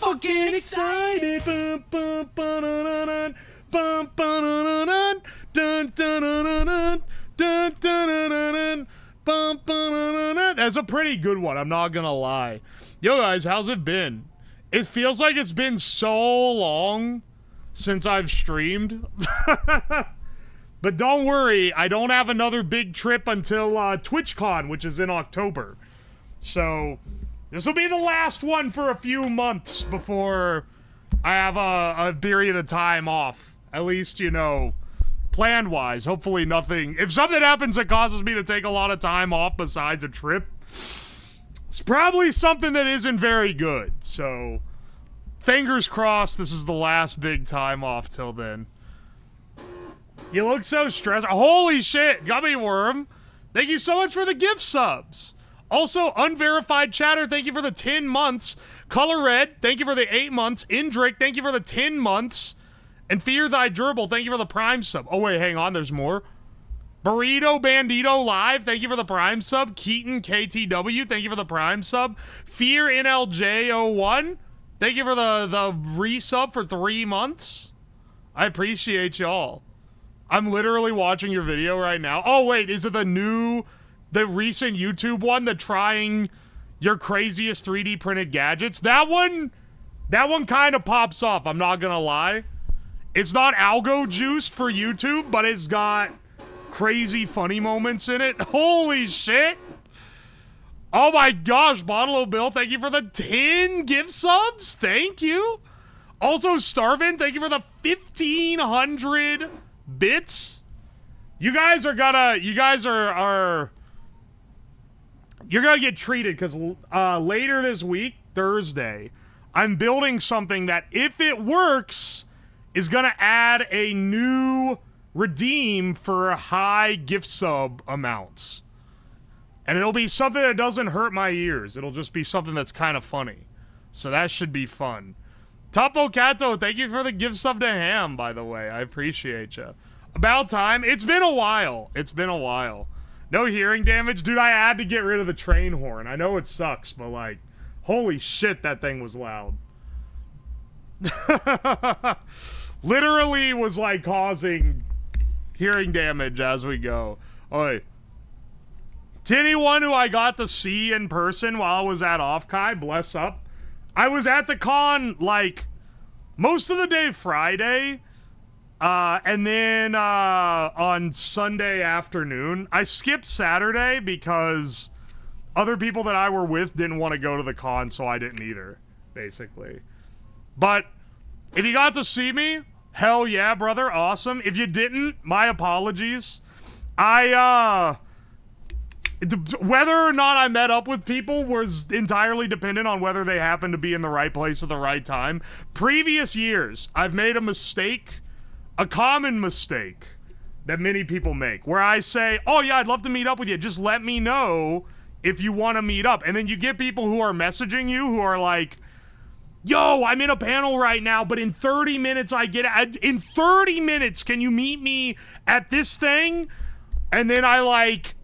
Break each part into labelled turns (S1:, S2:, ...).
S1: fucking excited. Bum, bum, ba-da-da-dun, bum, ba-da-da-dun, dun, dun-dun-dun-dun, dun, dun-dun-dun-dun, bum, ba-da-da-dun. That's a pretty good one, I'm not gonna lie. Yo guys, how's it been? It feels like it's been so long since I've streamed. But don't worry, I don't have another big trip until TwitchCon, which is in October. So, this will be the last one for a few months before I have a period of time off. At least, you know, plan-wise. Hopefully nothing... If something happens that causes me to take a lot of time off besides a trip, it's probably something that isn't very good. So, fingers crossed this is the last big time off till then. You look so stressed. Holy shit, Gummy Worm. Thank you so much for the gift subs. Also, Unverified Chatter, thank you for the 10 months. Color Red, thank you for the 8 months. Indrick, thank you for the 10 months. And Fear Thy Gerbil, thank you for the Prime sub. Oh, wait, hang on, there's more. Burrito Bandito Live, thank you for the Prime sub. Keaton KTW, thank you for the Prime sub. Fear NLJ01, thank you for the resub for 3 months. I appreciate y'all. I'm literally watching your video right now. Oh, wait, is it the recent YouTube one, the trying your craziest 3D printed gadgets? That one kind of pops off, I'm not gonna lie. It's not algo juiced for YouTube, but it's got crazy funny moments in it. Holy shit! Oh my gosh, Bottle Bill, thank you for the 10 gift subs. Thank you. Also, Starvin, thank you for the 1,500 bits. You guys are gonna, you're gonna get treated because later this week, Thursday, I'm building something that, if it works, is gonna add a new redeem for high gift sub amounts. And it'll be something that doesn't hurt my ears. It'll just be something that's kind of funny. So that should be fun. Topo Kato, thank you for the gift sub to Ham, by the way. I appreciate you. About time. It's been a while. It's been a while. No hearing damage? Dude, I had to get rid of the train horn. I know it sucks, but like, holy shit, that thing was loud. Literally was like causing hearing damage as we go. Oi. To anyone who I got to see in person while I was at Offkai, bless up. I was at the con, like, most of the day Friday, and then on Sunday afternoon. I skipped Saturday because other people that I were with didn't want to go to the con, so I didn't either, basically. But if you got to see me, hell yeah, brother, awesome. If you didn't, my apologies. Whether or not I met up with people was entirely dependent on whether they happened to be in the right place at the right time. Previous years, I've made a mistake, a common mistake that many people make, where I say, oh yeah, I'd love to meet up with you, just let me know if you want to meet up. And then you get people who are messaging you who are like, yo, I'm in a panel right now, but in 30 minutes in 30 minutes, can you meet me at this thing? And then I like,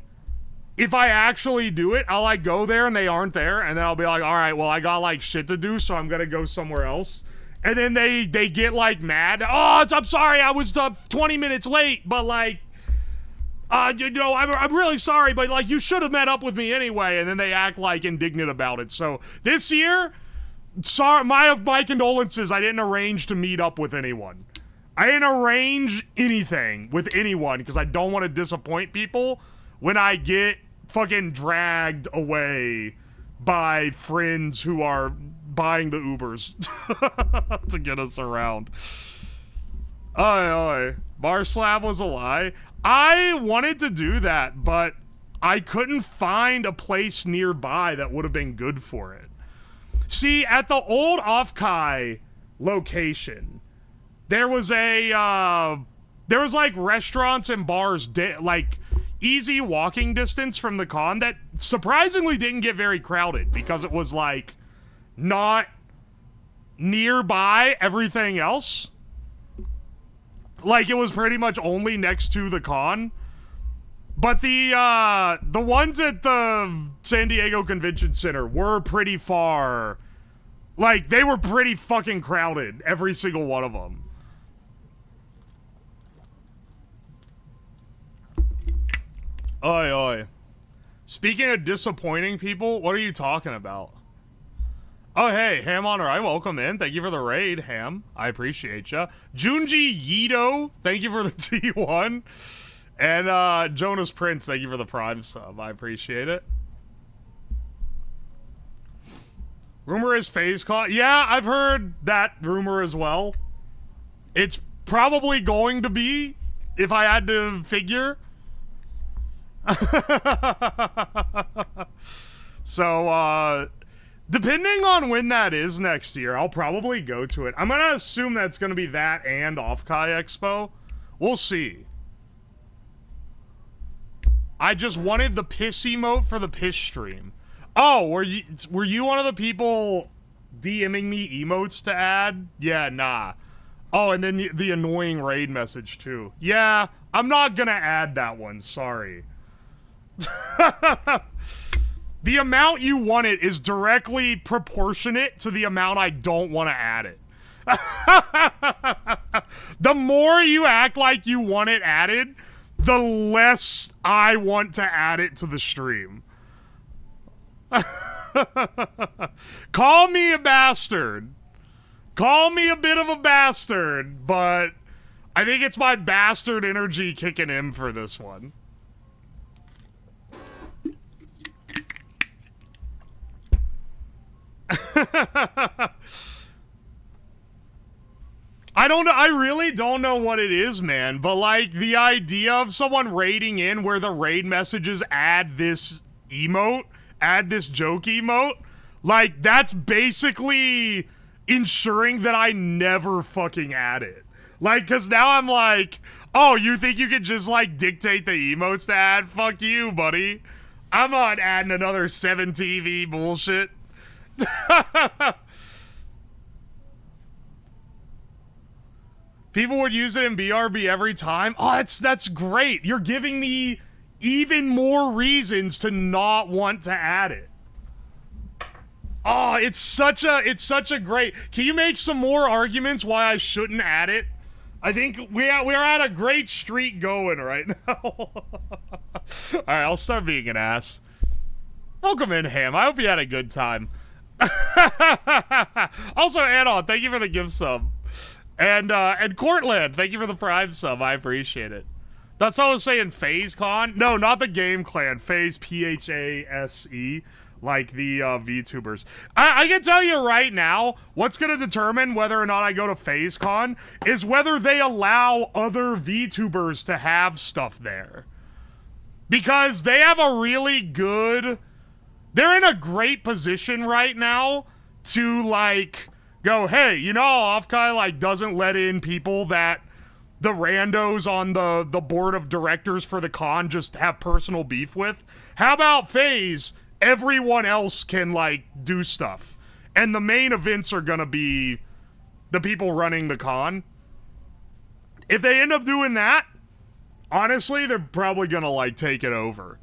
S1: if I actually do it, I'll like go there and they aren't there, and then I'll be like, all right, well, I got like shit to do, so I'm gonna go somewhere else. And then they get like mad. Oh, I'm sorry, I was 20 minutes late, but like, you know, I'm really sorry, but like, you should have met up with me anyway. And then they act like indignant about it. So this year, sorry, my condolences. I didn't arrange to meet up with anyone. I didn't arrange anything with anyone because I don't want to disappoint people when I get fucking dragged away by friends who are buying the Ubers to get us around. Oi. Bar slab was a lie. I wanted to do that, but I couldn't find a place nearby that would have been good for it. See, at the old Offkai location, there was like restaurants and bars, like easy walking distance from the con that surprisingly didn't get very crowded because it was like not nearby everything else. Like, it was pretty much only next to the con. But the ones at the San Diego Convention Center were pretty far Like, they were pretty fucking crowded, every single one of them. Oi, oi. Speaking of disappointing people, what are you talking about? Oh, hey, Ham on Rye, welcome in. Thank you for the raid, Ham. I appreciate ya. Junji Yito, thank you for the T1. And, Jonas Prince, thank you for the Prime sub. I appreciate it. Rumor is FaZe caught. Yeah, I've heard that rumor as well. It's probably going to be, if I had to figure. So, depending on when that is next year, I'll probably go to it. I'm gonna assume that's gonna be that and Offkai Expo. We'll see. I just wanted the piss emote for the piss stream. Oh, were you one of the people DMing me emotes to add? Yeah, nah. Oh, and then the annoying raid message too. Yeah, I'm not gonna add that one, sorry. The amount you want it is directly proportionate to the amount I don't want to add it. The more you act like you want it added, the less I want to add it to the stream. Call me a bastard. Call me a bit of a bastard, but I think it's my bastard energy kicking in for this one. I really don't know what it is, man, but like the idea of someone raiding in where the raid messages add this emote, add this joke emote, like that's basically ensuring that I never fucking add it. Like, cause now I'm like, oh, you think you could just like dictate the emotes to add? Fuck you, buddy. I'm not adding another 7TV bullshit. People would use it in BRB every time. Oh, that's great. You're giving me even more reasons to not want to add it. Oh, it's such a great. Can you make some more arguments why I shouldn't add it? I think we're at a great streak going right now. All right, I'll start being an ass. Welcome in, Ham. I hope you had a good time. Also, Anon, thank you for the gift sub. And Cortland, thank you for the Prime sub. I appreciate it. That's all I was saying. FaZe Con? No, not the game clan. FaZe, P-H-A-S-E, like the VTubers. I can tell you right now, what's going to determine whether or not I go to FaZe Con is whether they allow other VTubers to have stuff there. Because they have a really good... They're in a great position right now to, like... go, hey, you know, Offkai, like, doesn't let in people that the randos on the board of directors for the con just have personal beef with. How about FaZe? Everyone else can, like, do stuff. And the main events are gonna be the people running the con. If they end up doing that, honestly, they're probably gonna, like, take it over.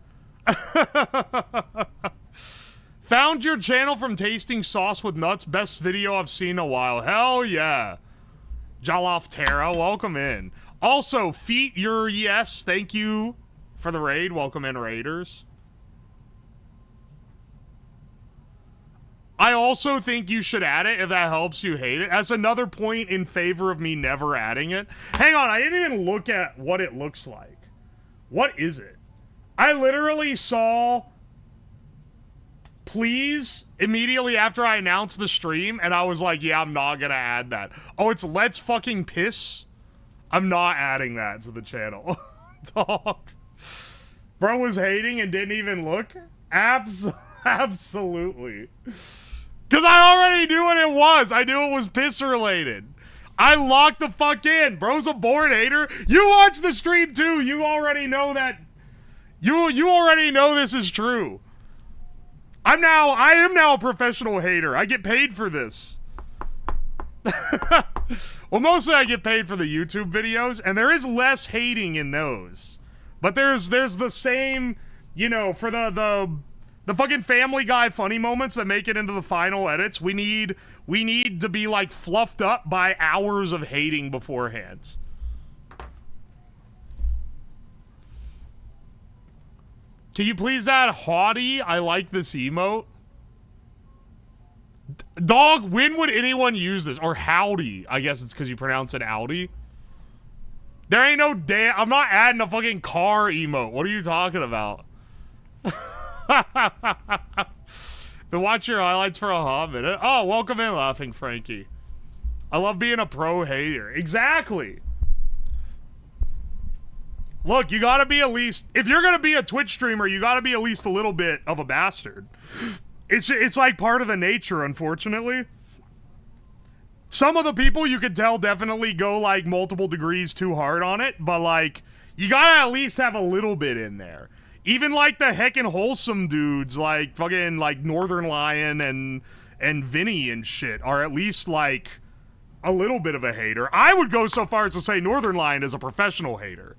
S1: Found your channel from tasting sauce with nuts. Best video I've seen in a while. Hell yeah. Jalof Terra, welcome in. Also, Feet Your Yes, thank you for the raid. Welcome in, Raiders. I also think you should add it if that helps you hate it. As another point in favor of me never adding it. Hang on, I didn't even look at what it looks like. What is it? I literally saw... please immediately after I announced the stream, and I was like, yeah, I'm not gonna add that. Oh, it's Let's Fucking Piss? I'm not adding that to the channel. Dog. Bro was hating and didn't even look? Absolutely. Because I already knew what it was. I knew it was piss related. I locked the fuck in. Bro's a bored hater. You watch the stream too. You already know that. You already know this is true. I am now a professional hater. I get paid for this. Well, mostly I get paid for the YouTube videos, and there is less hating in those. But there's the same, you know, for the The fucking Family Guy funny moments that make it into the final edits, we need to be, like, fluffed up by hours of hating beforehand. Can you please add haughty? I like this emote. Dog, when would anyone use this? Or howdy. I guess it's because you pronounce it Audi. There ain't no damn... I'm not adding a fucking car emote. What are you talking about? Been watching your highlights for a hot minute. Oh, welcome in, Laughing Frankie. I love being a pro hater. Exactly. Look, you gotta be at least... If you're gonna be a Twitch streamer, you gotta be at least a little bit of a bastard. It's like part of the nature, unfortunately. Some of the people you could tell definitely go like multiple degrees too hard on it, but like, you gotta at least have a little bit in there. Even like the heckin' wholesome dudes, like fucking like Northern Lion and Vinny and shit, are at least like a little bit of a hater. I would go so far as to say Northern Lion is a professional hater.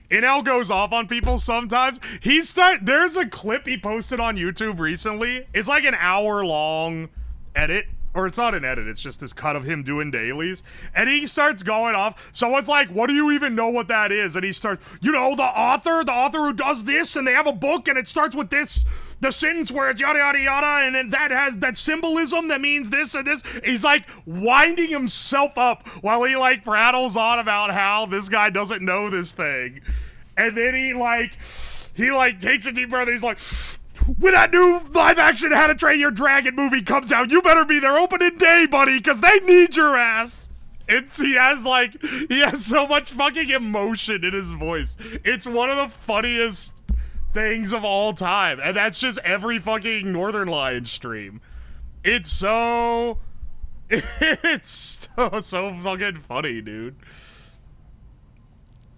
S1: NL goes off on people sometimes. There's a clip he posted on YouTube recently. It's like an hour-long edit. Or it's not an edit, it's just this cut of him doing dailies. And he starts going off. Someone's like, what do you even know what that is? And he starts, you know, the author who does this, and they have a book, and it starts with this, the sentence where it's yada yada yada, and then that has that symbolism that means this and this. He's like winding himself up while he like prattles on about how this guy doesn't know this thing. And then he takes a deep breath and he's like, when that new live-action How to Train Your Dragon movie comes out, you better be there opening day, buddy, because they need your ass. He has so much fucking emotion in his voice. It's one of the funniest things of all time, and that's just every fucking Northern Lion stream. It's so fucking funny, dude.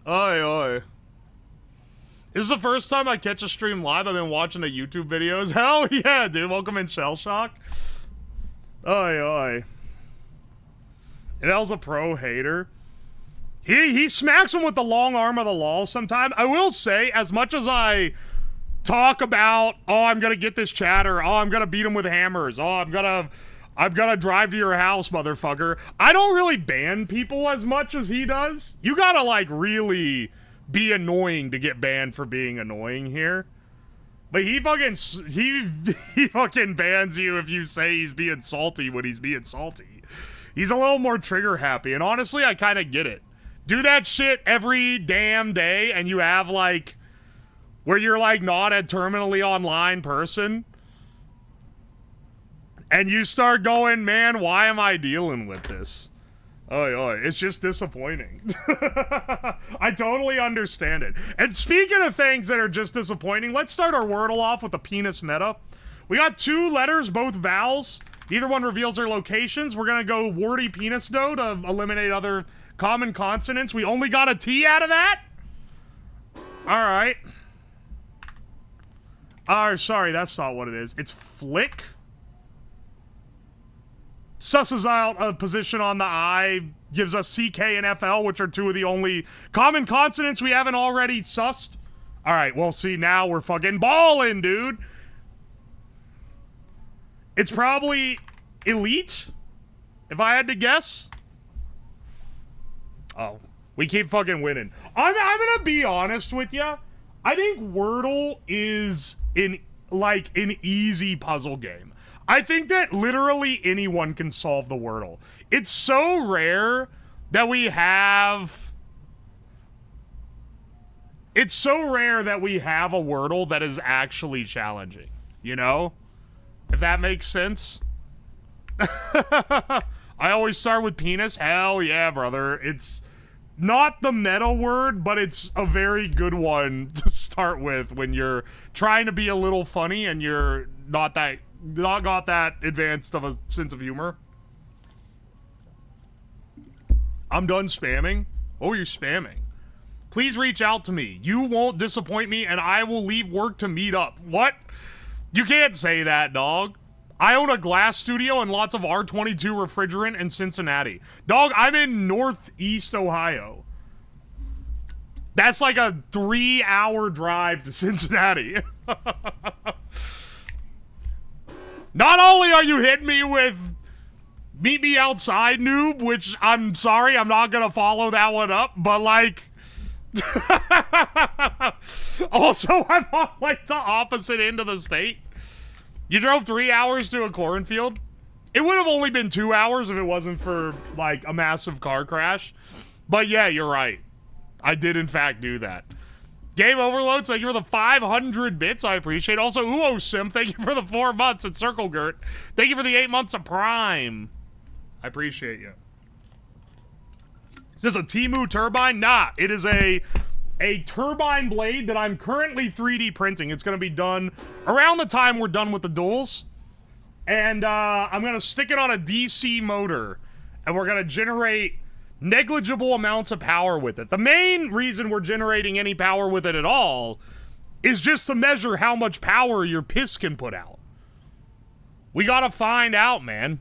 S1: Oi, oi. This is the first time I catch a stream live. I've been watching the YouTube videos. Hell yeah, dude. Welcome in Shell Shock. Oi, oi. And L's a pro hater. He smacks him with the long arm of the law sometimes. I will say, as much as I talk about, oh, I'm gonna get this chatter, oh, I'm gonna beat him with hammers, oh, I'm gonna drive to your house, motherfucker. I don't really ban people as much as he does. You gotta, like, really be annoying to get banned for being annoying here. But he fucking bans you if you say he's being salty when he's being salty. He's a little more trigger happy, and honestly, I kind of get it. Do that shit every damn day, and you have, like, where you're, like, not a terminally online person, and you start going, man, why am I dealing with this? Oi, oi, it's just disappointing. I totally understand it. And speaking of things that are just disappointing, let's start our Wordle off with the penis meta. We got 2 letters, both vowels. Neither one reveals their locations. We're gonna go wordy penis dough to eliminate other common consonants. We only got a T out of that? Alright. Sorry, that's not what it is. It's flick. Susses out a position on the I, gives us CK and FL, which are 2 of the only common consonants we haven't already sussed. Alright, well, see, now we're fucking balling, dude. It's probably elite, if I had to guess. Oh, we keep fucking winning. I'm gonna be honest with you. I think Wordle is an easy puzzle game. I think that literally anyone can solve the Wordle. It's so rare that we have... It's so rare that we have a Wordle that is actually challenging. You know? If that makes sense. I always start with penis. Hell yeah, brother. It's not the meta word, but it's a very good one to start with when you're trying to be a little funny and you're not got that advanced of a sense of humor. I'm done spamming. What were you spamming? Please reach out to me. You won't disappoint me, and I will leave work to meet up. What? You can't say that, dog. I own a glass studio and lots of R22 refrigerant in Cincinnati. Dog, I'm in Northeast Ohio. That's like a 3-hour drive to Cincinnati. Not only are you hitting me with meet me outside noob, which I'm sorry, I'm not gonna follow that one up, but like, also I'm on like the opposite end of the state. You drove 3 hours to a cornfield? It would have only been 2 hours if it wasn't for like a massive car crash. But yeah, you're right. I did in fact do that. Game Overloads, thank you for the 500 bits. I appreciate it. Also, Uwosim, thank you for the 4 months at Circle Gert. Thank you for the 8 months of Prime. I appreciate you. Is this a Temu turbine? Nah, it is a turbine blade that I'm currently 3D printing. It's going to be done around the time we're done with the duels. And I'm going to stick it on a DC motor. And we're going to generate negligible amounts of power with it. The main reason we're generating any power with it at all is just to measure how much power your piss can put out. We gotta find out, man.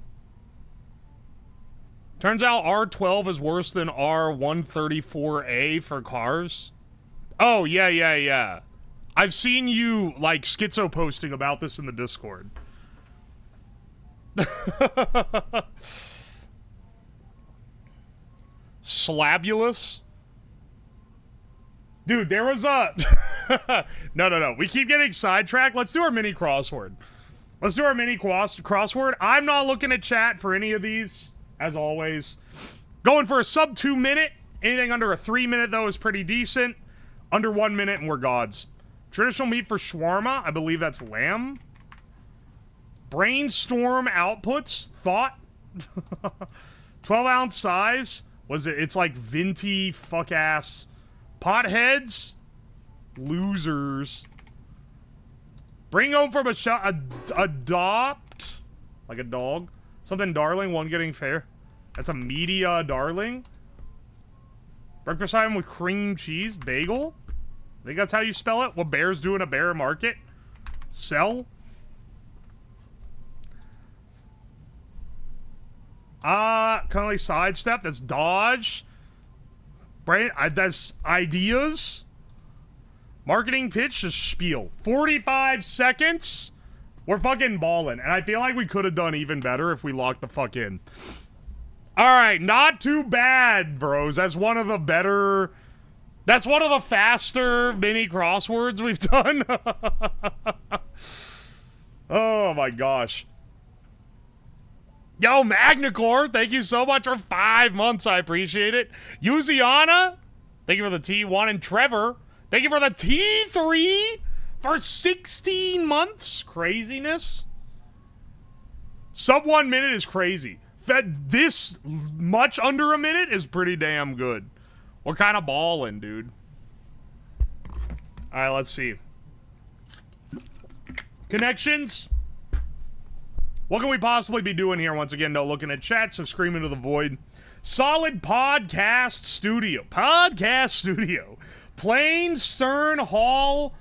S1: Turns out R12 is worse than R134A for cars. Oh, yeah. I've seen you, like, schizo posting about this in the Discord. Slabulous? Dude, there was a... No. We keep getting sidetracked. Let's do our mini crossword. Crossword. I'm not looking at chat for any of these, as always. Going for a sub 2 minute. Anything under a 3 minute, though, is pretty decent. Under 1 minute, and we're gods. Traditional meat for shawarma. I believe that's lamb. Brainstorm outputs. Thought. 12-ounce size. Was it? It's like venti fuck-ass potheads. Losers. Bring home from a shot. Adopt. Like a dog. Something darling, one getting fair. That's a media darling. Breakfast item with cream cheese. Bagel. I think that's how you spell it. What bears do in a bear market. Sell. Kind of like sidestep. That's dodge. Brain. That's ideas. Marketing pitch is spiel. 45 seconds. We're fucking balling. And I feel like we could have done even better if we locked the fuck in. Alright, not too bad, bros. That's one of the better... That's one of the faster mini crosswords we've done. Oh my gosh. Yo, Magnacore, thank you so much for 5 months. I appreciate it. Yuziana, thank you for the T1. And Trevor, thank you for the T3 for 16 months. Craziness. Sub 1 minute is crazy. This much under a minute is pretty damn good. We're kind of balling, dude. All right, let's see. Connections. What can we possibly be doing here? Once again, no looking at chat, so scream into the void. Solid podcast studio. Plain, stern, hall,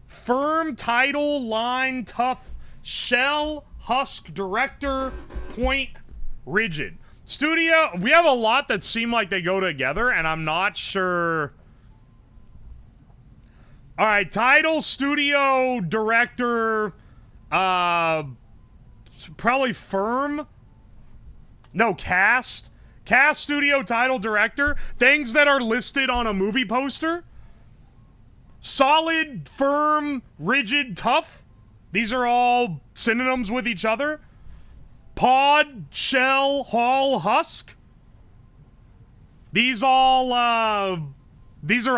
S1: firm, title, line, tough, shell, husk, director, point, rigid. Studio, we have a lot that seem like they go together, and I'm not sure. All right, title, studio, director, probably firm. No, cast. Cast, studio, title, director. Things that are listed on a movie poster. Solid, firm, rigid, tough. These are all synonyms with each other. Pod, shell, hall, husk. These are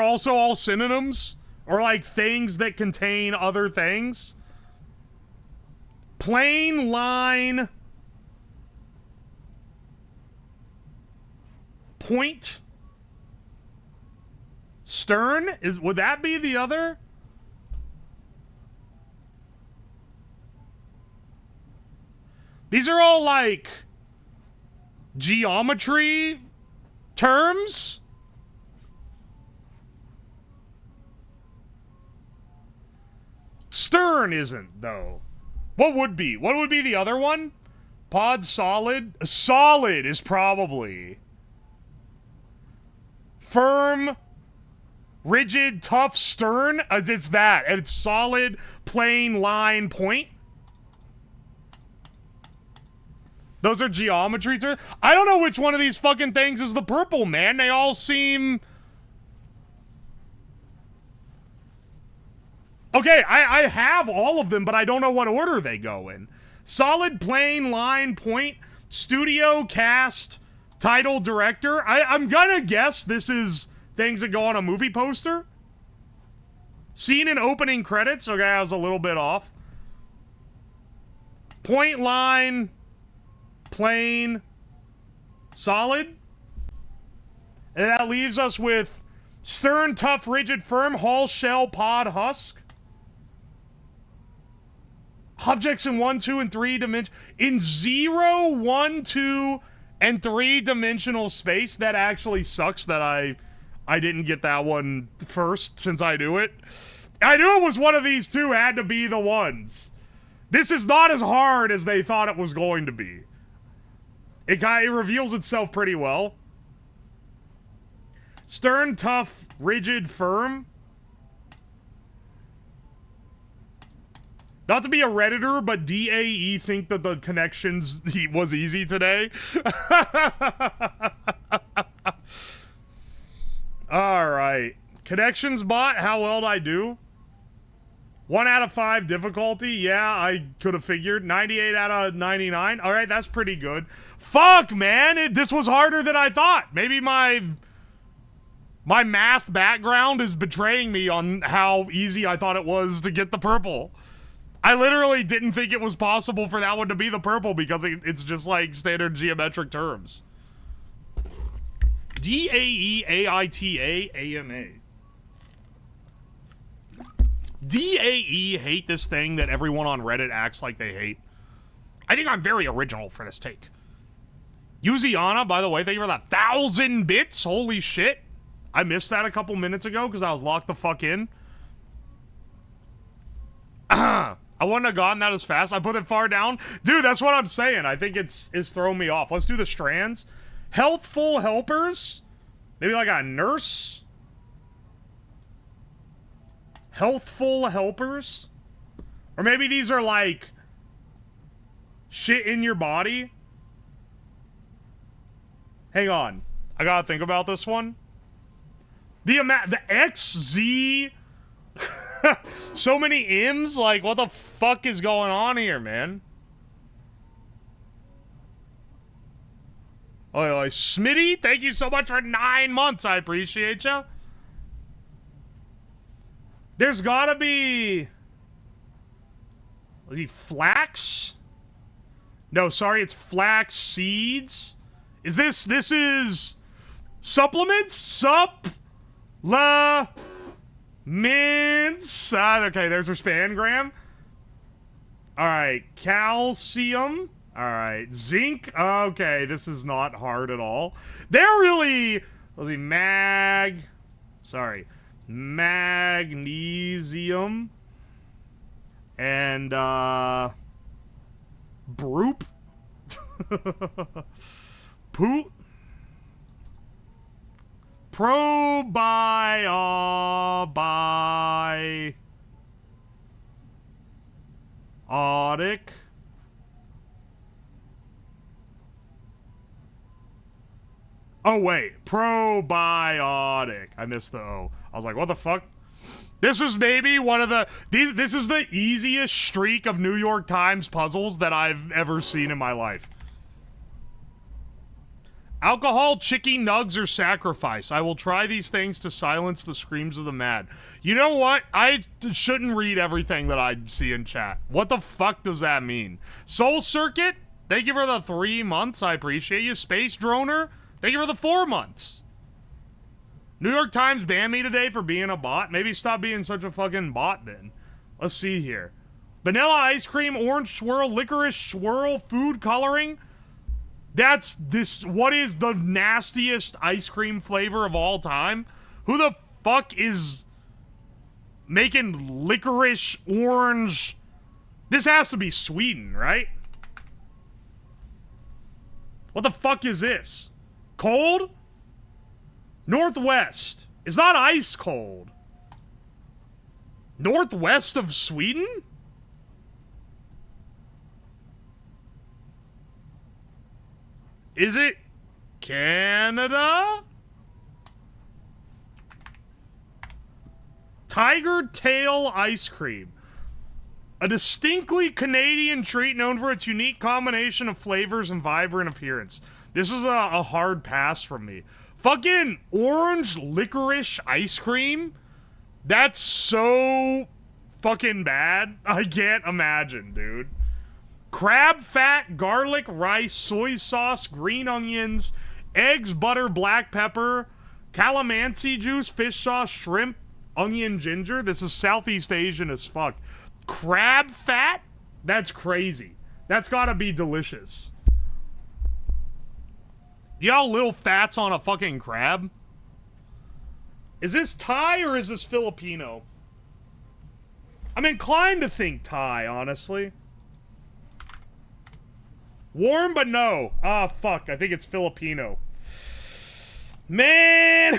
S1: also all synonyms. Or like things that contain other things. Plain, line, point, stern. Would that be the other? These are all like geometry terms. Stern isn't, though. What would be? What would be the other one? Pod solid? Solid is probably. Firm, rigid, tough, stern. It's that. And it's solid, plain, line, point. Those are geometry terms. I don't know which one of these fucking things is the purple, man. They all seem... Okay, I have all of them, but I don't know what order they go in. Solid, plain, line, point, studio, cast, title, director. I'm gonna guess this is things that go on a movie poster. Scene and opening credits. Okay, I was a little bit off. Point, line, plain, solid. And that leaves us with stern, tough, rigid, firm, hull, shell, pod, husk. Objects in 1, 2, and 3 dimension. In 0, 1, 2, and 3-dimensional space. That actually sucks that I didn't get that one first since I knew it. I knew it was one of these two had to be the ones. This is not as hard as they thought it was going to be. It reveals itself pretty well. Stern, tough, rigid, firm. Not to be a Redditor, but DAE think that the connections was easy today. Alright. Connections bot, how well did I do? 1 out of 5 difficulty. Yeah, I could have figured. 98 out of 99. Alright, that's pretty good. Fuck, man! This was harder than I thought. Maybe my math background is betraying me on how easy I thought it was to get the purple. I literally didn't think it was possible for that one to be the purple because it's just like standard geometric terms. D-A-E-A-I-T-A-A-M-A. D-A-E hate this thing that everyone on Reddit acts like they hate. I think I'm very original for this take. Yuziana, by the way, thank you for that 1,000 bits. Holy shit. I missed that a couple minutes ago because I was locked the fuck in. I wouldn't have gotten that as fast. I put it far down. Dude, that's what I'm saying. I think it's throwing me off. Let's do the strands. Healthful helpers. Maybe like a nurse. Healthful helpers. Or maybe these are like shit in your body. Hang on. I gotta think about this one. The XZ... So many M's? Like, what the fuck is going on here, man? Oh, Smitty, thank you so much for 9 months. I appreciate you. There's gotta be... Was he flax? No, sorry, it's flax seeds. Is this is... Supplements? Mints. Okay, there's her spangram. Alright, calcium. Alright, zinc. Okay, this is not hard at all. They're really... Let's see, magnesium. And, broop. Poot. Probiotic. Oh, wait. Probiotic. I missed the O. I was like, what the fuck? This is maybe one of the... This is the easiest streak of New York Times puzzles that I've ever seen in my life. Alcohol, chicken nugs, or sacrifice. I will try these things to silence the screams of the mad. You know what? I shouldn't read everything that I see in chat. What the fuck does that mean? Soul Circuit? Thank you for the 3 months. I appreciate you. Space Droner? Thank you for the 4 months. New York Times banned me today for being a bot. Maybe stop being such a fucking bot then. Let's see here. Vanilla ice cream, orange swirl, licorice swirl, food coloring. That's this. What is the nastiest ice cream flavor of all time? Who the fuck is making licorice orange This has to be Sweden, right? What the fuck is this? Cold? Northwest. It's not ice cold. Northwest of Sweden? Is it Canada? Tiger Tail Ice Cream. A distinctly Canadian treat known for its unique combination of flavors and vibrant appearance. This is a hard pass from me. Fucking orange licorice ice cream? That's so fucking bad. I can't imagine, dude. Crab fat, garlic, rice, soy sauce, green onions, eggs, butter, black pepper, calamansi juice, fish sauce, shrimp, onion, ginger. This is Southeast Asian as fuck. Crab fat? That's crazy. That's gotta be delicious. You know how little fat's on a fucking crab? Is this Thai or is this Filipino? I'm inclined to think Thai, honestly. Warm, but no. Ah, fuck. I think it's Filipino. Man!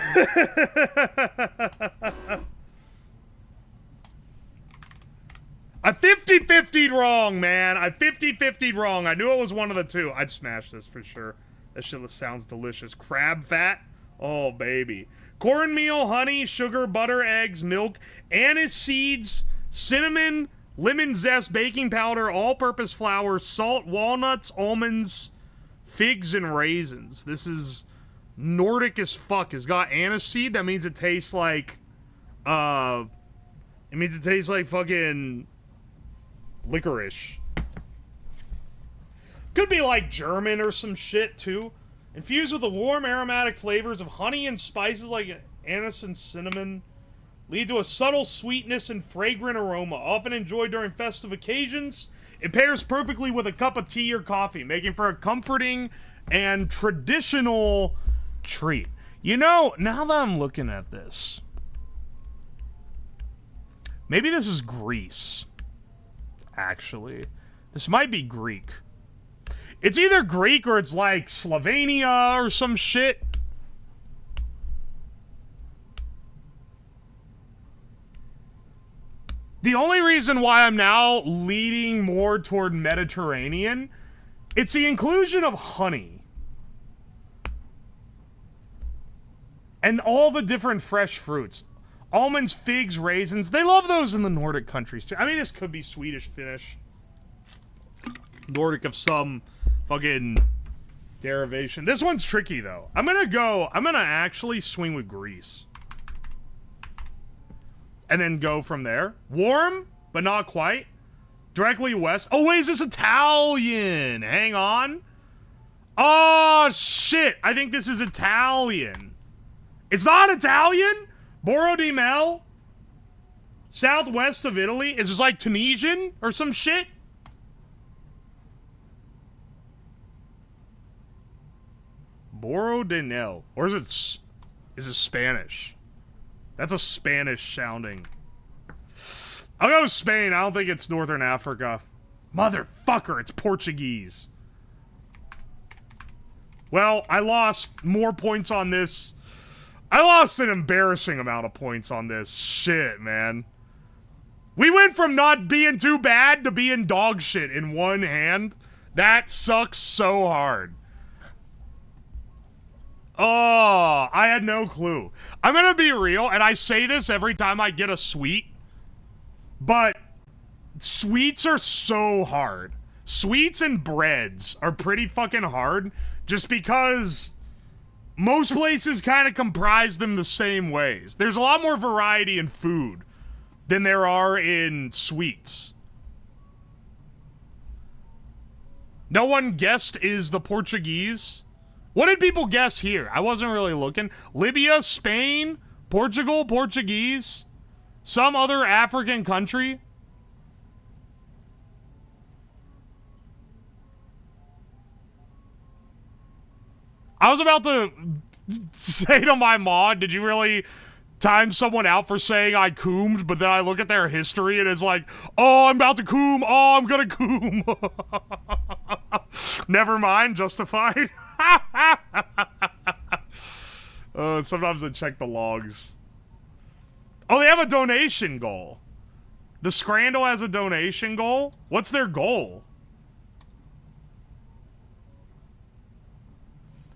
S1: I 50-50'd wrong, man. I 50-50'd wrong. I knew it was one of the two. I'd smash this for sure. That shit sounds delicious. Crab fat? Oh, baby. Cornmeal, honey, sugar, butter, eggs, milk, anise seeds, cinnamon, lemon zest, baking powder, all-purpose flour, salt, walnuts, almonds, figs, and raisins. This is Nordic as fuck. It's got aniseed. That means it tastes like, it means it tastes like fucking licorice. Could be like German or some shit, too. Infused with the warm aromatic flavors of honey and spices like anise and cinnamon, lead to a subtle sweetness and fragrant aroma, often enjoyed during festive occasions. It pairs perfectly with a cup of tea or coffee, making for a comforting and traditional treat. You know, now that I'm looking at this, maybe this is Greece, actually. This might be Greek. It's either Greek or it's like Slovenia or some shit. The only reason why I'm now leaning more toward Mediterranean, it's the inclusion of honey. And all the different fresh fruits. Almonds, figs, raisins. They love those in the Nordic countries too. I mean, this could be Swedish, Finnish. Nordic of some fucking derivation. This one's tricky though. I'm gonna actually swing with Greece. And then go from there. Warm, but not quite. Directly west. Oh, wait, is this Italian? Hang on. Oh, shit. I think this is Italian. It's not Italian? Boro di Mel? Southwest of Italy? Is this like Tunisian or some shit? Boro di Mel. Or is it Spanish? That's a Spanish sounding. I'll go with Spain. I don't think it's Northern Africa. Motherfucker, it's Portuguese. Well, I lost more points on this. I lost an embarrassing amount of points on this. Shit, man. We went from not being too bad to being dog shit in one hand. That sucks so hard. Oh, I had no clue. I'm gonna be real, and I say this every time I get a sweet, but sweets are so hard. Sweets and breads are pretty fucking hard, just because most places kind of comprise them the same ways. There's a lot more variety in food than there are in sweets. No one guessed is the Portuguese. What did people guess here? I wasn't really looking. Libya, Spain, Portugal, Portuguese, some other African country. I was about to say to my mod, did you really time someone out for saying I coomed, but then I look at their history and it's like, oh, I'm about to coom. Oh, I'm gonna coom. Never mind, justified. Sometimes I check the logs. Oh, they have a donation goal. The Scrandle has a donation goal? What's their goal?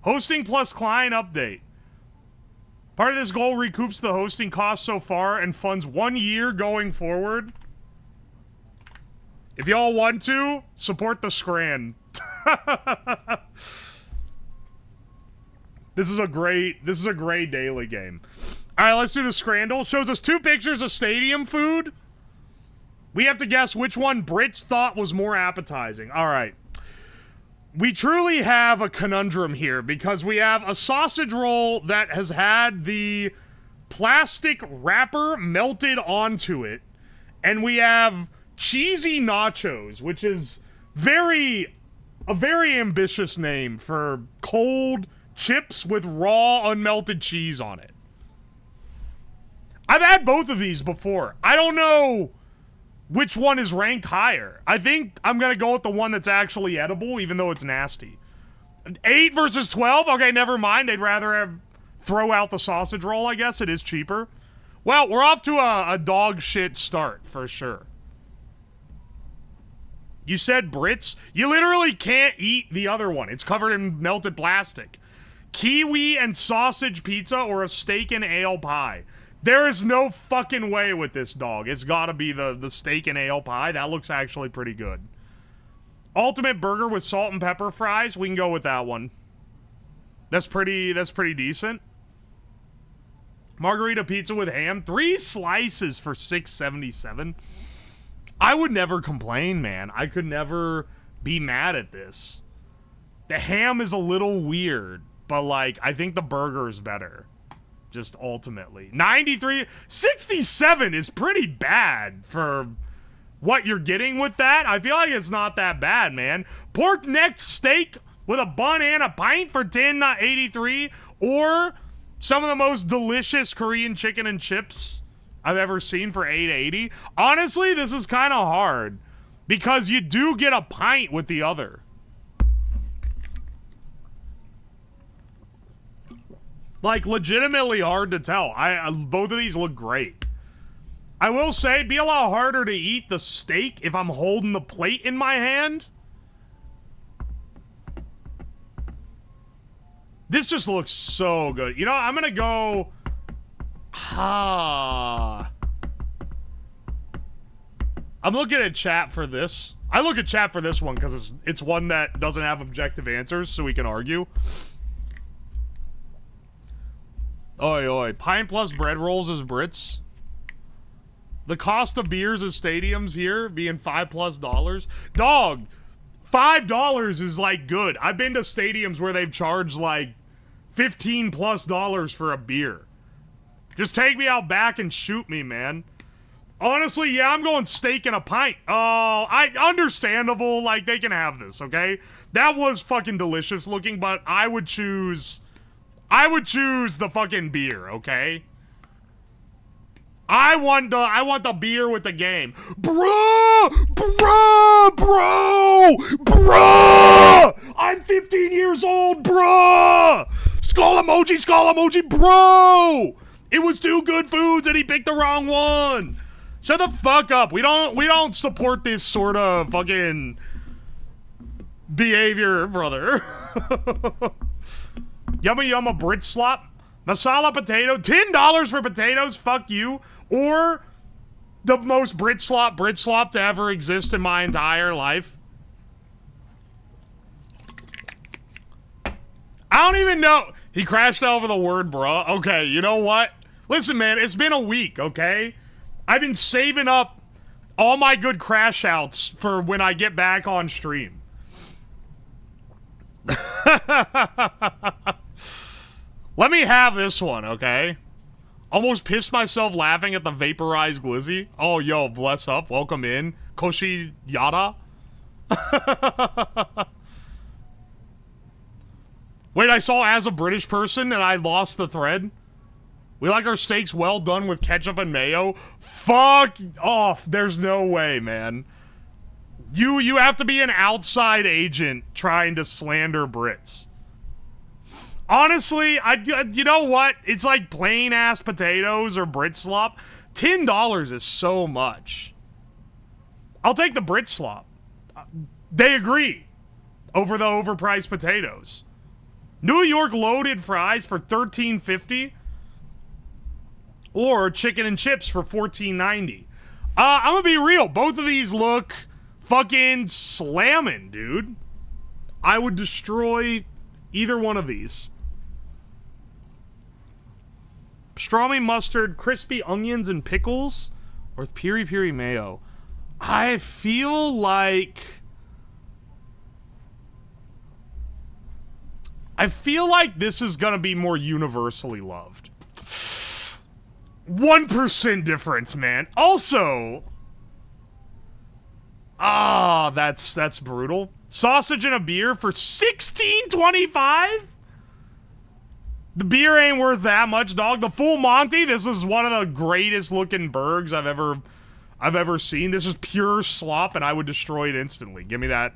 S1: Hosting plus client update. Part of this goal recoups the hosting costs so far and funds 1 year going forward. If y'all want to, support the Scran. This is a great daily game. Alright, let's do the Scrandle. Shows us 2 pictures of stadium food. We have to guess which one Brits thought was more appetizing. Alright. We truly have a conundrum here because we have a sausage roll that has had the plastic wrapper melted onto it, and we have cheesy nachos, which is a very ambitious name for cold chips with raw unmelted cheese on it. I've had both of these before. I don't know which one is ranked higher. I think I'm gonna go with the one that's actually edible, even though it's nasty. 8 versus 12? Okay, never mind. They'd rather throw out the sausage roll, I guess. It is cheaper. Well, we're off to a dog shit start, for sure. You said Brits? You literally can't eat the other one. It's covered in melted plastic. Kiwi and sausage pizza or a steak and ale pie. There is no fucking way with this dog. It's gotta be the steak and ale pie. That looks actually pretty good. Ultimate burger with salt and pepper fries. We can go with that one. That's pretty decent. Margarita pizza with ham. 3 slices for $6.77. I would never complain, man. I could never be mad at this. The ham is a little weird, but like, I think the burger is better. Just ultimately 67 is pretty bad for what you're getting with that. I feel like it's not that bad, man. Pork neck steak with a bun and a pint for $10.83, or some of the most delicious Korean chicken and chips I've ever seen for $8.80. Honestly, this is kind of hard because you do get a pint with the other. Like, legitimately hard to tell. Both of these look great. I will say, it'd be a lot harder to eat the steak if I'm holding the plate in my hand. This just looks so good. You know, I'm gonna go... I'm looking at chat for this. I look at chat for this one because it's one that doesn't have objective answers, so we can argue. Oi, oi. Pint plus bread rolls is Brits. The cost of beers at stadiums here being $5+. Dog, $5 is like good. I've been to stadiums where they've charged like $15+ for a beer. Just take me out back and shoot me, man. Honestly, yeah, I'm going steak and a pint. Oh, understandable. Like, they can have this, okay? That was fucking delicious looking, but I would choose the fucking beer, okay? I want the beer with the game. Bruh! I'm 15 years old, bruh! Skull emoji, bro! It was 2 good foods and he picked the wrong one. Shut the fuck up. We don't support this sort of fucking behavior, brother. Yumma Brit slop. Masala potato. $10 for potatoes. Fuck you. Or the most Brit slop to ever exist in my entire life. I don't even know. He crashed over the word, bruh. Okay, you know what? Listen, man, it's been a week, okay? I've been saving up all my good crash outs for when I get back on stream. Let me have this one, okay? Almost pissed myself laughing at the vaporized glizzy. Oh, yo, bless up. Welcome in. Koshi Yada. Wait, I saw as a British person and I lost the thread? We like our steaks well done with ketchup and mayo. Fuck off. There's no way, man. You have to be an outside agent trying to slander Brits. Honestly, you know what? It's like plain ass potatoes or Brit slop. $10 is so much. I'll take the Brit slop. They agree over the overpriced potatoes. New York loaded fries for $13.50 or chicken and chips for $14.90. I'm gonna be real. Both of these look fucking slamming, dude. I would destroy either one of these. Pastrami mustard, crispy onions and pickles, or with piri piri mayo. I feel like this is gonna be more universally loved. 1% difference, man. Also, that's brutal. Sausage and a beer for $16.25. The beer ain't worth that much, dog. The Full Monty, this is one of the greatest looking burgers I've ever seen. This is pure slop, and I would destroy it instantly. Give me that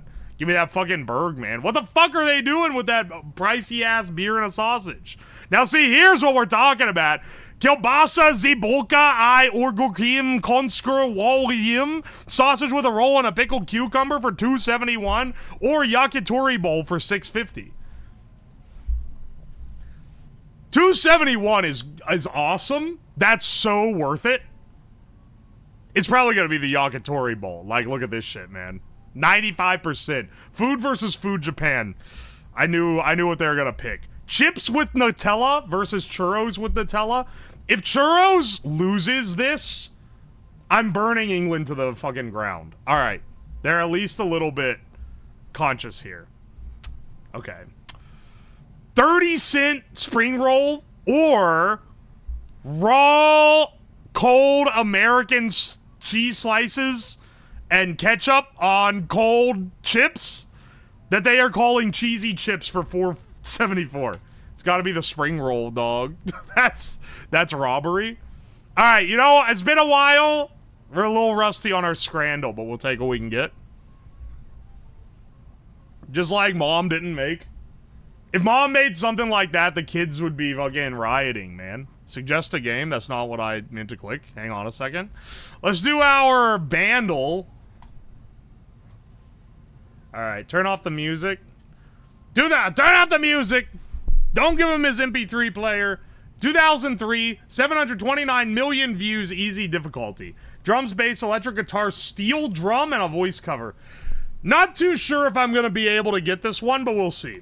S1: fucking burg, man. What the fuck are they doing with that pricey ass beer and a sausage? Now, see, here's what we're talking about. Kielbasa zibolka I orgokim konsker wolium. Sausage with a roll and a pickled cucumber for $2.71, or yakitori bowl for $6.50. $2.71 is awesome. That's so worth it. It's probably gonna be the yakitori bowl. Like, look at this shit, man. 95%. Food versus Food Japan. I knew what they were gonna pick. Chips with Nutella versus churros with Nutella. If churros loses this, I'm burning England to the fucking ground. All right, they're at least a little bit conscious here. Okay. 30-cent spring roll or raw cold American cheese slices and ketchup on cold chips that they are calling cheesy chips for $4.74. It's got to be the spring roll, dog. That's robbery. All right, you know, it's been a while. We're a little rusty on our scrandle, but we'll take what we can get. Just like Mom didn't make. If Mom made something like that, the kids would be fucking rioting, man. Suggest a game. That's not what I meant to click. Hang on a second. Let's do our Bandle. All right, turn off the music. Do that. Turn off the music. Don't give him his MP3 player. 2003, 729 million views, easy difficulty. Drums, bass, electric guitar, steel drum, and a voice cover. Not too sure if I'm going to be able to get this one, but we'll see.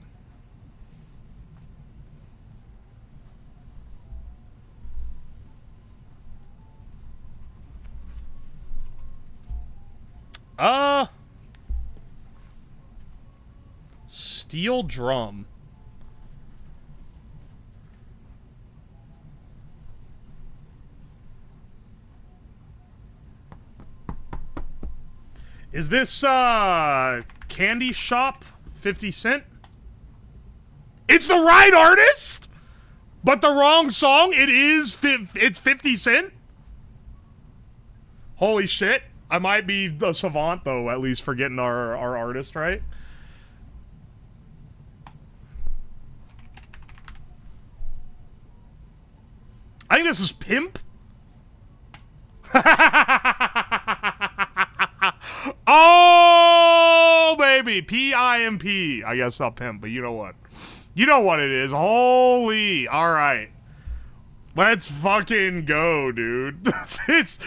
S1: Steel drum. Is this, Candy Shop 50 Cent? It's the right artist, but the wrong song. It's 50 Cent? Holy shit. I might be the savant, though, at least for getting our artist right. I think this is Pimp. Oh, baby. P-I-M-P. I guess not Pimp, but you know what? You know what it is. Holy. All right. Let's fucking go, dude. This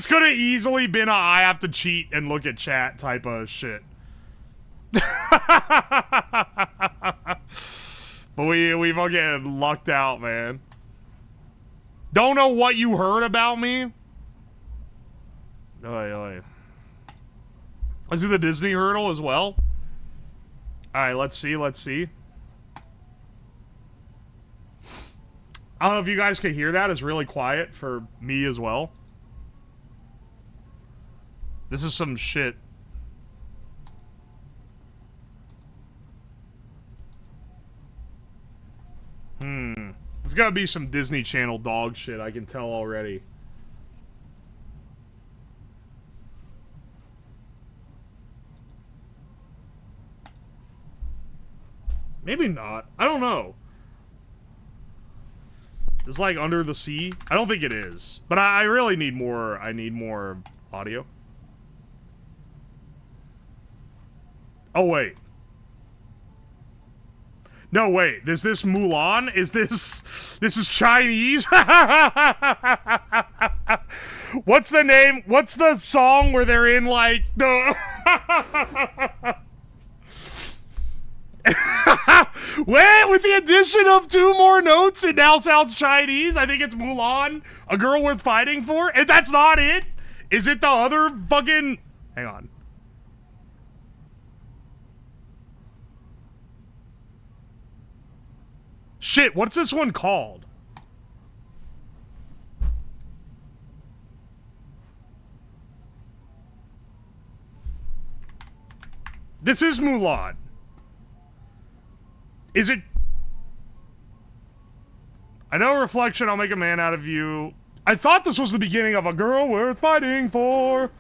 S1: could have easily been a I have to cheat and look at chat type of shit. But we fucking lucked out, man. Don't know what you heard about me. Oy, oy. Let's do the Disney Heardle as well. Alright, let's see. I don't know if you guys could hear that. It's really quiet for me as well. This is some shit. It's gotta be some Disney Channel dog shit, I can tell already. Maybe not. I don't know. It's like Under the Sea? I don't think it is. But I really need more, I need more audio. Oh, wait. No, wait. Is this Mulan? Is this... This is Chinese? What's the name? What's the song where they're in, like, the... Wait, with the addition of 2 more notes, it now sounds Chinese. I think it's Mulan, A Girl Worth Fighting For. And that's not it. Is it the other fucking... Hang on. Shit, what's this one called? This is Mulan. Is it... I know reflection, I'll make a man out of you. I thought this was the beginning of A Girl Worth Fighting For.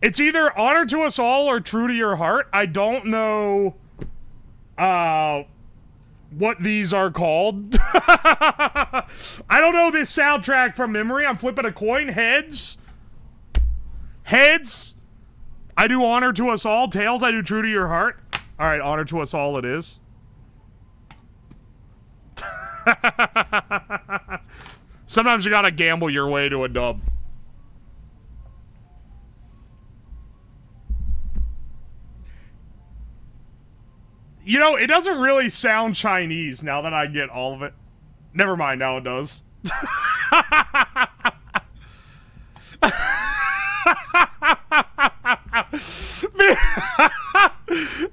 S1: It's either Honor to Us All or True to Your Heart. I don't know what these are called. I don't know this soundtrack from memory. I'm flipping a coin. Heads. Heads. I do Honor to Us All. Tails, I do True to Your Heart. Alright, Honor to Us All it is. Sometimes you gotta gamble your way to a dub. You know, it doesn't really sound Chinese now that I get all of it. Never mind, now it does.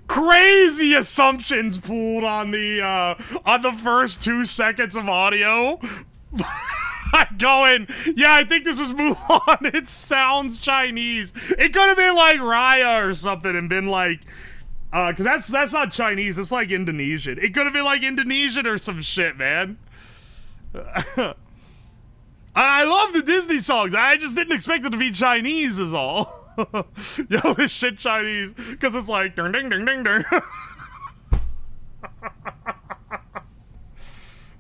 S1: Crazy assumptions pulled on the first 2 seconds of audio. Going, yeah, I think this is Mulan. It sounds Chinese. It could have been like Raya or something and been like, cause that's not Chinese. It's like Indonesian. It could have been like Indonesian or some shit, man. I love the Disney songs. I just didn't expect it to be Chinese is all. Yo, this shit Chinese. Cause it's like, ding ding ding ding ding.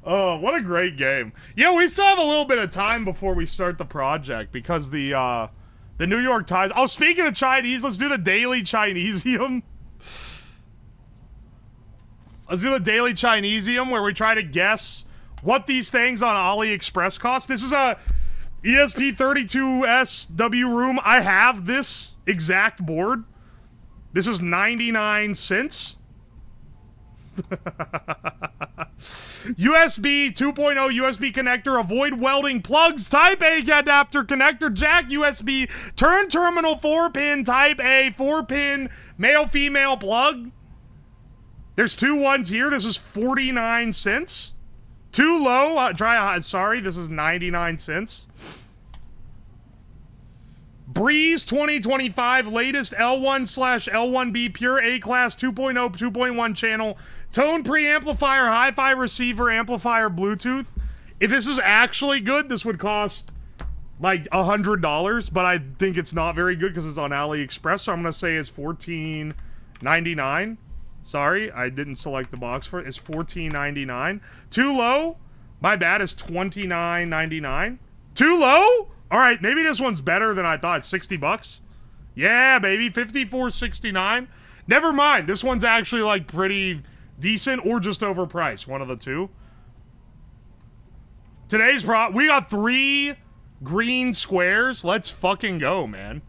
S1: Oh, what a great game. Yeah, we still have a little bit of time before we start the project because the New York Times... Oh, speaking of Chinese, let's do the Daily Chinesium. Let's do the Daily Chinesium where we try to guess what these things on AliExpress cost. This is a ESP32SW room. I have this exact board. This is 99 cents. USB 2.0 USB connector, avoid welding plugs, type A adapter connector, jack USB, turn terminal 4-pin, type A 4-pin, male female plug. There's 2 ones here. This is 49 cents. Too low. Sorry, this is 99 cents. Breeze 2025 latest L1/L1B pure A-class 2.0 2.1 channel tone preamplifier hi-fi receiver amplifier Bluetooth. If this is actually good, this would cost like $100, but I think it's not very good because it's on AliExpress, so I'm gonna say it's $14.99. Sorry, I didn't select the box for it. It's $14.99. Too low? My bad, it's $29.99. Too low? Alright, maybe this one's better than I thought. It's 60 bucks. Yeah, baby, $54.69. Never mind, this one's actually like pretty decent or just overpriced. One of the two. Today's we got 3 green squares. Let's fucking go, man.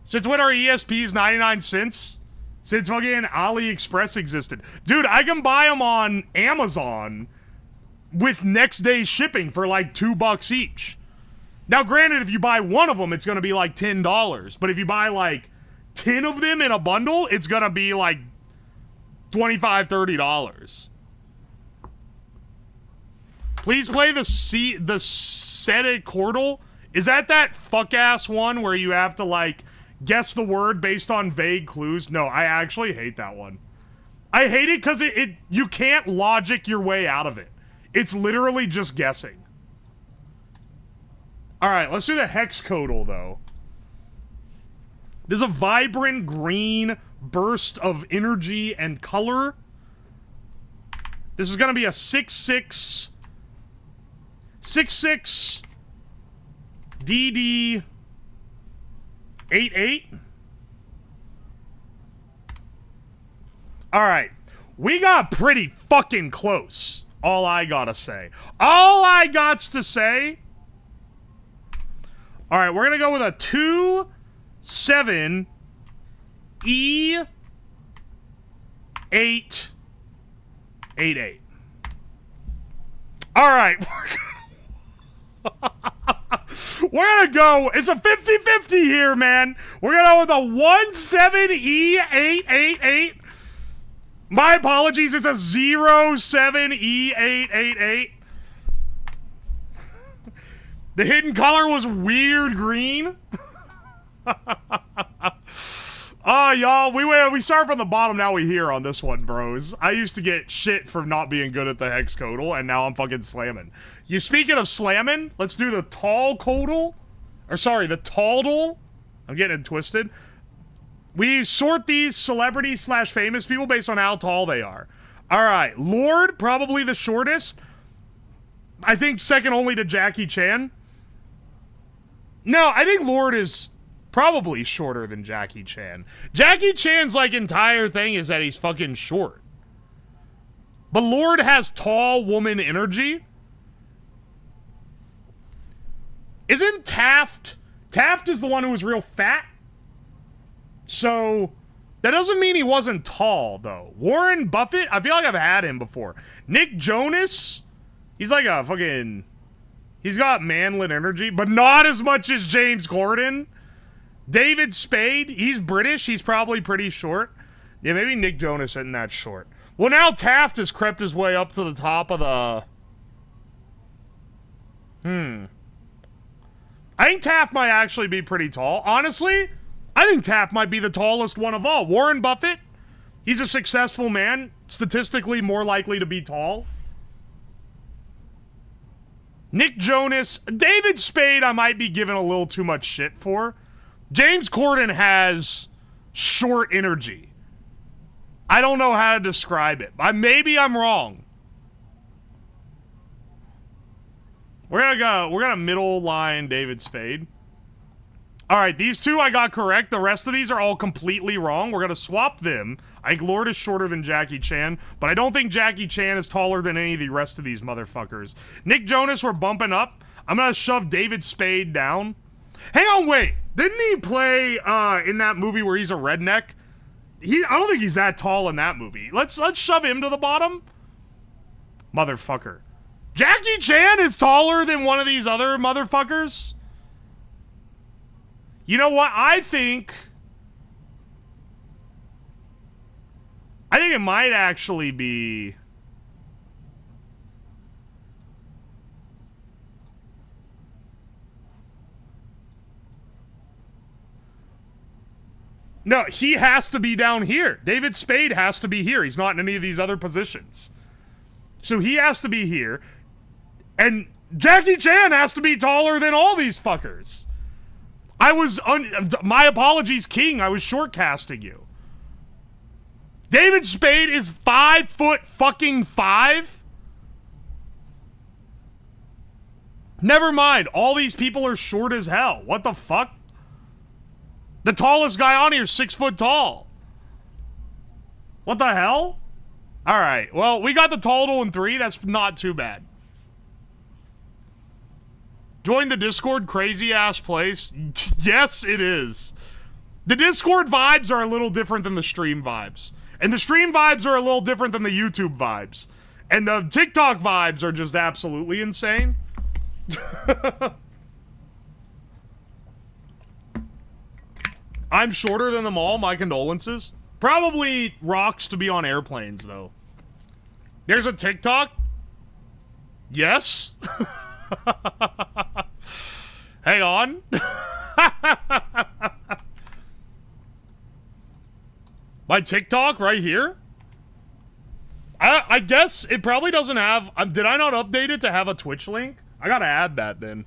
S1: Since when are ESPs 99 cents? Since fucking AliExpress existed. Dude, I can buy them on Amazon with next day shipping for like $2 each. Now, granted, if you buy one of them, it's gonna be like $10. But if you buy like 10 of them in a bundle, it's gonna be like $25, $30. Please play the Hexcodle. Is that fuck-ass one where you have to, like, guess the word based on vague clues? No, I actually hate that one. I hate it because you can't logic your way out of it. It's literally just guessing. Alright, let's do the Hexcodle, though. This is a vibrant green burst of energy and color. This is going to be a 6/6 DD 8/8. Alright, we got pretty fucking close. All I gotta say. All I gots to say. Alright, we're gonna go with a 2/7 E8/8/8. Alright. We're gonna go. It's a 50-50 here, man. We're gonna go with a 1/7 E8/8/8. My apologies, it's a 0/7 E8/8/8. The hidden color was weird green. Oh, y'all, we start from the bottom, now we here on this one, bros. I used to get shit for not being good at the Hexcodle, and now I'm fucking slamming. You speaking of slamming, let's do the Talldle. Or sorry, the Talldle. I'm getting it twisted. We sort these celebrities/famous people based on how tall they are. Alright, Lord, probably the shortest. I think second only to Jackie Chan. No, I think Lord is probably shorter than Jackie Chan. Jackie Chan's, like, entire thing is that he's fucking short. But Lord has tall woman energy. Isn't Taft... Taft is the one who was real fat? So, that doesn't mean he wasn't tall, though. Warren Buffett? I feel like I've had him before. Nick Jonas? He's like a fucking... He's got manlet energy, but not as much as James Corden. David Spade? He's British. He's probably pretty short. Yeah, maybe Nick Jonas isn't that short. Well, now Taft has crept his way up to the top of the... I think Taft might actually be pretty tall. Honestly... I think Taft might be the tallest one of all. Warren Buffett, he's a successful man, statistically more likely to be tall. Nick Jonas, David Spade I might be giving a little too much shit for. James Corden has short energy. I don't know how to describe it. Maybe I'm wrong. We're gonna middle line David Spade. Alright, these two I got correct. The rest of these are all completely wrong. We're gonna swap them. I think Lord is shorter than Jackie Chan, but I don't think Jackie Chan is taller than any of the rest of these motherfuckers. Nick Jonas, we're bumping up. I'm gonna shove David Spade down. Hang on, wait. Didn't he play in that movie where he's a redneck? I don't think he's that tall in that movie. Let's shove him to the bottom. Motherfucker. Jackie Chan is taller than one of these other motherfuckers? You know what? I think it might actually be... No, he has to be down here. David Spade has to be here. He's not in any of these other positions. So he has to be here. And Jackie Chan has to be taller than all these fuckers. My apologies, King. I was shortcasting you. David Spade is 5'5". Never mind. All these people are short as hell. What the fuck? The tallest guy on here is 6 foot tall. What the hell? Alright. Well, we got the Talldle in 3. That's not too bad. Join the Discord, crazy ass place. Yes, it is. The Discord vibes are a little different than the stream vibes. And the stream vibes are a little different than the YouTube vibes. And the TikTok vibes are just absolutely insane. I'm shorter than them all, my condolences. Probably rocks to be on airplanes, though. There's a TikTok? Yes? Hang on. My TikTok right here? I guess it probably doesn't have... did I not update it to have a Twitch link? I gotta add that then.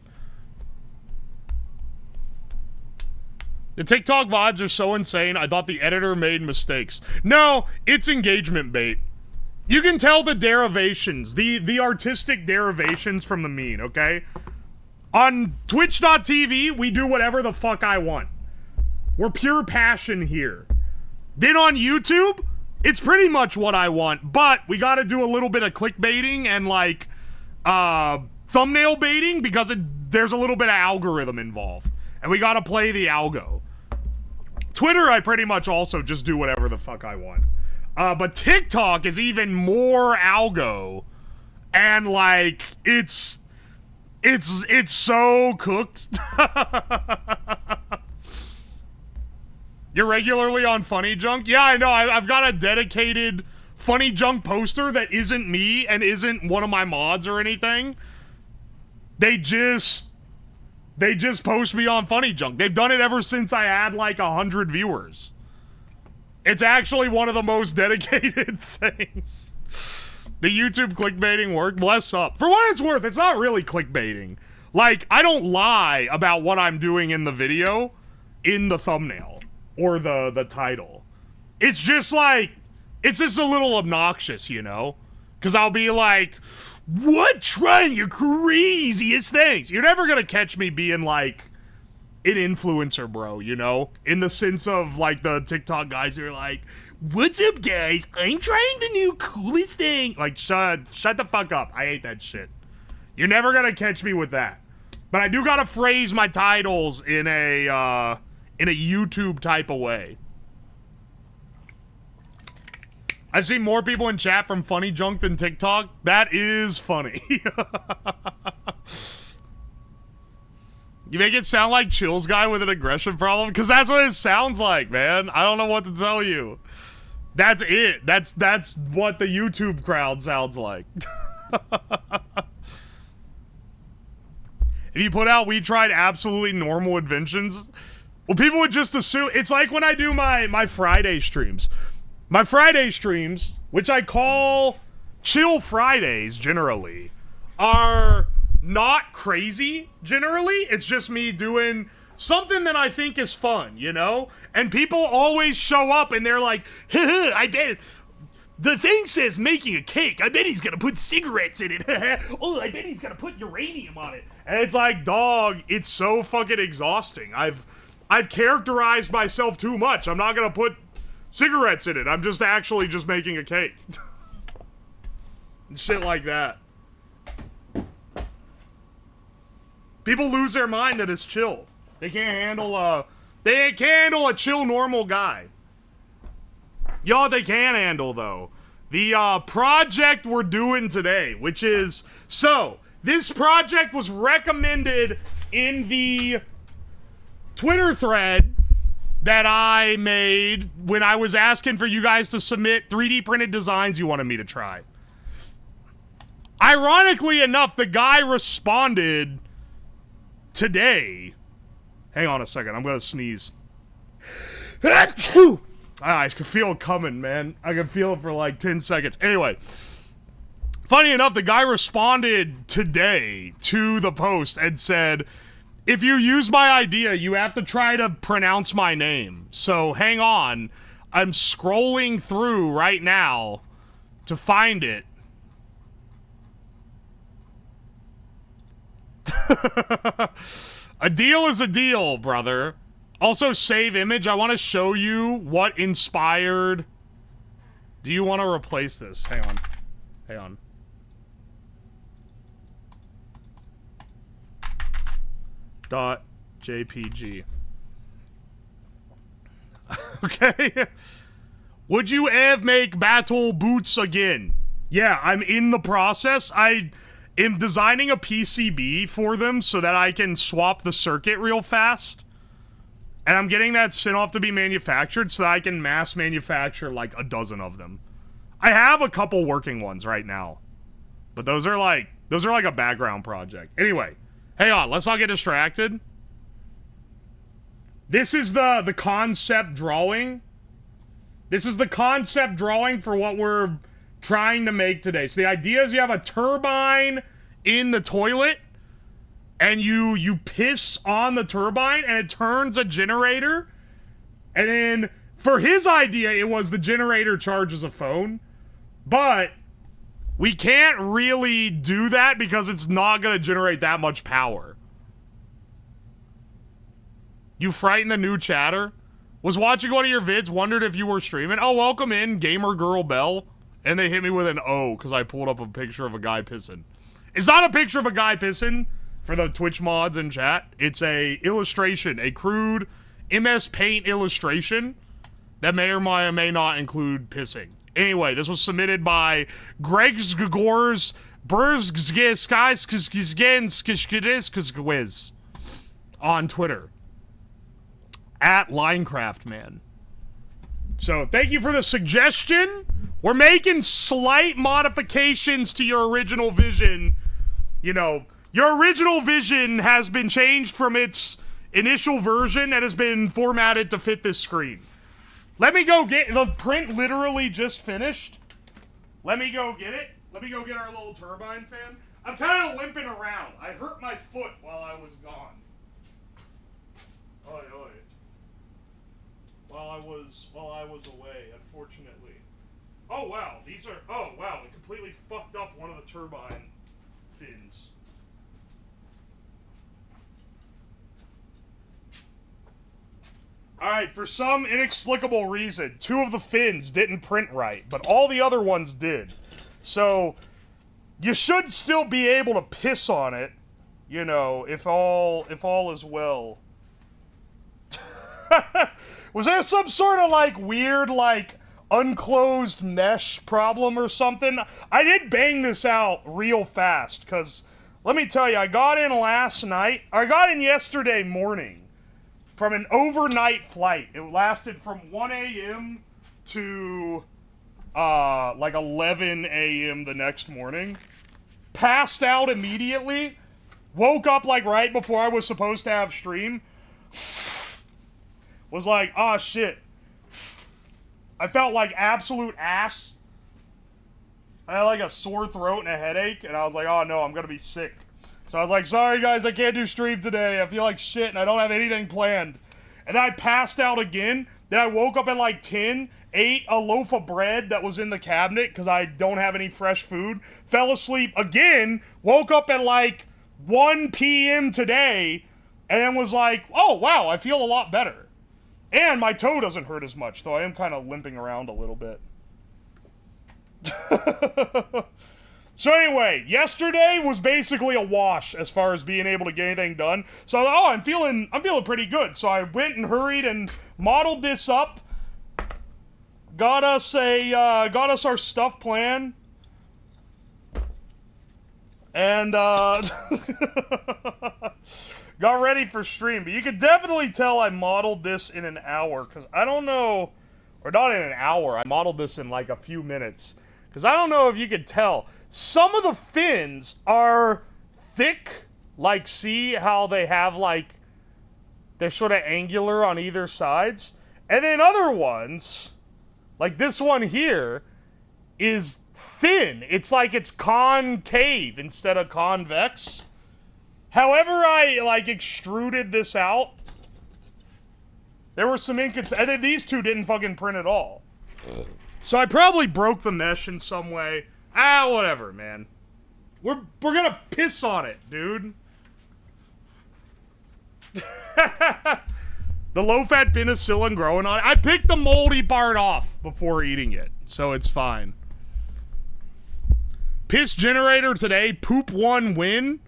S1: The TikTok vibes are so insane, I thought the editor made mistakes. No, it's engagement bait. You can tell the derivations, the artistic derivations from the meme, okay? On Twitch.tv, we do whatever the fuck I want. We're pure passion here. Then on YouTube, it's pretty much what I want, but we gotta do a little bit of clickbaiting and like, thumbnail baiting because there's a little bit of algorithm involved. And we gotta play the algo. Twitter, I pretty much also just do whatever the fuck I want. But TikTok is even more algo. And like, it's so cooked. You're regularly on Funny Junk? Yeah, I know. I've got a dedicated Funny Junk poster that isn't me and isn't one of my mods or anything. They just post me on Funny Junk. They've done it ever since I had like 100 viewers. It's actually one of the most dedicated things. The YouTube clickbaiting work, bless up. For what it's worth, it's not really clickbaiting. Like, I don't lie about what I'm doing in the video in the thumbnail or the title. It's just like, it's just a little obnoxious, you know? Because I'll be like, what? Trying your craziest things. You're never gonna catch me being like an influencer, bro, you know? In the sense of like the TikTok guys who are like, what's up, guys? I'm trying the new coolest thing. Like, shut the fuck up. I hate that shit. You're never gonna catch me with that. But I do gotta phrase my titles in a YouTube type of way. I've seen more people in chat from Funny Junk than TikTok. That is funny. You make it sound like Chill's guy with an aggression problem? Because that's what it sounds like, man. I don't know what to tell you. That's it. That's what the YouTube crowd sounds like. If you put out We Tried Absolutely Normal Inventions, well, people would just assume... It's like when I do my Friday streams. My Friday streams, which I call Chill Fridays generally, are not crazy generally. It's just me doing something that I think is fun, you know? And people always show up and they're like, I bet the thing says making a cake. I bet he's gonna put cigarettes in it. Oh, I bet he's gonna put uranium on it. And it's like, dog, it's so fucking exhausting. I've characterized myself too much. I'm not gonna put cigarettes in it. I'm just actually just making a cake. And shit like that. People lose their mind that it's chill. They can't handle a chill normal guy. Y'all, they can handle though. The project we're doing today, which is, so this project was recommended in the Twitter thread that I made when I was asking for you guys to submit 3D printed designs you wanted me to try. Ironically enough, the guy responded today. Hang on a second, I'm gonna sneeze. I can feel it coming, man. I can feel it for like 10 seconds. Anyway, funny enough, the guy responded today to the post and said, if you use my idea, you have to try to pronounce my name. So hang on. I'm scrolling through right now to find it. A deal is a deal, brother. Also, save image. I want to show you what inspired... Do you want to replace this? Hang on. Hang on. .jpg. Okay. Would you ever make battle boots again? Yeah, I'm in the process. I am designing a PCB for them so that I can swap the circuit real fast. And I'm getting that sent off to be manufactured so that I can mass manufacture like a dozen of them. I have a couple working ones right now. But those are like a background project. Anyway. Hang on, let's not get distracted. This is the concept drawing. This is the concept drawing for what we're trying to make today. So the idea is you have a turbine in the toilet, and you piss on the turbine, and it turns a generator. And then, for his idea, it was the generator charges a phone. But we can't really do that because it's not going to generate that much power. You frightened the new chatter? Was watching one of your vids, wondered if you were streaming. Oh, welcome in, Gamer Girl Bell. And they hit me with an O because I pulled up a picture of a guy pissing. It's not a picture of a guy pissing for the Twitch mods in chat. It's a illustration, a crude MS Paint illustration that may or may not include pissing. Anyway, this was submitted by Greg Gors on Twitter at Linecraftman. So thank you for the suggestion. We're making slight modifications to your original vision. You know, your original vision has been changed from its initial version and has been formatted to fit this screen. Let me go get the print. Literally just finished. Let me go get it. Let me go get our little Turbine fan. I'm kind of limping around. I hurt my foot while I was gone. Oi, oi. While I was away, unfortunately. Oh wow, these are. Oh wow, we completely fucked up one of the turbine fins. Alright, for some inexplicable reason, 2 of the fins didn't print right, but all the other ones did. So, you should still be able to piss on it, you know, if all is well. Was there some sort of, like, weird, like, unclosed mesh problem or something? I did bang this out real fast, because, let me tell you, I got in yesterday morning. From an overnight flight. It lasted from 1 a.m. to, like 11 a.m. the next morning. Passed out immediately. Woke up, like, right before I was supposed to have stream. Was like, ah, shit. I felt like absolute ass. I had, like, a sore throat and a headache, and I was like, oh, no, I'm gonna be sick. So I was like, sorry guys, I can't do stream today. I feel like shit and I don't have anything planned. And then I passed out again. Then I woke up at like 10, ate a loaf of bread that was in the cabinet because I don't have any fresh food. Fell asleep again. Woke up at like 1 p.m. today. And then was like, oh wow, I feel a lot better. And my toe doesn't hurt as much, though I am kind of limping around a little bit. So anyway, yesterday was basically a wash as far as being able to get anything done. So I thought, oh, I'm feeling pretty good. So I went and hurried and modeled this up. Got us our stuff plan. And got ready for stream. But you could definitely tell I modeled this in an hour, because I don't know, or not in an hour, I modeled this in like a few minutes. Because I don't know if you could tell. Some of the fins are thick. Like, see how they have, like, they're sort of angular on either sides. And then other ones, like this one here, is thin. It's like it's concave instead of convex. However I, like, extruded this out, there were some and then these two didn't fucking print at all. So I probably broke the mesh in some way. Ah, whatever, man. We're gonna piss on it, dude. The low-fat penicillin growing on it. I picked the moldy part off before eating it, so it's fine. Piss generator today. Poop 1 win.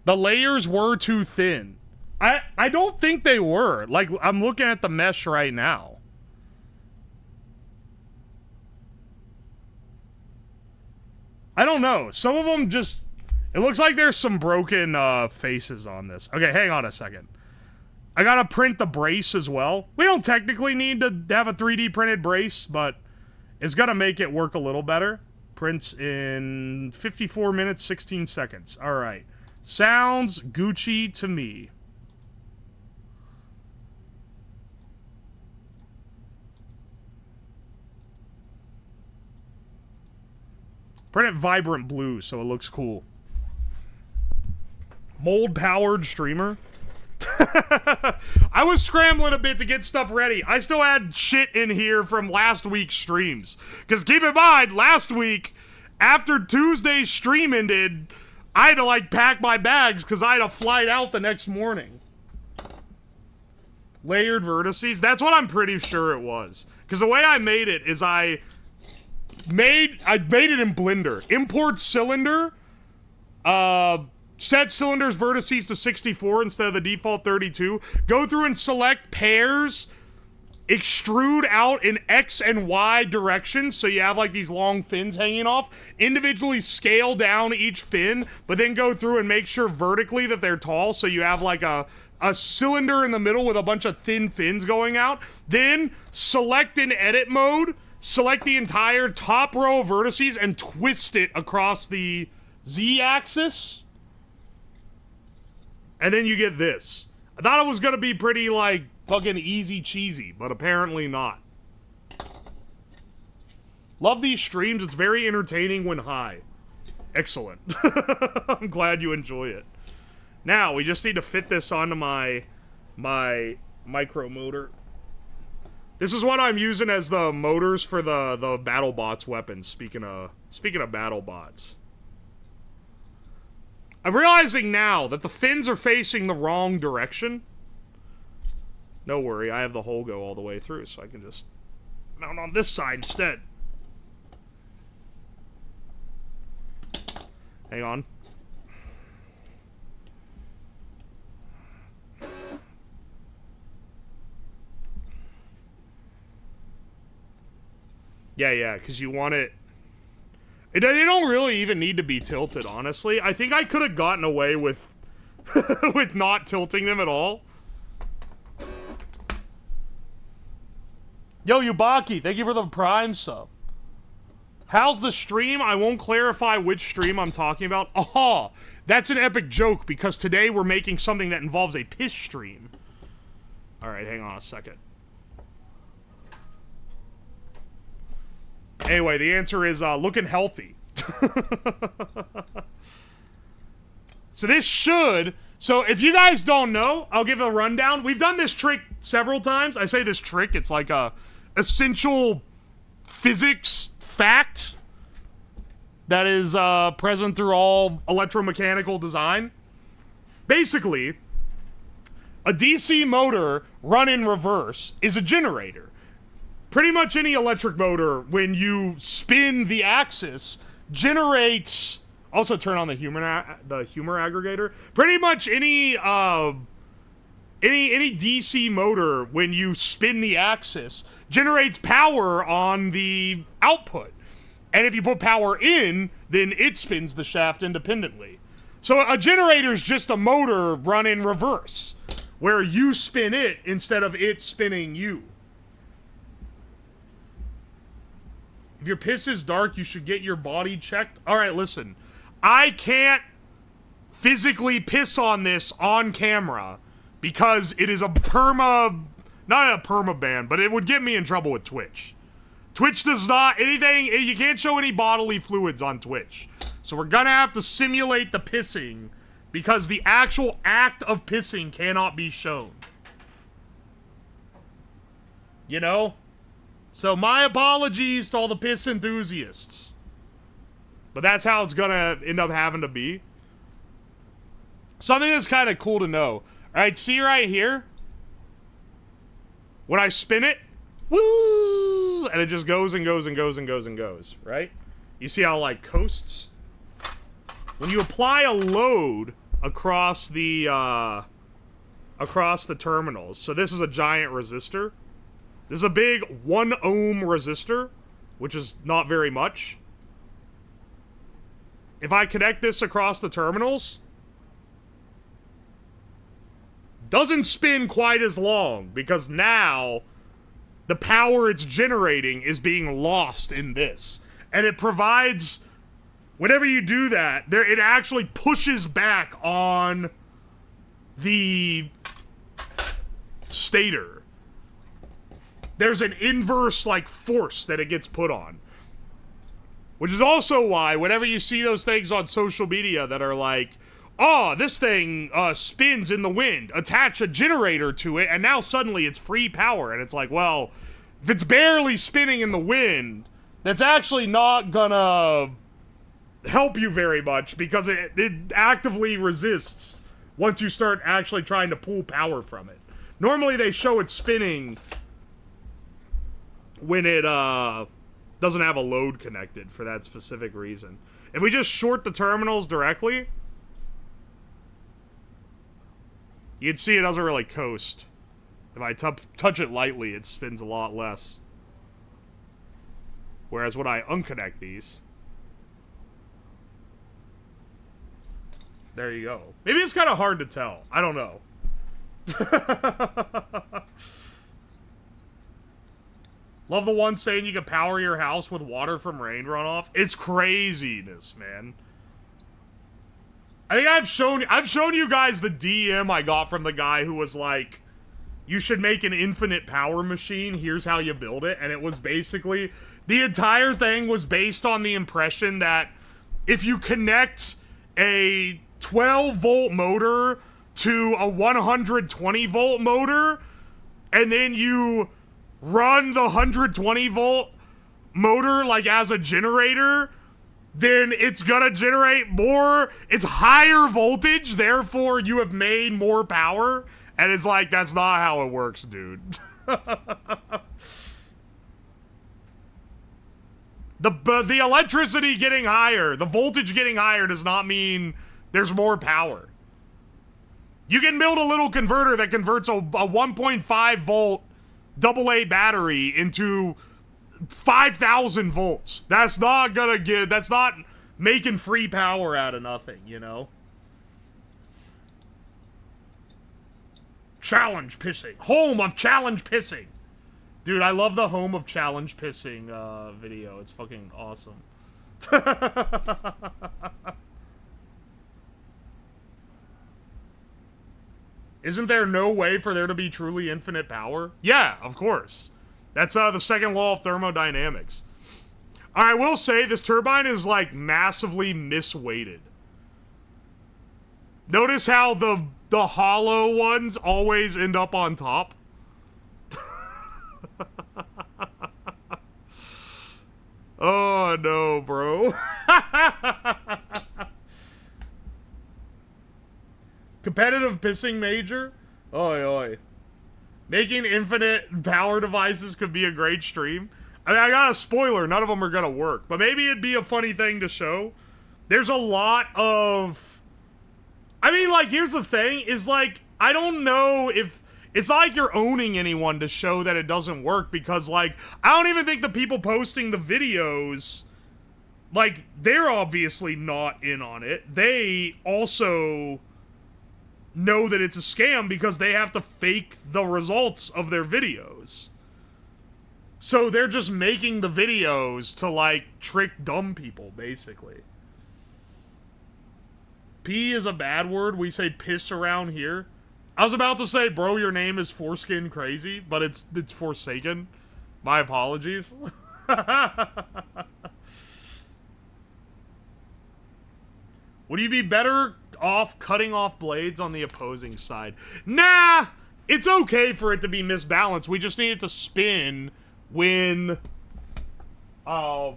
S1: The layers were too thin. I don't think they were. Like, I'm looking at the mesh right now. I don't know. Some of them just... It looks like there's some broken faces on this. Okay, hang on a second. I gotta print the brace as well. We don't technically need to have a 3D printed brace, but it's gonna make it work a little better. Prints in 54 minutes, 16 seconds. Alright. Sounds Gucci to me. Print it vibrant blue so it looks cool. Mold-powered streamer. I was scrambling a bit to get stuff ready. I still had shit in here from last week's streams. Because keep in mind, last week, after Tuesday's stream ended, I had to, like, pack my bags because I had to fly out the next morning. Layered vertices? That's what I'm pretty sure it was. Because the way I made it is I made it in Blender. Import cylinder, set cylinder's vertices to 64 instead of the default 32. Go through and select pairs. Extrude out in X and Y directions, so you have like these long fins hanging off. Individually scale down each fin, but then go through and make sure vertically that they're tall, so you have like a cylinder in the middle with a bunch of thin fins going out. Then select in edit mode, select the entire top row of vertices and twist it across the Z-axis. And then you get this. I thought it was gonna be pretty, like, fucking easy cheesy, but apparently not. Love these streams. It's very entertaining when high. Excellent. I'm glad you enjoy it. Now, we just need to fit this onto my micro motor. This is what I'm using as the motors for the BattleBots weapons, speaking of BattleBots. I'm realizing now that the fins are facing the wrong direction. No worry, I have the hole go all the way through, so I can just mount on this side instead. Hang on. Yeah, because you want it... They don't really even need to be tilted, honestly. I think I could have gotten away with with not tilting them at all. Yo, Yubaki, thank you for the Prime sub. How's the stream? I won't clarify which stream I'm talking about. Aha! That's an epic joke, because today we're making something that involves a piss stream. Alright, hang on a second. Anyway, the answer is looking healthy. So this should... So if you guys don't know, I'll give a rundown. We've done this trick several times. I say this trick, it's like a essential physics fact that is present through all electromechanical design. Basically, a DC motor run in reverse is a generator. Pretty much any electric motor, when you spin the axis, generates... Also turn on the humor aggregator. Pretty much any DC motor, when you spin the axis, generates power on the output. And if you put power in, then it spins the shaft independently. So a generator's just a motor run in reverse, where you spin it instead of it spinning you. If your piss is dark, you should get your body checked. Alright, listen. I can't physically piss on this on camera because it is a not a perma ban, but it would get me in trouble with Twitch. Twitch does not, you can't show any bodily fluids on Twitch. So we're gonna have to simulate the pissing because the actual act of pissing cannot be shown. You know? So my apologies to all the piss enthusiasts. But that's how it's gonna end up having to be. Something that's kind of cool to know. Alright, see right here? When I spin it, woo, and it just goes and goes and goes and goes and goes, right? You see how it, like, coasts? When you apply a load across the terminals, so this is a giant resistor. This is a big 1 ohm resistor, which is not very much. If I connect this across the terminals, doesn't spin quite as long because now the power it's generating is being lost in this. And it provides, whenever you do that, it actually pushes back on the stator. There's an inverse, like, force that it gets put on. Which is also why whenever you see those things on social media that are like, oh, this thing spins in the wind, attach a generator to it, and now suddenly it's free power. And it's like, well, if it's barely spinning in the wind, that's actually not gonna help you very much because it actively resists once you start actually trying to pull power from it. Normally they show it spinning when it doesn't have a load connected for that specific reason. If we just short the terminals directly, you can see it doesn't really coast. If I touch it lightly, it spins a lot less. Whereas when I unconnect these, there you go. Maybe it's kind of hard to tell. I don't know. Love the one saying you can power your house with water from rain runoff. It's craziness, man. I think I've shown you guys the DM I got from the guy who was like, you should make an infinite power machine. Here's how you build it. And it was basically, the entire thing was based on the impression that if you connect a 12-volt motor to a 120-volt motor, and then you run the 120-volt motor like as a generator, then it's gonna generate more, it's higher voltage, therefore you have made more power. And it's like, that's not how it works, dude. The electricity getting higher, the voltage getting higher does not mean there's more power. You can build a little converter that converts a 1.5 volt AA battery into 5,000 volts. That's not gonna get, that's not making free power out of nothing, you know? Challenge pissing. Home of challenge pissing. Dude, I love the home of challenge pissing video. It's fucking awesome. Isn't there no way for there to be truly infinite power? Yeah, of course. That's the second law of thermodynamics. I will say this turbine is like massively misweighted. Notice how the hollow ones always end up on top. Oh no, bro. Competitive pissing major? Oi, oi. Making infinite power devices could be a great stream. I mean, I got a spoiler, none of them are gonna work. But maybe it'd be a funny thing to show. There's a lot of... I mean, like, here's the thing, is like, I don't know if... It's not like you're owning anyone to show that it doesn't work, because, like, I don't even think the people posting the videos, like, they're obviously not in on it. They also know that it's a scam because they have to fake the results of their videos. So they're just making the videos to, like, trick dumb people, basically. P is a bad word. We say piss around here. I was about to say, bro, your name is Foreskin Crazy, but it's Forsaken. My apologies. Would you be better off cutting off blades on the opposing side? Nah! It's okay for it to be misbalanced. We just need it to spin when... I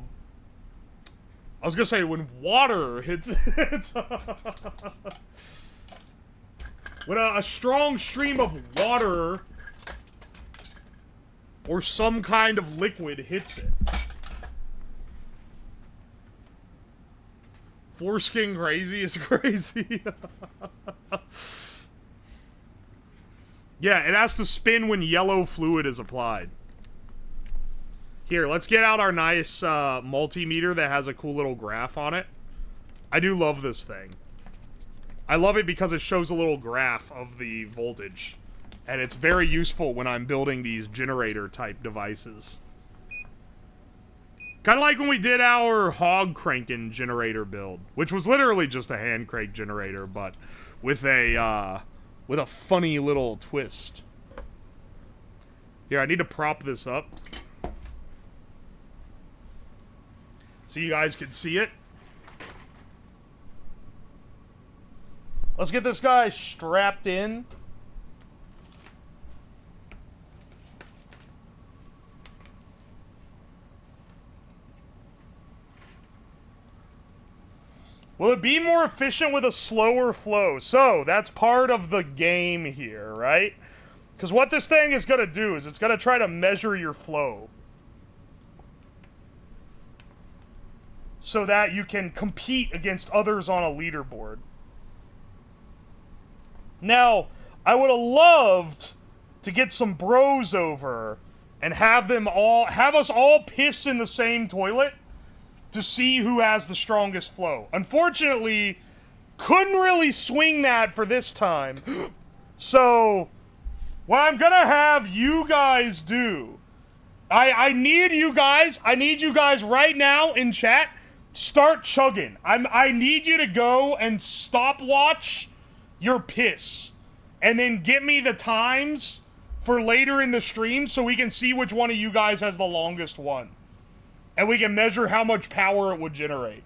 S1: was gonna say, when water hits it. When a strong stream of water or some kind of liquid hits it. Foreskin Crazy is crazy. Yeah, it has to spin when yellow fluid is applied. Here, let's get out our nice multimeter that has a cool little graph on it. I do love this thing. I love it because it shows a little graph of the voltage. And it's very useful when I'm building these generator-type devices. Kind of like when we did our hog cranking generator build, which was literally just a hand crank generator, but with a funny little twist. Here, I need to prop this up. so you guys can see it. Let's get this guy strapped in. Will it be more efficient with a slower flow? So, that's part of the game here, right? Because what this thing is going to do is it's going to try to measure your flow. So that you can compete against others on a leaderboard. Now, I would have loved to get some bros over and have us all piss in the same toilet to see who has the strongest flow. Unfortunately, couldn't really swing that for this time. So, what I'm gonna have you guys do, I need you guys right now in chat, start chugging. I need you to go and stopwatch your piss. And then get me the times for later in the stream so we can see which one of you guys has the longest one. And we can measure how much power it would generate.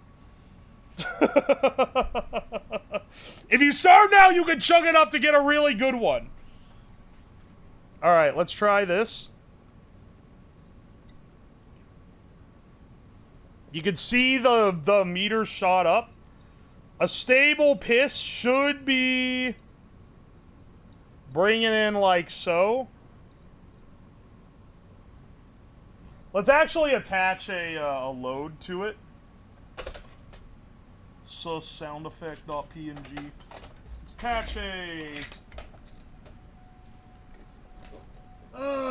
S1: If you start now, you can chug enough to get a really good one. Alright, let's try this. You can see the meter shot up. A stable piss should be bringing in like so. Let's actually attach a load to it. So soundeffect.png. Let's attach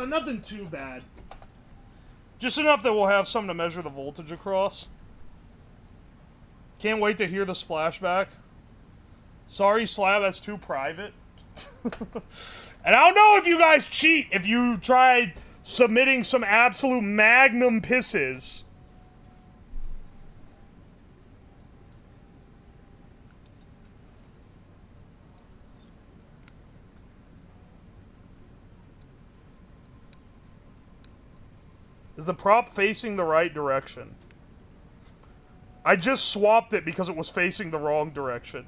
S1: nothing too bad. Just enough that we'll have something to measure the voltage across. Can't wait to hear the splashback. Sorry, Slab, that's too private. And I don't know if you guys cheat if you tried submitting some absolute magnum pisses. Is the prop facing the right direction? I just swapped it because it was facing the wrong direction.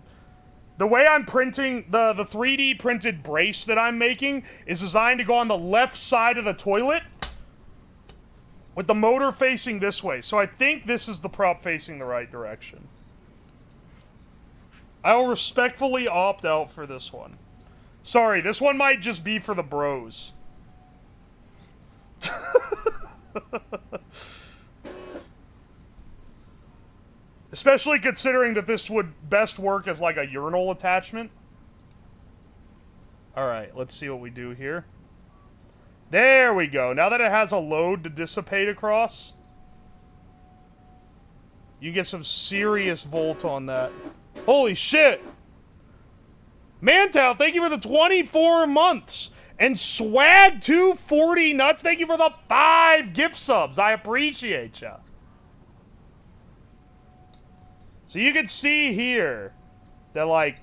S1: The way I'm printing, the 3D printed brace that I'm making is designed to go on the left side of the toilet with the motor facing this way. So I think this is the prop facing the right direction. I will respectfully opt out for this one. Sorry, this one might just be for the bros. Especially considering that this would best work as like a urinal attachment. Alright, let's see what we do here. There we go. Now that it has a load to dissipate across, you get some serious volt on that. Holy shit! Mantow, thank you for the 24 months! And Swag240 Nuts, thank you for the 5 gift subs. I appreciate ya. So you can see here that, like,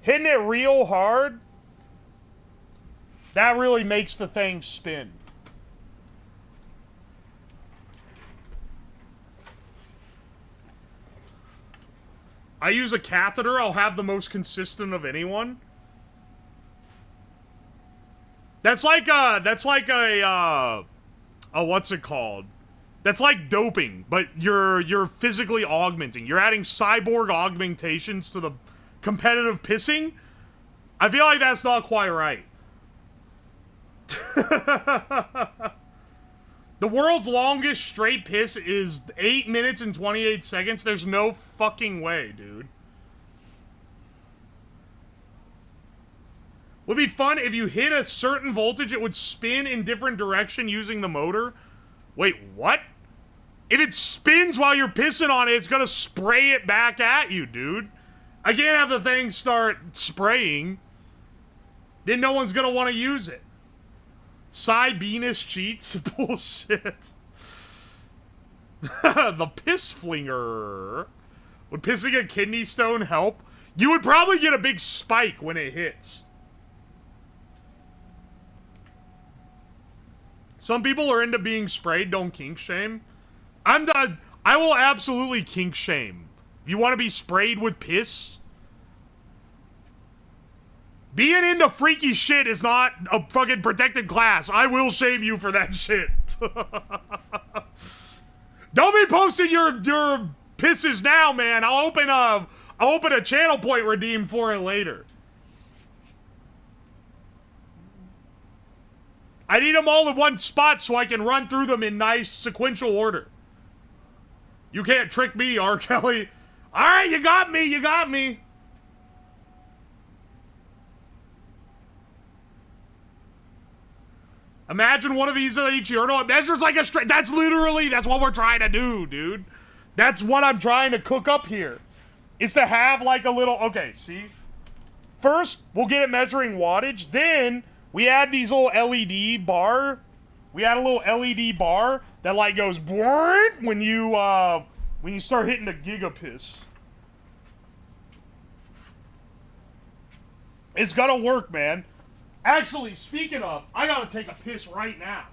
S1: hitting it real hard, that really makes the thing spin. I use a catheter. I'll have the most consistent of anyone. That's like a what's it called? That's like doping, but you're physically augmenting. You're adding cyborg augmentations to the competitive pissing. I feel like that's not quite right. The world's longest straight piss is 8 minutes and 28 seconds. There's no fucking way, dude. Would be fun if you hit a certain voltage, it would spin in different direction using the motor. Wait, what? If it spins while you're pissing on it, it's gonna spray it back at you, dude. I can't have the thing start spraying. Then no one's gonna want to use it. Venus cheats? Bullshit. The piss flinger. Would pissing a kidney stone help? You would probably get a big spike when it hits. Some people are into being sprayed, don't kink shame. I will absolutely kink shame. You want to be sprayed with piss? Being into freaky shit is not a fucking protected class. I will shame you for that shit. Don't be posting your pisses now, man. I'll open a channel point redeem for it later. I need them all in one spot so I can run through them in nice sequential order. You can't trick me, R. Kelly. All right, you got me. You got me. Imagine one of these at each urinal. It measures like a straight. That's what we're trying to do, dude. That's what I'm trying to cook up here. Is to have like a little, okay, see? First, we'll get it measuring wattage. Then, we add these little LED bar. We add a little LED bar that like goes when you start hitting the gigapiss. It's gonna work, man. Actually, speaking of, I gotta take a piss right now.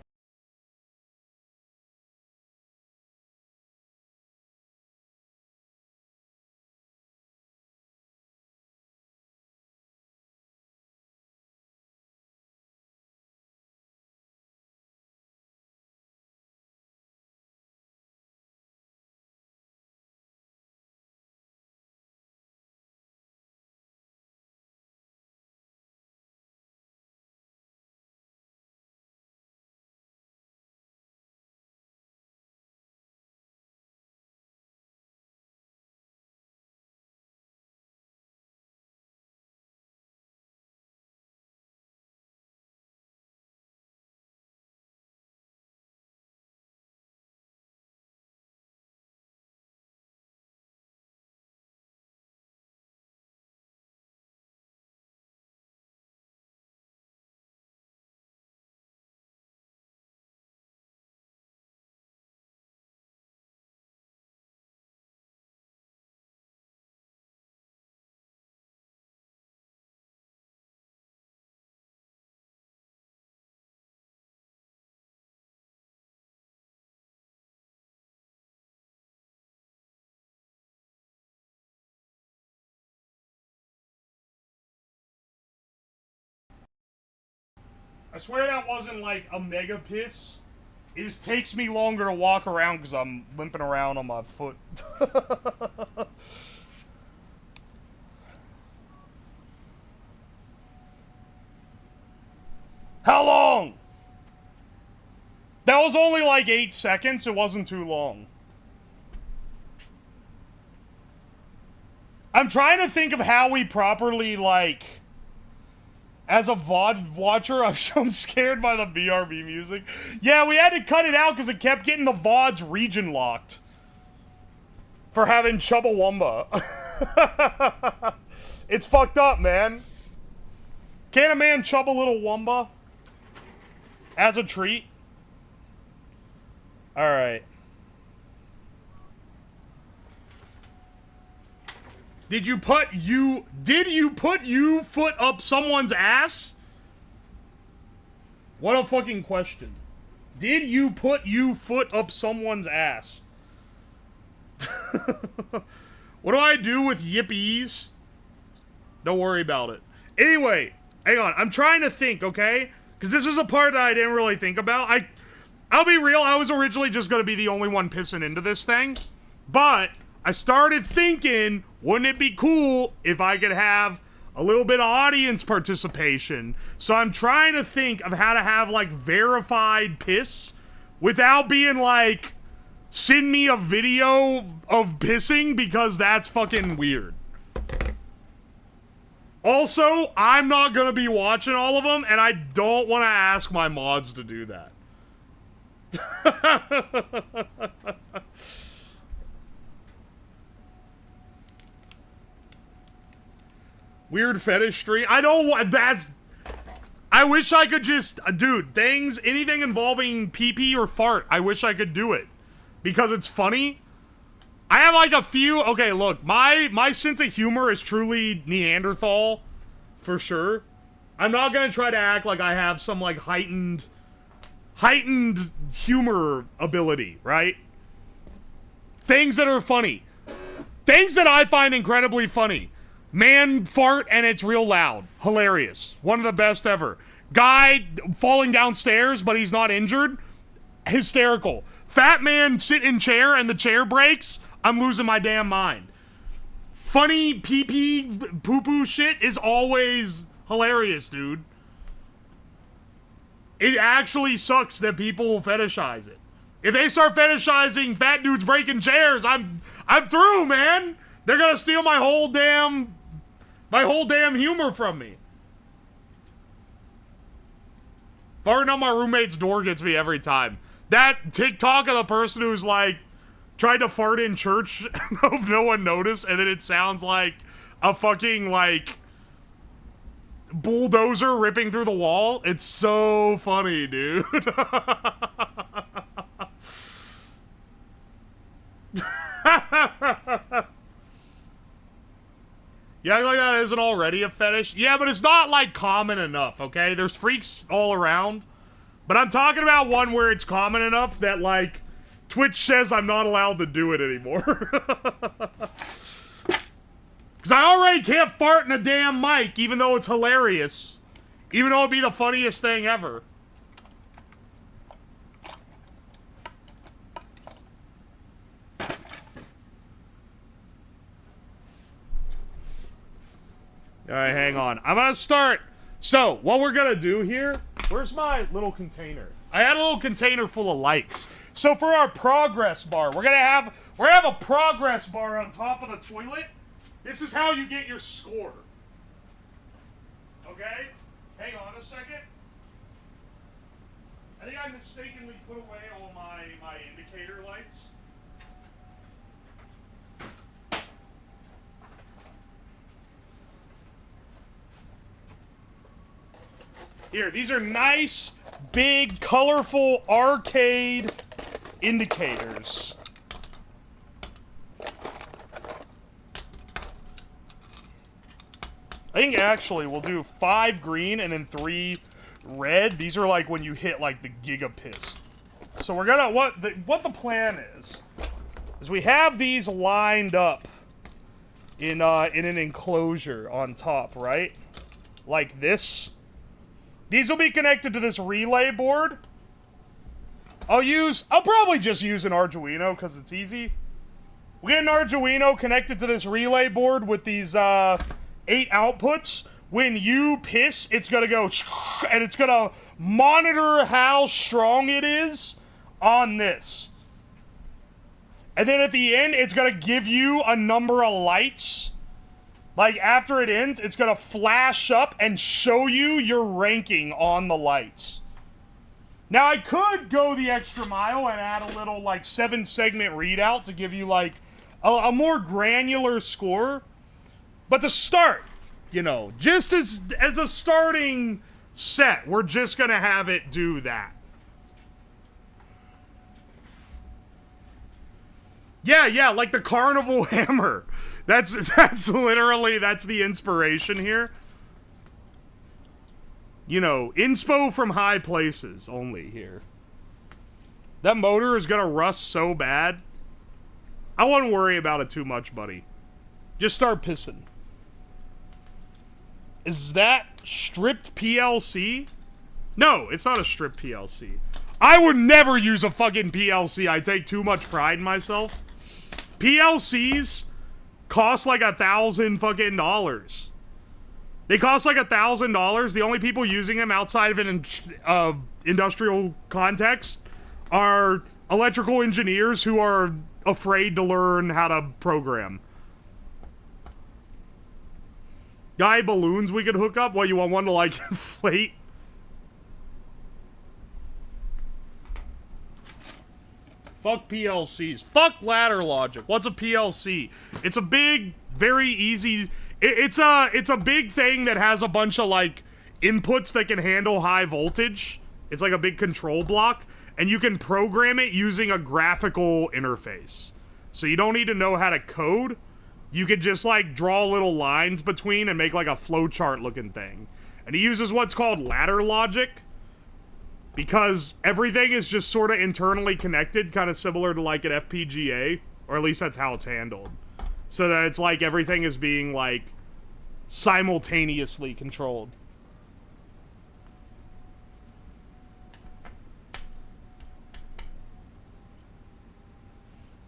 S1: I swear that wasn't like a mega piss. It just takes me longer to walk around because I'm limping around on my foot. How long? That was only like 8 seconds. It wasn't too long. I'm trying to think of how we properly, like... As a VOD watcher, I'm scared by the BRB music. Yeah, we had to cut it out because it kept getting the VODs region locked. For having Chubbawamba. It's fucked up, man. Can a man chub a little wumba? As a treat? Alright. Did you put you foot up someone's ass? What a fucking question. Did you put you foot up someone's ass? What do I do with yippies? Don't worry about it. Anyway, hang on. I'm trying to think, okay? Because this is a part that I didn't really think about. I'll be real, I was originally just going to be the only one pissing into this thing. But I started thinking, wouldn't it be cool if I could have a little bit of audience participation? So I'm trying to think of how to have, like, verified piss without being like, send me a video of pissing, because that's fucking weird. Also, I'm not gonna be watching all of them, and I don't want to ask my mods to do that. Weird fetish stream. I don't want, that's... I wish I could just... Dude, things, anything involving pee-pee or fart, I wish I could do it. Because it's funny. I have like a few... Okay, look, my sense of humor is truly Neanderthal. For sure. I'm not gonna try to act like I have some, like, heightened humor ability, right? Things that are funny. Things that I find incredibly funny. Man fart and it's real loud. Hilarious. One of the best ever. Guy falling downstairs, but he's not injured. Hysterical. Fat man sit in chair and the chair breaks. I'm losing my damn mind. Funny pee-pee poo-poo shit is always hilarious, dude. It actually sucks that people fetishize it. If they start fetishizing fat dudes breaking chairs, I'm through, man. They're gonna steal my whole damn humor from me. Farting on my roommate's door gets me every time. That TikTok of the person who's like tried to fart in church and hope no one noticed, and then it sounds like a fucking like bulldozer ripping through the wall. It's so funny, dude. Yeah, like that isn't already a fetish. Yeah, but it's not like common enough, okay? There's freaks all around. But I'm talking about one where it's common enough that like Twitch says I'm not allowed to do it anymore. Because I already can't fart in a damn mic, even though it's hilarious. Even though it'd be the funniest thing ever. Alright, hang on. I'm gonna start. So, what we're gonna do here... Where's my little container? I had a little container full of lights. So for our progress bar, we're gonna have a progress bar on top of the toilet. This is how you get your score. Okay? Hang on a second. I think I mistakenly put away all my indicator lights. Here, these are nice, big, colorful arcade indicators. I think actually we'll do 5 green and then 3 red. These are like when you hit like the gigapiss. So we're gonna, what the plan is we have these lined up in an enclosure on top, right? Like this. These will be connected to this relay board. I'll probably just use an Arduino because it's easy. We get an Arduino connected to this relay board with these 8 outputs. When you piss, it's gonna go and it's gonna monitor how strong it is on this. And then at the end, it's gonna give you a number of lights. Like, after it ends, it's gonna flash up and show you your ranking on the lights. Now, I could go the extra mile and add a little, like, 7-segment readout to give you, like, a more granular score. But to start, you know, just as a starting set, we're just gonna have it do that. Yeah, like the carnival hammer. That's literally, that's the inspiration here. You know, inspo from high places only here. That motor is gonna rust so bad. I wouldn't worry about it too much, buddy. Just start pissing. Is that stripped PLC? No, it's not a stripped PLC. I would never use a fucking PLC. I take too much pride in myself. PLCs cost like $1,000 fucking dollars. They cost like $1,000. The only people using them outside of an industrial context are electrical engineers who are afraid to learn how to program. Guy balloons we could hook up? What, you want one to like inflate? Fuck PLCs. Fuck ladder logic. What's a PLC? It's a big, very easy... It's a big thing that has a bunch of, like, inputs that can handle high voltage. It's like a big control block. And you can program it using a graphical interface. So you don't need to know how to code. You could just, like, draw little lines between and make, like, a flowchart looking thing. And he uses what's called ladder logic. Because everything is just sort of internally connected, kind of similar to like an FPGA. Or at least that's how it's handled. So that it's like everything is being, like, simultaneously controlled.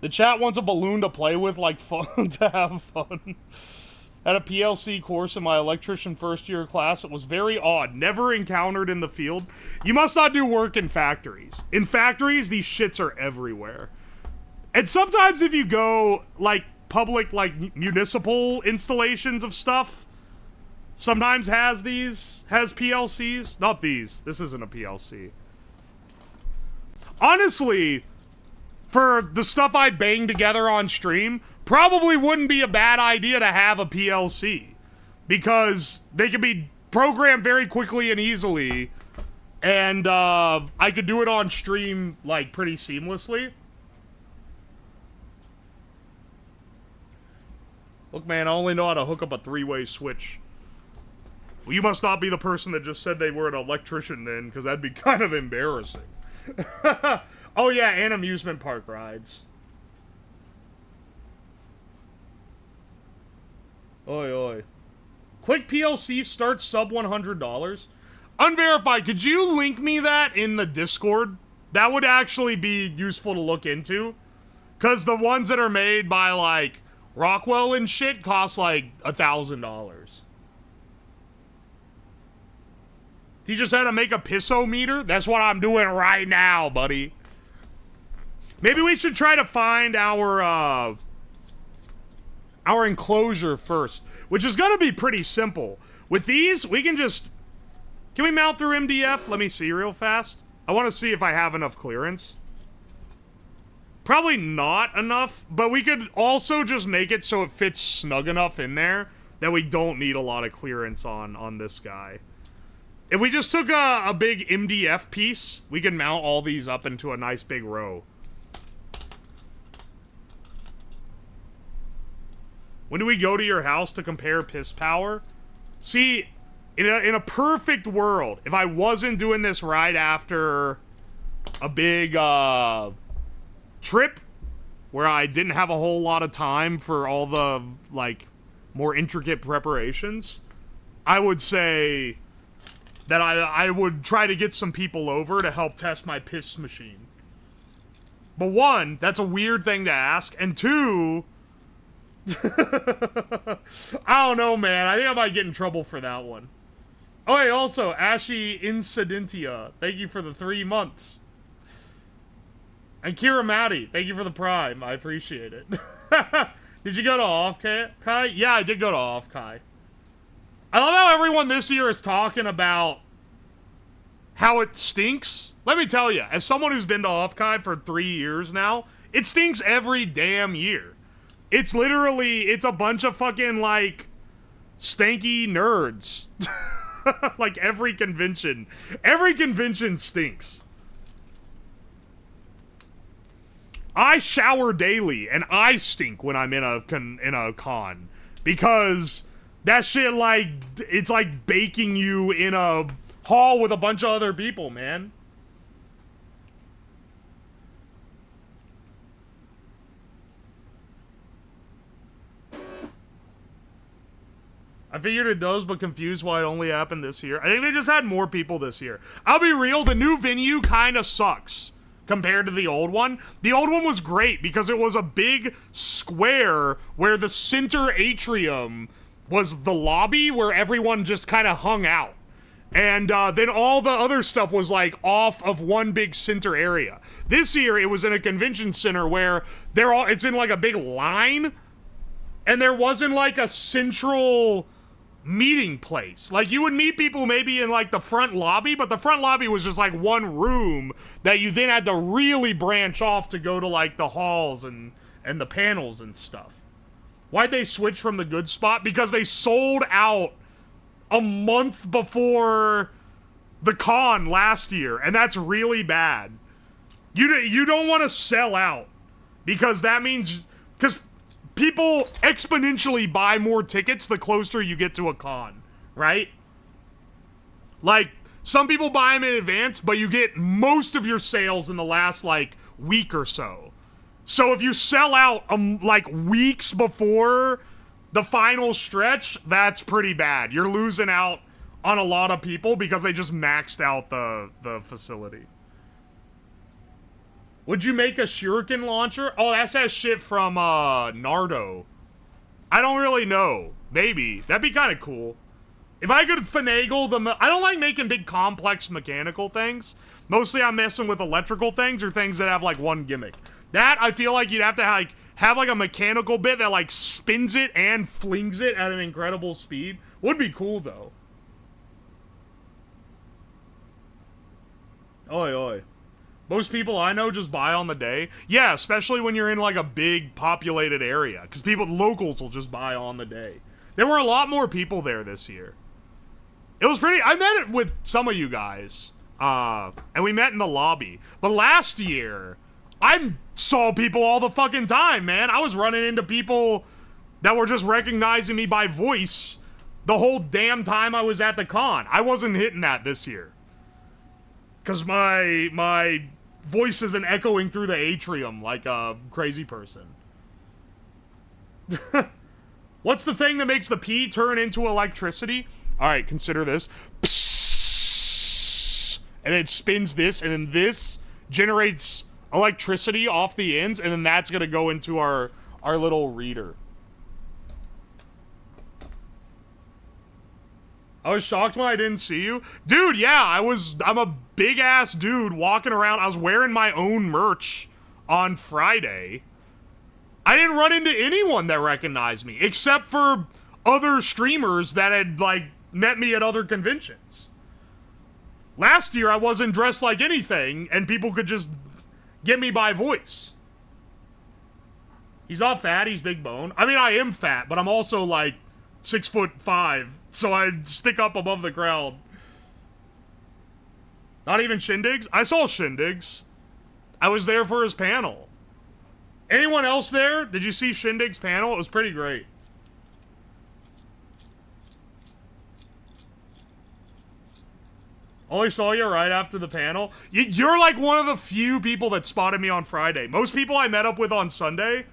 S1: The chat wants a balloon to play with, like, fun to have fun. Had a PLC course in my electrician first year class. It was very odd. Never encountered in the field. You must not do work in factories. In factories, these shits are everywhere. And sometimes if you go, like, public, like, municipal installations of stuff, sometimes has PLCs. Not these. This isn't a PLC. Honestly, for the stuff I bang together on stream, probably wouldn't be a bad idea to have a PLC. Because they can be programmed very quickly and easily. And I could do it on stream, like, pretty seamlessly. Look, man, I only know how to hook up a 3-way switch. Well, you must not be the person that just said they were an electrician then, because that'd be kind of embarrassing. Oh yeah, and amusement park rides. Oi, oi. Click PLC, start sub $100. Unverified, could you link me that in the Discord? That would actually be useful to look into. Because the ones that are made by, like, Rockwell and shit cost, like, $1,000. He just had to make a pissometer? That's what I'm doing right now, buddy. Maybe we should try to find our enclosure first, which is gonna be pretty simple. With these, we can just... Can we mount through MDF? Let me see real fast. I want to see if I have enough clearance. Probably not enough, but we could also just make it so it fits snug enough in there that we don't need a lot of clearance on this guy. If we just took a big MDF piece, we could mount all these up into a nice big row. When do we go to your house to compare piss power? See, in a perfect world, if I wasn't doing this right after a big trip where I didn't have a whole lot of time for all the, like, more intricate preparations, I would say that I would try to get some people over to help test my piss machine. But one, that's a weird thing to ask, and two... I don't know, man. I think I might get in trouble for that one. Oh, hey, also, Ashy Incidentia, thank you for the 3 months. And Kira Maddie, thank you for the Prime. I appreciate it. Did you go to Offkai? Yeah, I did go to Offkai. I love how everyone this year is talking about how it stinks. Let me tell you, as someone who's been to Offkai for 3 years now, it stinks every damn year. It's literally, it's a bunch of fucking, like, stanky nerds. Like, every convention stinks. I shower daily, and I stink when I'm in a con. Because that shit, like, it's like baking you in a hall with a bunch of other people, man. I figured it does, but confused why it only happened this year. I think they just had more people this year. I'll be real, the new venue kind of sucks compared to the old one. The old one was great because it was a big square where the center atrium was the lobby where everyone just kind of hung out. And then all the other stuff was, like, off of one big center area. This year, it was in a convention center where it's in, like, a big line, and there wasn't, like, a central meeting place. Like, you would meet people maybe in, like, the front lobby, but the front lobby was just, like, one room that you then had to really branch off to go to, like, the halls and the panels and stuff. Why'd they switch from the good spot? Because they sold out a month before the con last year, and that's really bad. You don't want to sell out, because that means... Because people exponentially buy more tickets the closer you get to a con, right? Like, some people buy them in advance, but you get most of your sales in the last, like, week or so. So if you sell out like weeks before the final stretch, that's pretty bad. You're losing out on a lot of people because they just maxed out the facility. Would you make a shuriken launcher? Oh, that's that shit from Nardo. I don't really know. Maybe. That'd be kind of cool. If I could finagle them, I don't like making big complex mechanical things. Mostly I'm messing with electrical things or things that have like one gimmick. That, I feel like you'd have to like have like a mechanical bit that like spins it and flings it at an incredible speed. Would be cool though. Oi, oi. Most people I know just buy on the day. Yeah, especially when you're in like a big populated area. Because locals will just buy on the day. There were a lot more people there this year. It was pretty, I met it with some of you guys. And we met in the lobby. But last year, I saw people all the fucking time, man. I was running into people that were just recognizing me by voice the whole damn time I was at the con. I wasn't hitting that this year. Because my voice isn't echoing through the atrium like a crazy person. What's the thing that makes the P turn into electricity? Alright, consider this. Psst, and it spins this, and then this generates electricity off the ends, and then that's gonna go into our little reader. I was shocked when I didn't see you. Dude, yeah, I'm a big-ass dude walking around. I was wearing my own merch on Friday. I didn't run into anyone that recognized me, except for other streamers that had, like, met me at other conventions. Last year, I wasn't dressed like anything, and people could just get me by voice. He's not fat, he's big bone. I mean, I am fat, but I'm also, like, 6'5", so I stick up above the crowd. Not even Shindigs? I saw Shindigs. I was there for his panel. Anyone else there? Did you see Shindig's panel? It was pretty great. Only saw you right after the panel. You're like one of the few people that spotted me on Friday. Most people I met up with on Sunday,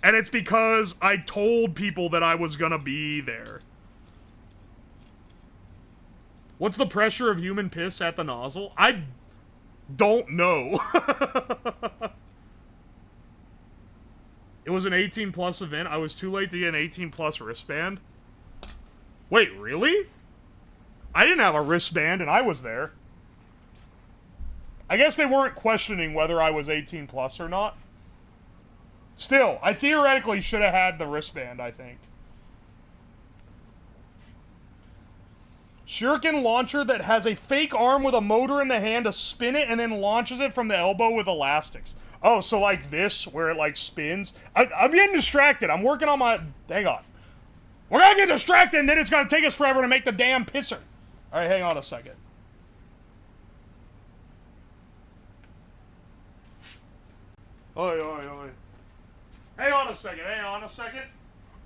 S1: and it's because I told people that I was gonna be there. What's the pressure of human piss at the nozzle? I don't know. It was an 18+ event. I was too late to get an 18+ wristband. Wait, really? I didn't have a wristband and I was there. I guess they weren't questioning whether I was 18+ or not. Still, I theoretically should have had the wristband, I think. Shuriken launcher that has a fake arm with a motor in the hand to spin it and then launches it from the elbow with elastics. Oh, so like this, where it like spins? I'm getting distracted. I'm working on my... Hang on. We're gonna get distracted and then it's gonna take us forever to make the damn pisser. Alright, hang on a second. Oi, oi, oi. Hang on a second, hang on a second.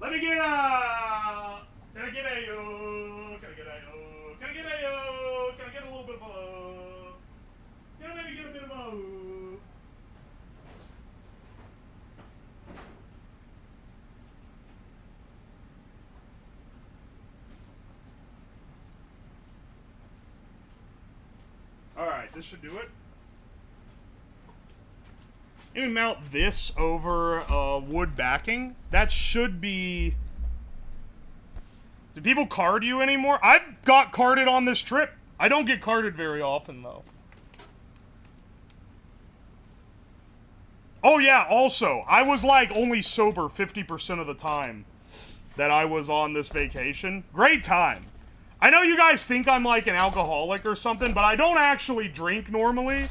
S1: Let me get a... Can I get a... Can I get a... Can I get a... Can I get a little bit of a... Can I maybe get a bit of a... Alright, this should do it. You can mount this over wood backing. That should be... Do people card you anymore? I've got carded on this trip. I don't get carded very often, though. Oh, yeah, also, I was, like, only sober 50% of the time that I was on this vacation. Great time. I know you guys think I'm, like, an alcoholic or something, but I don't actually drink normally.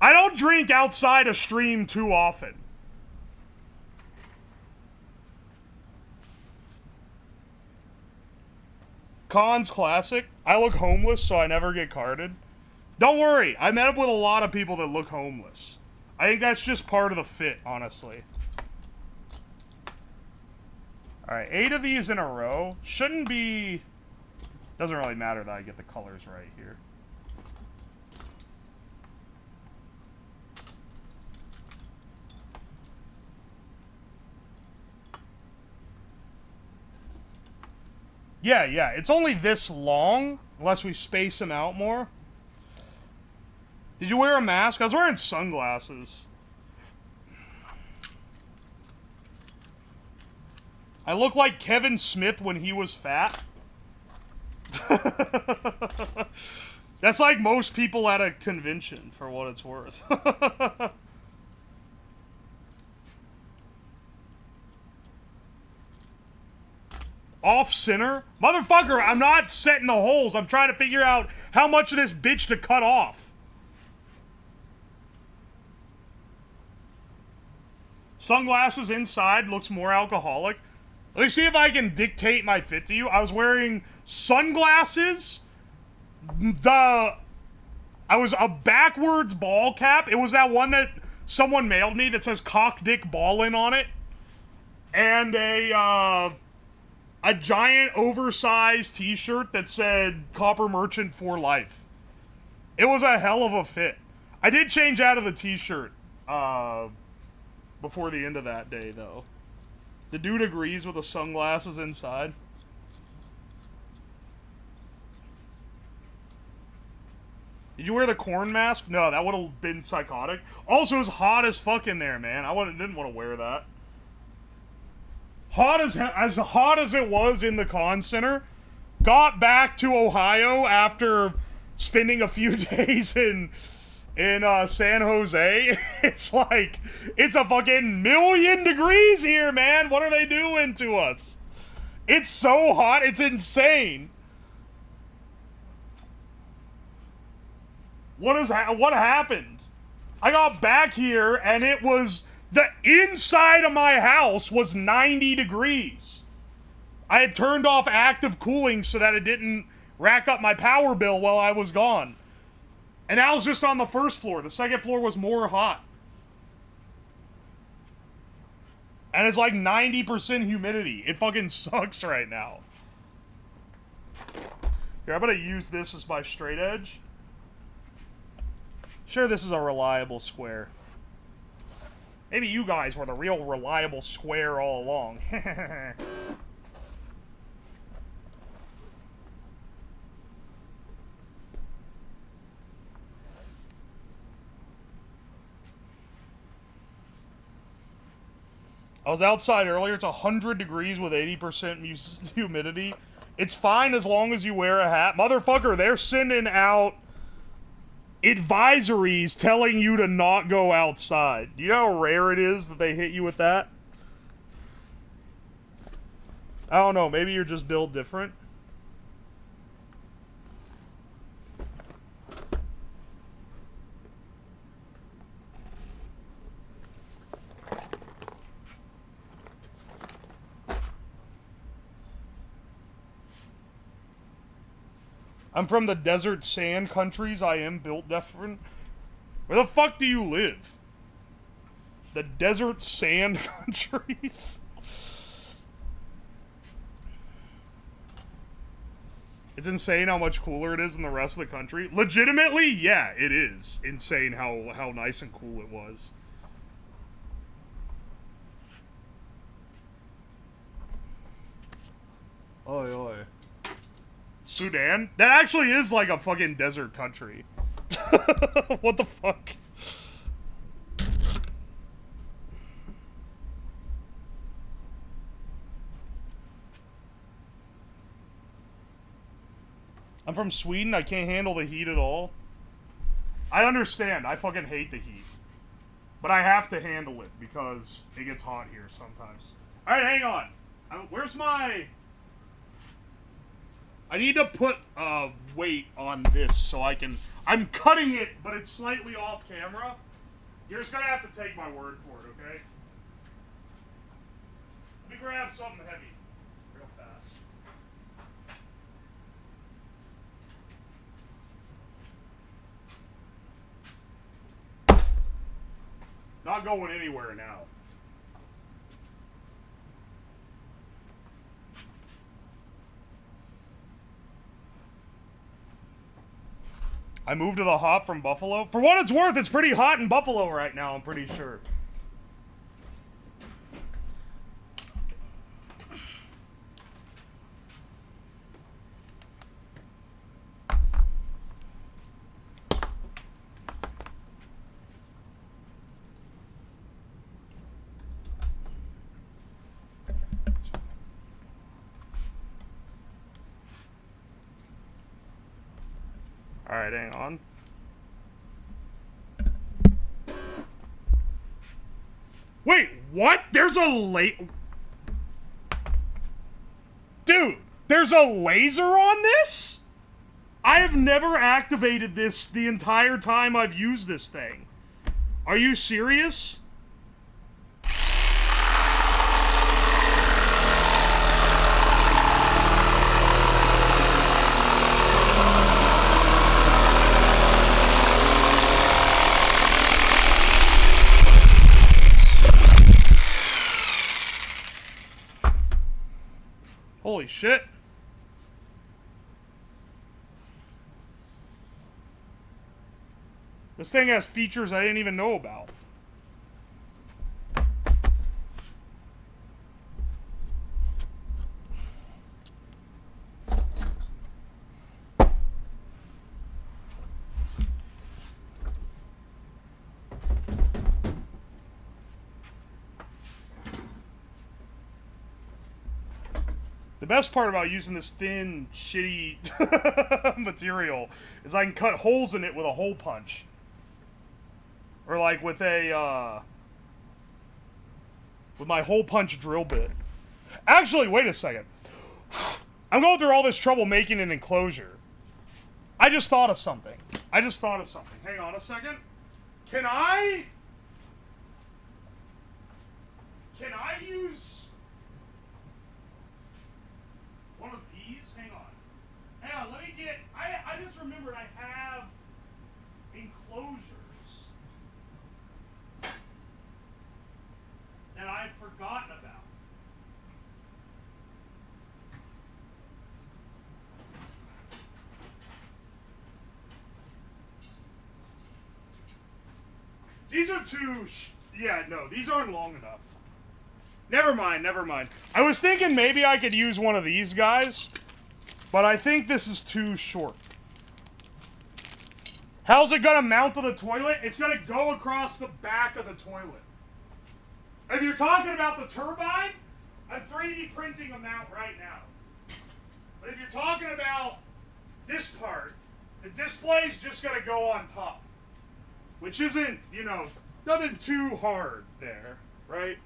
S1: I don't drink outside a stream too often. Cons classic. I look homeless, so I never get carded. Don't worry, I met up with a lot of people that look homeless. I think that's just part of the fit, honestly. Alright, 8 of these in a row. Shouldn't be... Doesn't really matter that I get the colors right here. Yeah, yeah. It's only this long, unless we space them out more. Did you wear a mask? I was wearing sunglasses. I look like Kevin Smith when he was fat. That's like most people at a convention, for what it's worth. Off center? Motherfucker, I'm not setting the holes. I'm trying to figure out how much of this bitch to cut off. Sunglasses inside looks more alcoholic. Let me see if I can dictate my fit to you. I was wearing sunglasses. I was a backwards ball cap. It was that one that someone mailed me that says cock dick ballin' on it. And a giant oversized t-shirt that said Copper Merchant for life. It was a hell of a fit. I did change out of the t-shirt before the end of that day, though. The dude agrees with the sunglasses inside. Did you wear the corn mask? No, that would have been psychotic. Also, it was hot as fuck in there, man. I didn't want to wear that. As hot as it was in the con center. Got back to Ohio after spending a few days in San Jose. It's like, it's a fucking million degrees here, man. What are they doing to us? It's so hot, it's insane. What happened? I got back here and it was, the inside of my house was 90 degrees. I had turned off active cooling so that it didn't rack up my power bill while I was gone. And I was just on the first floor. The second floor was more hot. And it's like 90% humidity. It fucking sucks right now. Here, I'm gonna use this as my straight edge. Sure, this is a reliable square. Maybe you guys were the real reliable square all along. I was outside earlier. It's 100 degrees with 80% humidity. It's fine as long as you wear a hat. Motherfucker, they're sending out advisories telling you to not go outside. Do you know how rare it is that they hit you with that? I don't know. Maybe you're just built different. I'm from the desert sand countries. I am built different. Where the fuck do you live? The desert sand countries? It's insane how much cooler it is than the rest of the country. Legitimately, yeah, it is insane how nice and cool it was. Oi, oi. Sudan? That actually is like a fucking desert country. What the fuck? I'm from Sweden. I can't handle the heat at all. I understand. I fucking hate the heat. But I have to handle it because it gets hot here sometimes. Alright, hang on. Where's my... I need to put weight on this so I can... I'm cutting it, but it's slightly off camera. You're just gonna have to take my word for it, okay? Let me grab something heavy real fast. Not going anywhere now. I moved to the hot from Buffalo. For what it's worth, it's pretty hot in Buffalo right now, I'm pretty sure. Alright, hang on. Wait, what? There's a Dude, there's a laser on this? I have never activated this the entire time I've used this thing. Are you serious? Holy shit. This thing has features I didn't even know about. The best part about using this thin, shitty material is I can cut holes in it with a hole punch. Or like with a, with my hole punch drill bit. Actually, wait a second. I'm going through all this trouble making an enclosure. I just thought of something. Hang on a second. Can I use one of these? Hang on, let me get, I just remembered I have enclosures that I'd forgotten about. These are too, yeah, no, these aren't long enough. Never mind. I was thinking maybe I could use one of these guys, but I think this is too short. How's it gonna mount to the toilet? It's gonna go across the back of the toilet. If you're talking about the turbine, I'm 3D printing a mount right now. But if you're talking about this part, the display's just gonna go on top. Which isn't, you know, nothing too hard there, right?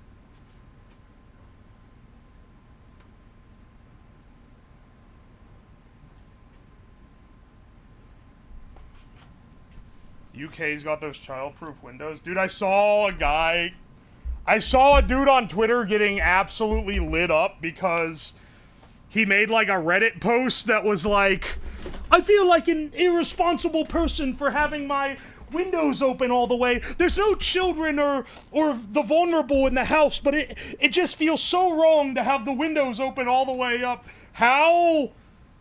S1: UK's got those childproof windows. Dude, I saw a dude on Twitter getting absolutely lit up because he made like a Reddit post that was like, I feel like an irresponsible person for having my windows open all the way. There's no children or the vulnerable in the house, but it just feels so wrong to have the windows open all the way up. How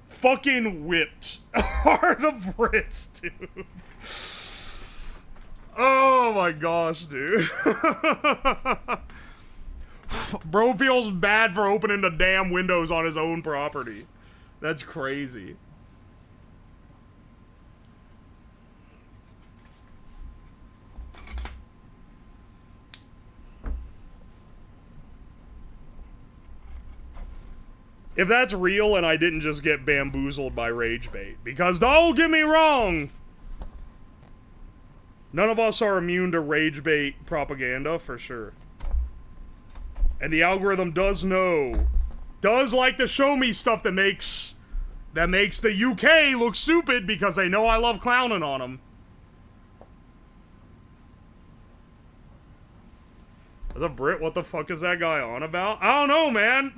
S1: fucking whipped are the Brits, dude? Oh my gosh, dude. Bro feels bad for opening the damn windows on his own property. That's crazy. If that's real and I didn't just get bamboozled by rage bait, because don't get me wrong, none of us are immune to rage bait propaganda, for sure. And the algorithm does like to show me stuff that makes the UK look stupid because they know I love clowning on them. As a Brit, what the fuck is that guy on about? I don't know, man.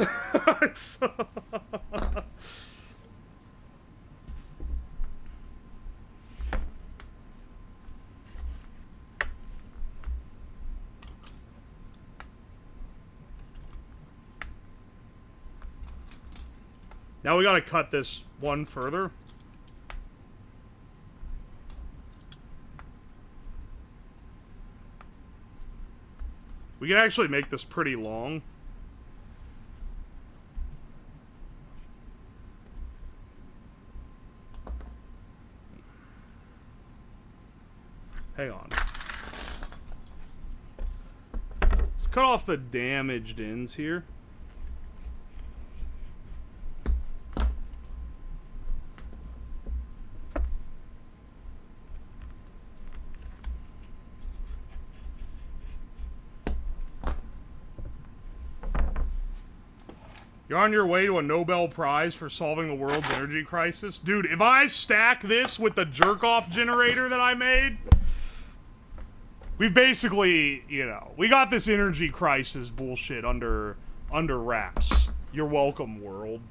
S1: Now we gotta cut this one further. We can actually make this pretty long. Hang on. Let's cut off the damaged ends here. You're on your way to a Nobel Prize for solving the world's energy crisis? Dude, if I stack this with the jerk-off generator that I made, we basically, you know, we got this energy crisis bullshit under wraps. You're welcome, world.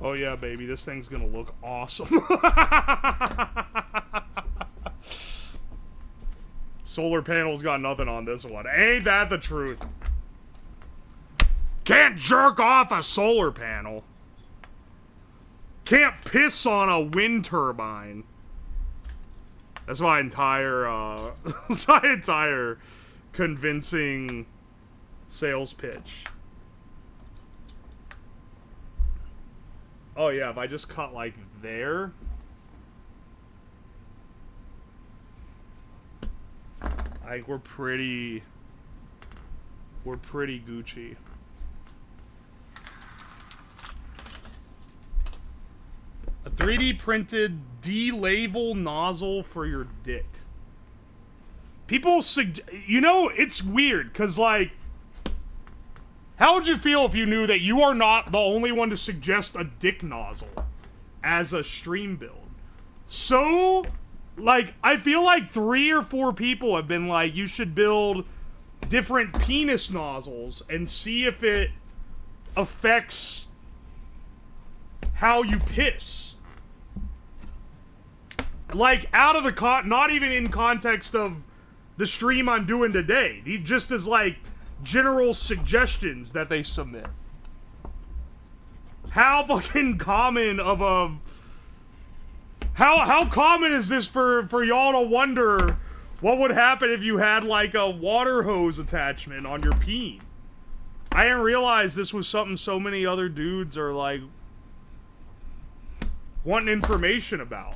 S1: Oh yeah, baby, this thing's gonna look awesome. Solar panels got nothing on this one. Ain't that the truth? Can't jerk off a solar panel. Can't piss on a wind turbine. That's my entire, that's my entire convincing sales pitch. Oh yeah, if I just cut like there. I think we're pretty Gucci. A 3D printed D-label nozzle for your dick. People you know, it's weird, cause like, how would you feel if you knew that you are not the only one to suggest a dick nozzle as a stream build? So, like, I feel like 3 or 4 people have been like, you should build different penis nozzles and see if it affects how you piss. Like, out of the not even in context of the stream I'm doing today. These just as, like, general suggestions that they submit. How fucking common of a... How common is this for y'all to wonder what would happen if you had, like, a water hose attachment on your peen? I didn't realize this was something so many other dudes are, like, wanting information about.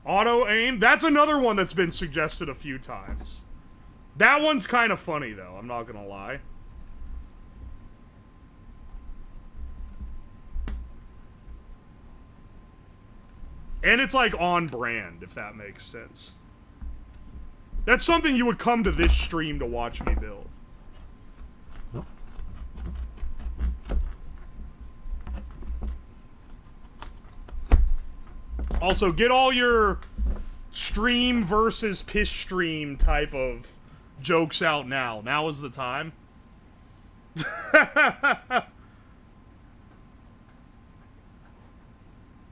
S1: Auto aim? That's another one that's been suggested a few times. That one's kind of funny, though. I'm not gonna lie. And it's, like, on brand, if that makes sense. That's something you would come to this stream to watch me build. Also, get all your stream versus piss stream type of jokes out now. Now is the time.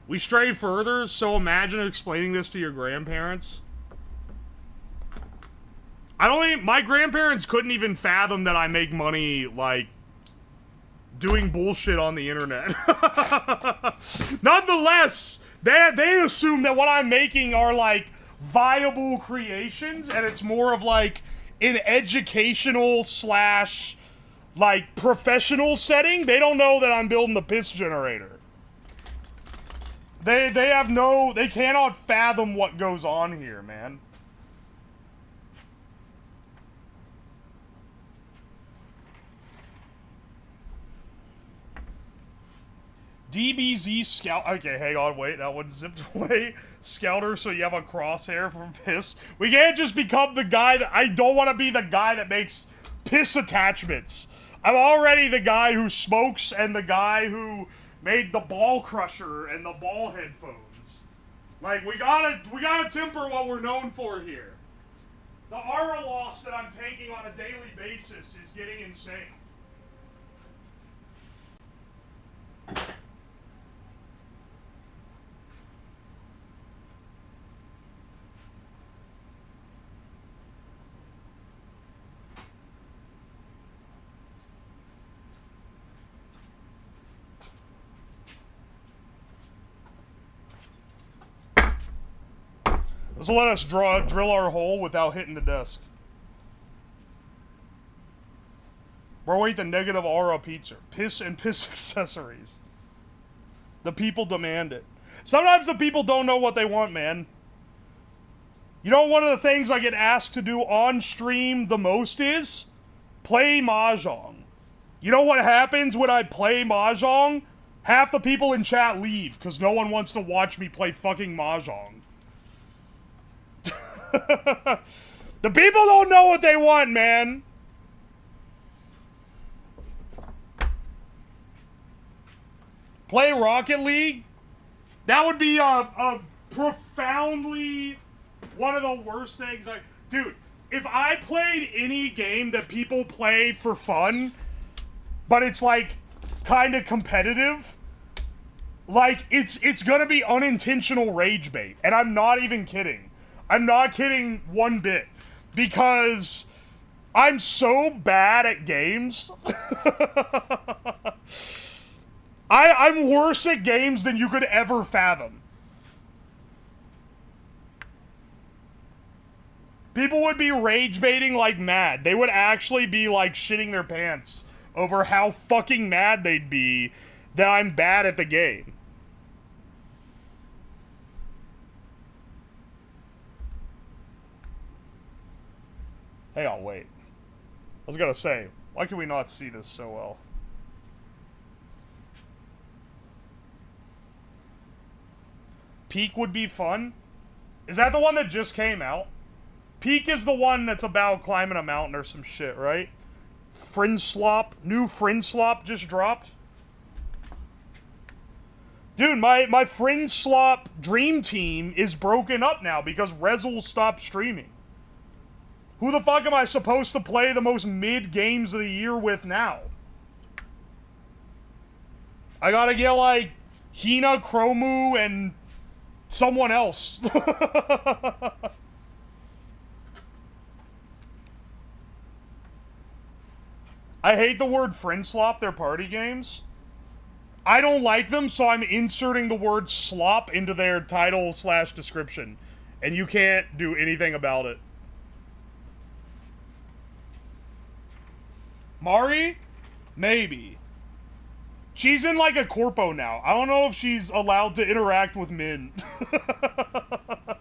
S1: We stray further, so imagine explaining this to your grandparents. I don't think my grandparents couldn't even fathom that I make money, like, doing bullshit on the internet. Nonetheless, they assume that what I'm making are, like, viable creations, and it's more of, like, an educational slash, like, professional setting. They don't know that I'm building the piss generator. They cannot fathom what goes on here, man. DBZ Scout. Okay, hang on, wait, that one zipped away. Scouter, so you have a crosshair from piss. We can't just become the guy that. I don't want to be the guy that makes piss attachments. I'm already the guy who smokes and the guy who made the ball crusher and the ball headphones. Like, we gotta temper what we're known for here. The aura loss that I'm taking on a daily basis is getting insane. So let us drill our hole without hitting the desk. Bro, wait, the negative aura pizza. Piss and piss accessories. The people demand it. Sometimes the people don't know what they want, man. You know, one of the things I get asked to do on stream the most is play Mahjong. You know what happens when I play Mahjong? Half the people in chat leave because no one wants to watch me play fucking Mahjong. The people don't know what they want, man. Play Rocket League? That would be a profoundly one of the worst things I... Dude, if I played any game that people play for fun, but it's like kind of competitive, like it's gonna be unintentional rage bait. And I'm not even kidding. I'm not kidding one bit. Because I'm so bad at games. I'm worse at games than you could ever fathom. People would be rage baiting like mad. They would actually be like shitting their pants over how fucking mad they'd be that I'm bad at the game. Hang on, wait. I was gonna say, why can we not see this so well? Peak would be fun? Is that the one that just came out? Peak is the one that's about climbing a mountain or some shit, right? New Frinslop just dropped. Dude, my Frinslop dream team is broken up now because Rezzle stopped streaming. Who the fuck am I supposed to play the most mid games of the year with now? I gotta get like Hina, Chromu, and someone else. I hate the word Frinslop, their party games. I don't like them, so I'm inserting the word slop into their title/description. And you can't do anything about it. Mari? Maybe. She's in like a corpo now. I don't know if she's allowed to interact with men. I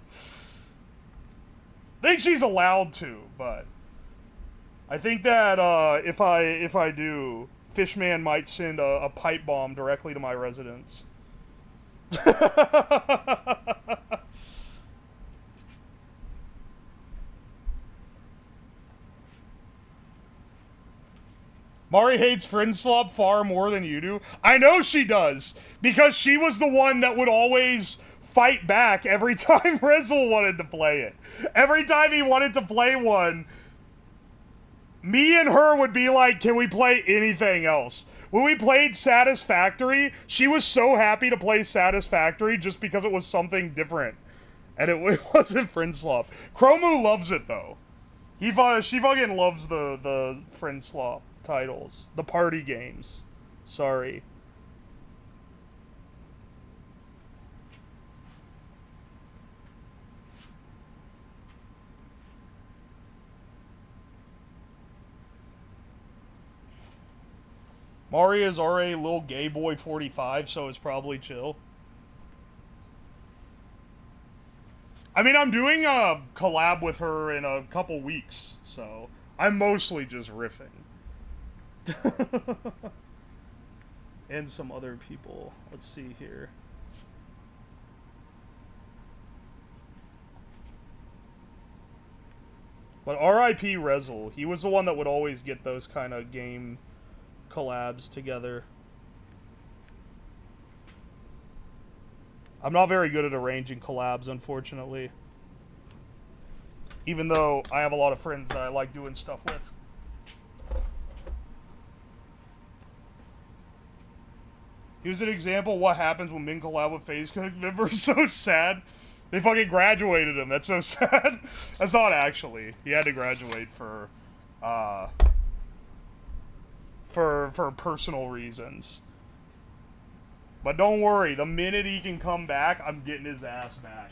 S1: think she's allowed to, but I think that if I do, Fishman might send a pipe bomb directly to my residence. Mari hates Frinslop far more than you do. I know she does, because she was the one that would always fight back every time Rezzle wanted to play it. Every time he wanted to play one, me and her would be like, can we play anything else? When we played Satisfactory, she was so happy to play Satisfactory just because it was something different. And it wasn't Frinslop. Chromu loves it, though. She fucking loves the Frinslop titles. The party games. Sorry. Mari is already a little gay boy 45, so it's probably chill. I mean, I'm doing a collab with her in a couple weeks, so I'm mostly just riffing. And some other people. Let's see here. But R.I.P. Rezzle. He was the one that would always get those kind of game collabs together. I'm not very good at arranging collabs, unfortunately. Even though I have a lot of friends that I like doing stuff with. Here's an example of what happens when men collab with FaZe Cook members. So sad. They fucking graduated him. That's so sad. That's not actually. He had to graduate for personal reasons. But don't worry, the minute he can come back, I'm getting his ass back.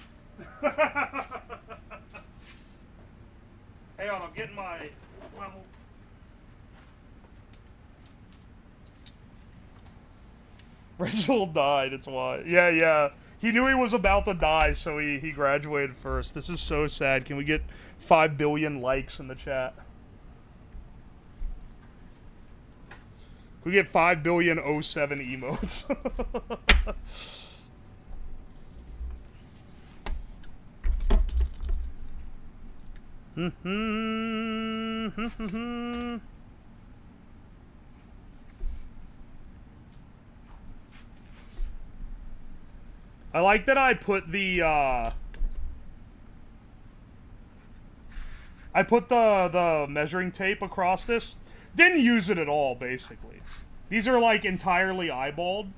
S1: Hang on, I'm getting my level. Reginald died, it's why. Yeah. He knew he was about to die, so he graduated first. This is so sad. Can we get 5 billion likes in the chat? Can we get 5 billion 07 emotes? I like that I put the measuring tape across this. Didn't use it at all, basically. These are like entirely eyeballed.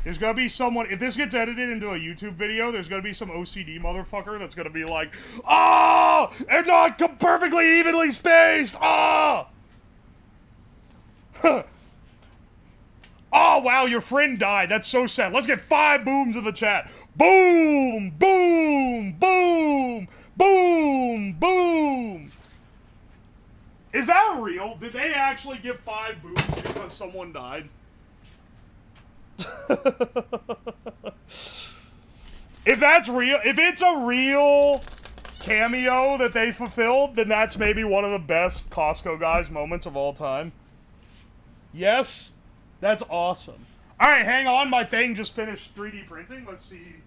S1: There's gonna be someone, if this gets edited into a YouTube video, there's gonna be some OCD motherfucker that's gonna be like, oh, they're not perfectly evenly spaced, oh! Oh, wow, your friend died. That's so sad. Let's get 5 booms in the chat. Boom, boom, boom, boom, boom. Is that real? Did they actually give 5 booms because someone died? If that's real, if it's a real cameo that they fulfilled, then that's maybe one of the best Costco guys moments of all time. Yes? That's awesome. Alright, hang on. My thing just finished 3D printing. Let's see.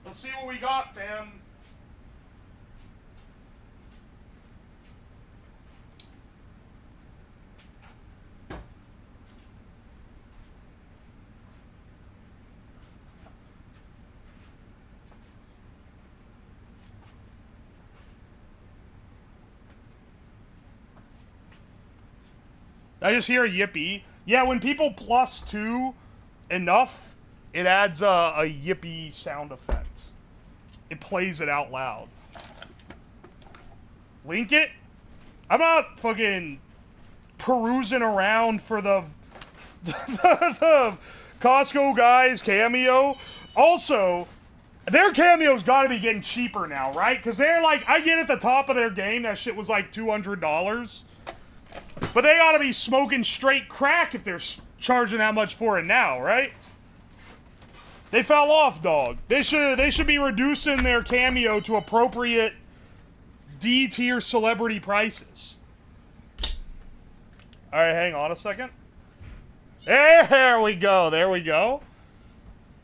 S1: Let's see what we got, fam. I just hear a yippee. Yeah, when people +2 enough, it adds a yippee sound effect. It plays it out loud. Link it? I'm not fucking perusing around for the Costco guys cameo. Also, their cameo's gotta be getting cheaper now, right? Because they're like, I get at the top of their game, that shit was like $200. But they ought to be smoking straight crack if they're charging that much for it now, right? They fell off, dog. They should be reducing their cameo to appropriate D-tier celebrity prices. Alright, hang on a second. There we go, there we go.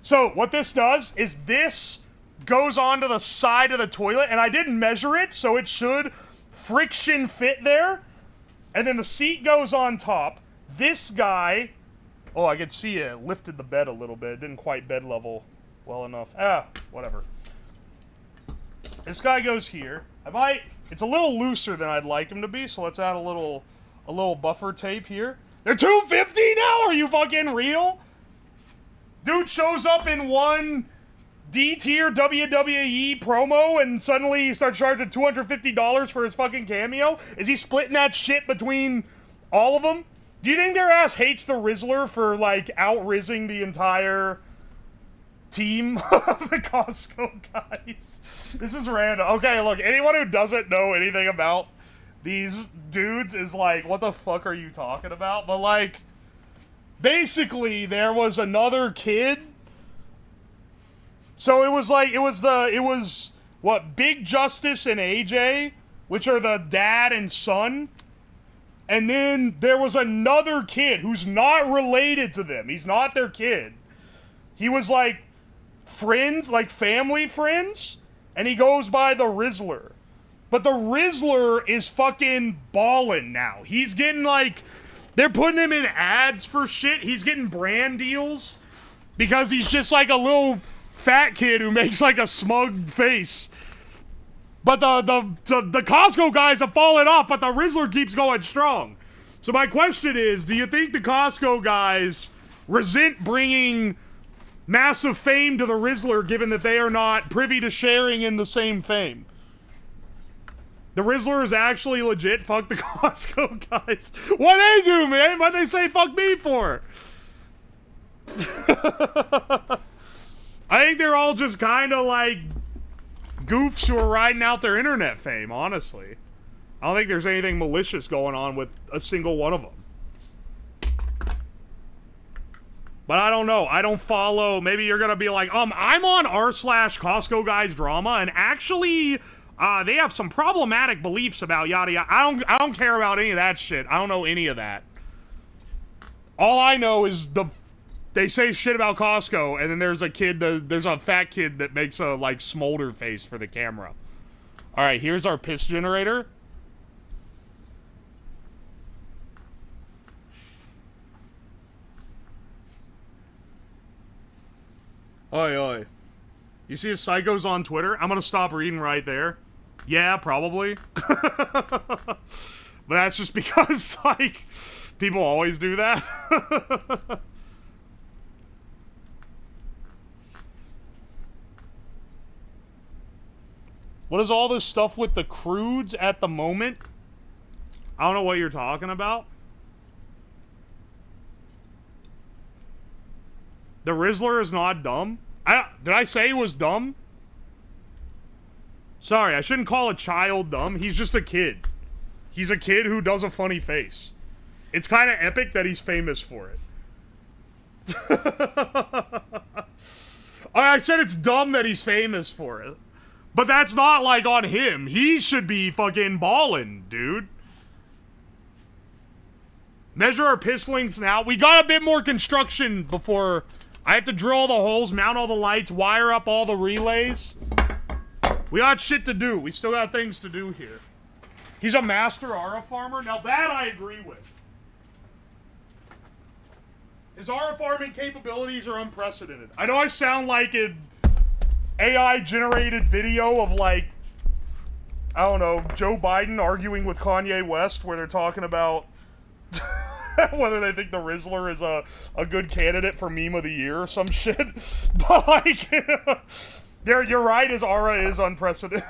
S1: So, what this does is this goes onto the side of the toilet, and I didn't measure it, so it should friction fit there. And then the seat goes on top. This guy... Oh, I could see it lifted the bed a little bit. It didn't quite bed level well enough. Ah, whatever. This guy goes here. It's a little looser than I'd like him to be, so let's add a little buffer tape here. They're $250 now? Are you fucking real? Dude shows up in one D-tier WWE promo and suddenly he starts charging $250 for his fucking cameo? Is he splitting that shit between all of them? Do you think their ass hates the Rizzler for, like, out-rizzing the entire team of the Costco guys? This is random. Okay, look, anyone who doesn't know anything about these dudes is like, what the fuck are you talking about? But, like, basically, there was another kid. So it was what, Big Justice and AJ, which are the dad and son. And then there was another kid who's not related to them. He's not their kid. He was like friends, like family friends. And he goes by the Rizzler. But the Rizzler is fucking ballin' now. He's getting like, they're putting him in ads for shit. He's getting brand deals. Because he's just like a little fat kid who makes like a smug face. But the Costco guys have fallen off, but the Rizzler keeps going strong. So my question is, do you think the Costco guys resent bringing massive fame to the Rizzler, given that they are not privy to sharing in the same fame? The Rizzler is actually legit. Fuck the Costco guys. What they do, man? What they say fuck me for? I think they're all just kind of like goofs who are riding out their internet fame, honestly. I don't think there's anything malicious going on with a single one of them. But I don't know. I don't follow. Maybe you're gonna be like, I'm on r/Costco Guys Drama, and actually, they have some problematic beliefs about yada yada. I don't care about any of that shit. I don't know any of that. All I know is they say shit about Costco, and then there's a fat kid that makes a, like, smolder face for the camera. Alright, here's our piss generator. Oi, oi. You see a psychos on Twitter? I'm gonna stop reading right there. Yeah, probably. But that's just because, like, people always do that. What is all this stuff with the crudes at the moment? I don't know what you're talking about. The Rizzler is not dumb? Did I say he was dumb? Sorry, I shouldn't call a child dumb. He's just a kid. He's a kid who does a funny face. It's kind of epic that he's famous for it. I said it's dumb that he's famous for it. But that's not, like, on him. He should be fucking ballin', dude. Measure our piss lengths now. We got a bit more construction before... I have to drill all the holes, mount all the lights, wire up all the relays. We got shit to do. We still got things to do here. He's a master Aura farmer. Now that I agree with. His Aura farming capabilities are unprecedented. I know I sound like an AI-generated video of, like, I don't know, Joe Biden arguing with Kanye West where they're talking about whether they think the Rizzler is a good candidate for meme of the year or some shit. But, like, you're right, his aura is unprecedented.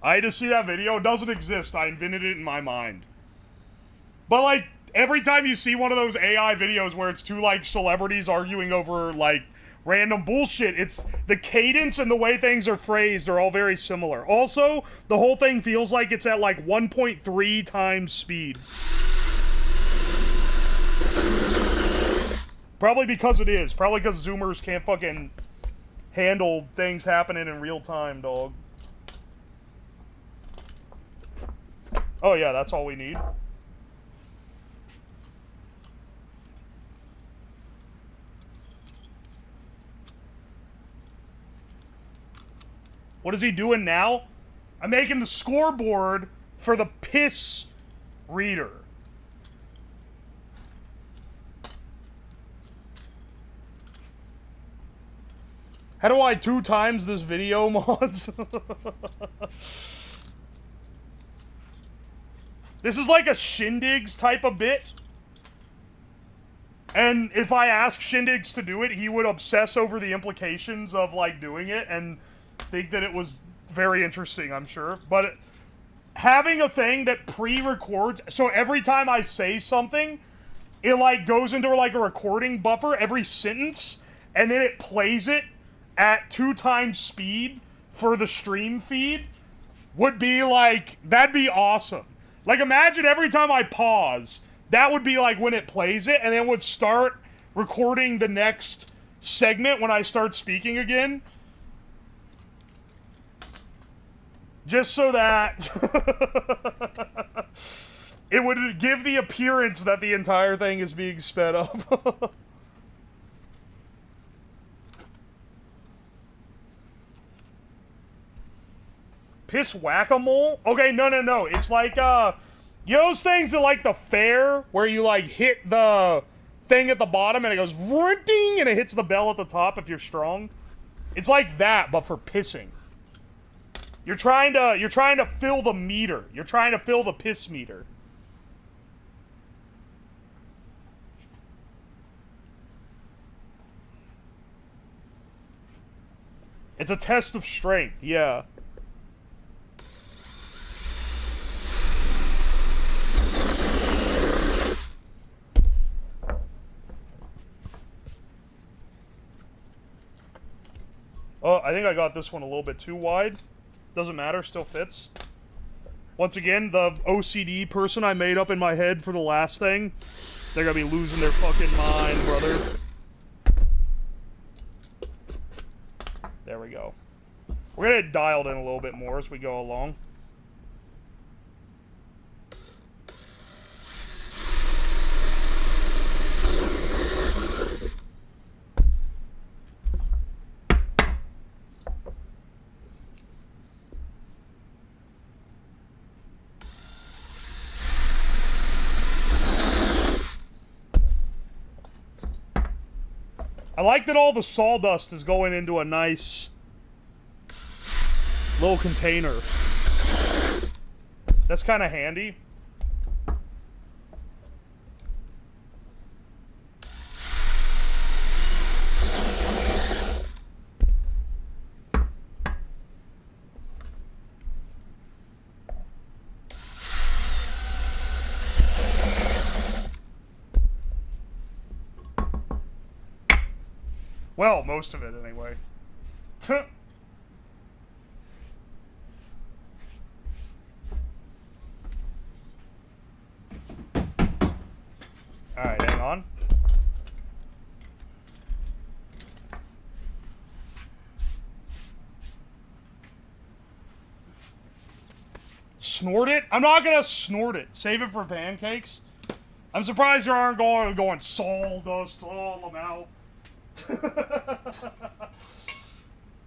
S1: I had to see that video. It doesn't exist. I invented it in my mind. But, like, every time you see one of those AI videos where it's two, like, celebrities arguing over, like, random bullshit, it's the cadence and the way things are phrased are all very similar. Also, the whole thing feels like it's at, like, 1.3 times speed. Probably because it is. Probably because Zoomers can't fucking handle things happening in real time, dog. Oh yeah, that's all we need. What is he doing now? I'm making the scoreboard for the piss reader. How do I 2 times this video, mods? This is like a Shindigs type of bit. And if I ask Shindigs to do it, he would obsess over the implications of, like, doing it and think that it was very interesting, I'm sure. But having a thing that pre-records, so every time I say something, it, like, goes into, like, a recording buffer every sentence, and then it plays it at 2 times speed for the stream feed, would be, like, that'd be awesome. Like, imagine every time I pause, that would be, like, when it plays it, and then would start recording the next segment when I start speaking again. Just so that it would give the appearance that the entire thing is being sped up. Piss whack-a-mole? Okay, no. It's like, you know those things at, like, the fair, where you, like, hit the thing at the bottom and it goes ding and it hits the bell at the top if you're strong? It's like that, but for pissing. You're trying to fill the meter. You're trying to fill the piss meter. It's a test of strength, yeah. Oh, I think I got this one a little bit too wide. Doesn't matter, still fits. Once again, the OCD person I made up in my head for the last thing, they're gonna be losing their fucking mind, brother. There we go. We're gonna get dialed in a little bit more as we go along. I like that all the sawdust is going into a nice little container. That's kind of handy. Well, most of it, anyway. Alright, hang on. Snort it? I'm not gonna snort it. Save it for pancakes. I'm surprised you aren't going sawdust all them out.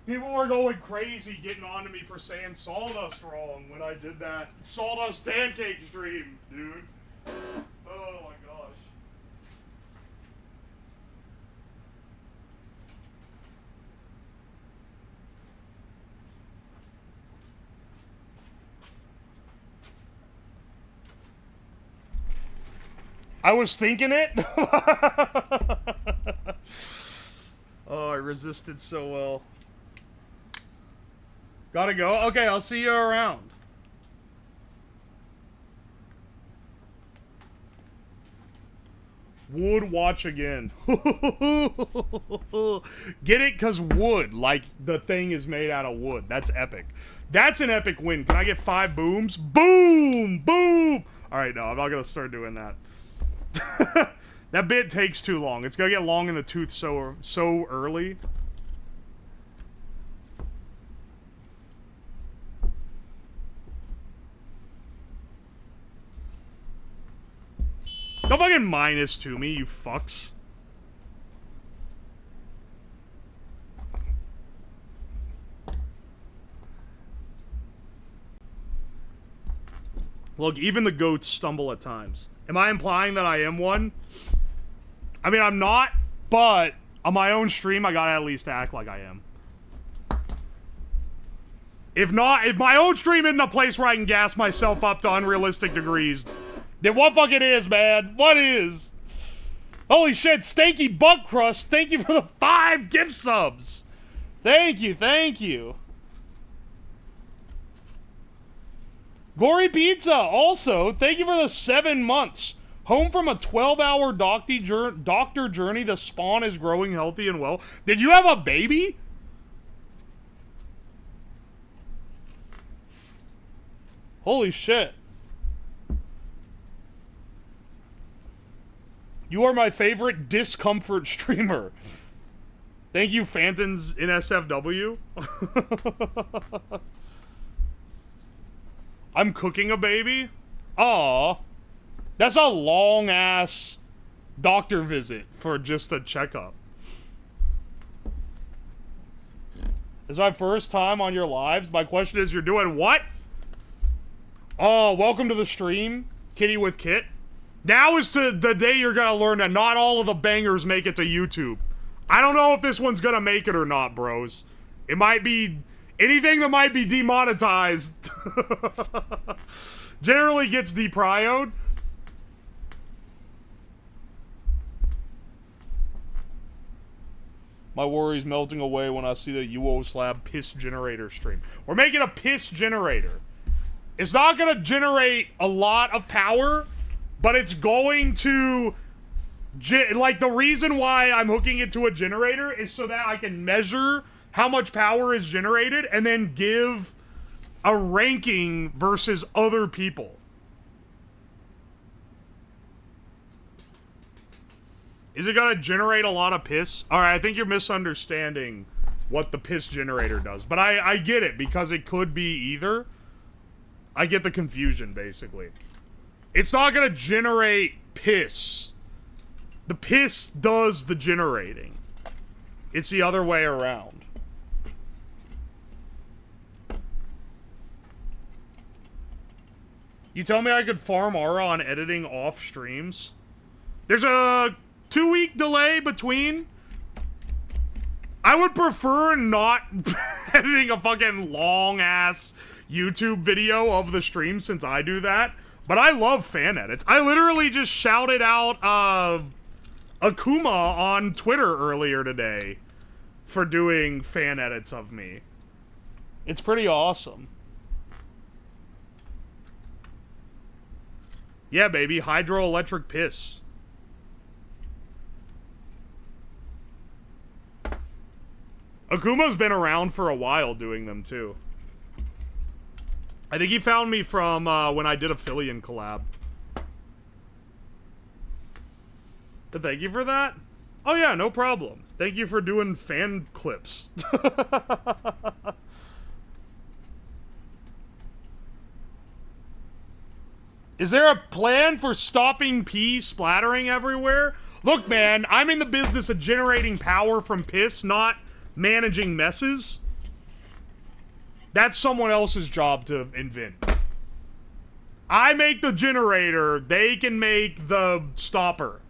S1: People were going crazy getting on to me for saying sawdust wrong when I did that sawdust pancake stream, dude. Oh my gosh. I was thinking it. Oh, I resisted so well. Gotta go? Okay, I'll see you around. Wood watch again. Get it? Because wood. Like, the thing is made out of wood. That's epic. That's an epic win. Can I get 5 booms? Boom! Boom! Alright, no, I'm not gonna start doing that. That bit takes too long. It's gonna get long in the tooth so early. Don't fucking minus to me, you fucks. Look, even the goats stumble at times. Am I implying that I am one? I mean, I'm not, but on my own stream, I gotta at least act like I am. If not, if my own stream isn't a place where I can gas myself up to unrealistic degrees, then what fucking is, man? What is? Holy shit, Stanky Butt Crust, thank you for the 5 gift subs. Thank you, thank you. Gory Pizza, also, thank you for the 7 months. Home from a 12-hour doctor journey, the spawn is growing healthy and well. Did you have a baby? Holy shit. You are my favorite discomfort streamer. Thank you, Phantoms in SFW. I'm cooking a baby? Aw. That's a long-ass doctor visit for just a checkup. This is my first time on your lives. My question is, you're doing what? Oh, welcome to the stream, Kitty with Kit. Now is the day you're gonna learn that not all of the bangers make it to YouTube. I don't know if this one's gonna make it or not, bros. It might be... anything that might be demonetized generally gets deprioed. My worries melting away when I see the Uwoslab piss generator stream. We're making a piss generator. It's not going to generate a lot of power, but it's going to... like, the reason why I'm hooking it to a generator is so that I can measure how much power is generated and then give a ranking versus other people. Is it gonna generate a lot of piss? Alright, I think you're misunderstanding what the piss generator does. But I get it, because it could be either. I get the confusion, basically. It's not gonna generate piss. The piss does the generating. It's the other way around. You tell me I could farm aura on editing off streams? There's a 2-week delay between. I would prefer not editing a fucking long-ass YouTube video of the stream since I do that. But I love fan edits. I literally just shouted out Akuma on Twitter earlier today for doing fan edits of me. It's pretty awesome. Yeah, baby. Hydroelectric piss. Akuma's been around for a while doing them, too. I think he found me from when I did a Fillion collab. But thank you for that. Oh yeah, no problem. Thank you for doing fan clips. Is there a plan for stopping pee splattering everywhere? Look, man, I'm in the business of generating power from piss, not managing messes. That's someone else's job to invent. I make the generator, they can make the stopper.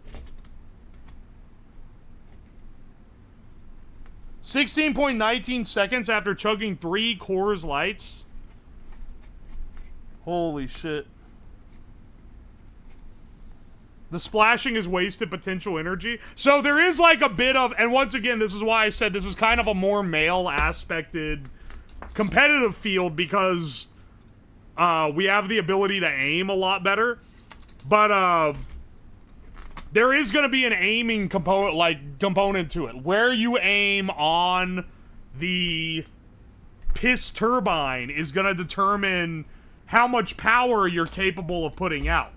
S1: 16.19 seconds after chugging 3 Coors Lights. Holy shit. The splashing is wasted potential energy. So there is like a bit of, and once again, this is why I said this is kind of a more male aspected competitive field, because we have the ability to aim a lot better. But there is going to be an aiming component to it. Where you aim on the piss turbine is going to determine how much power you're capable of putting out.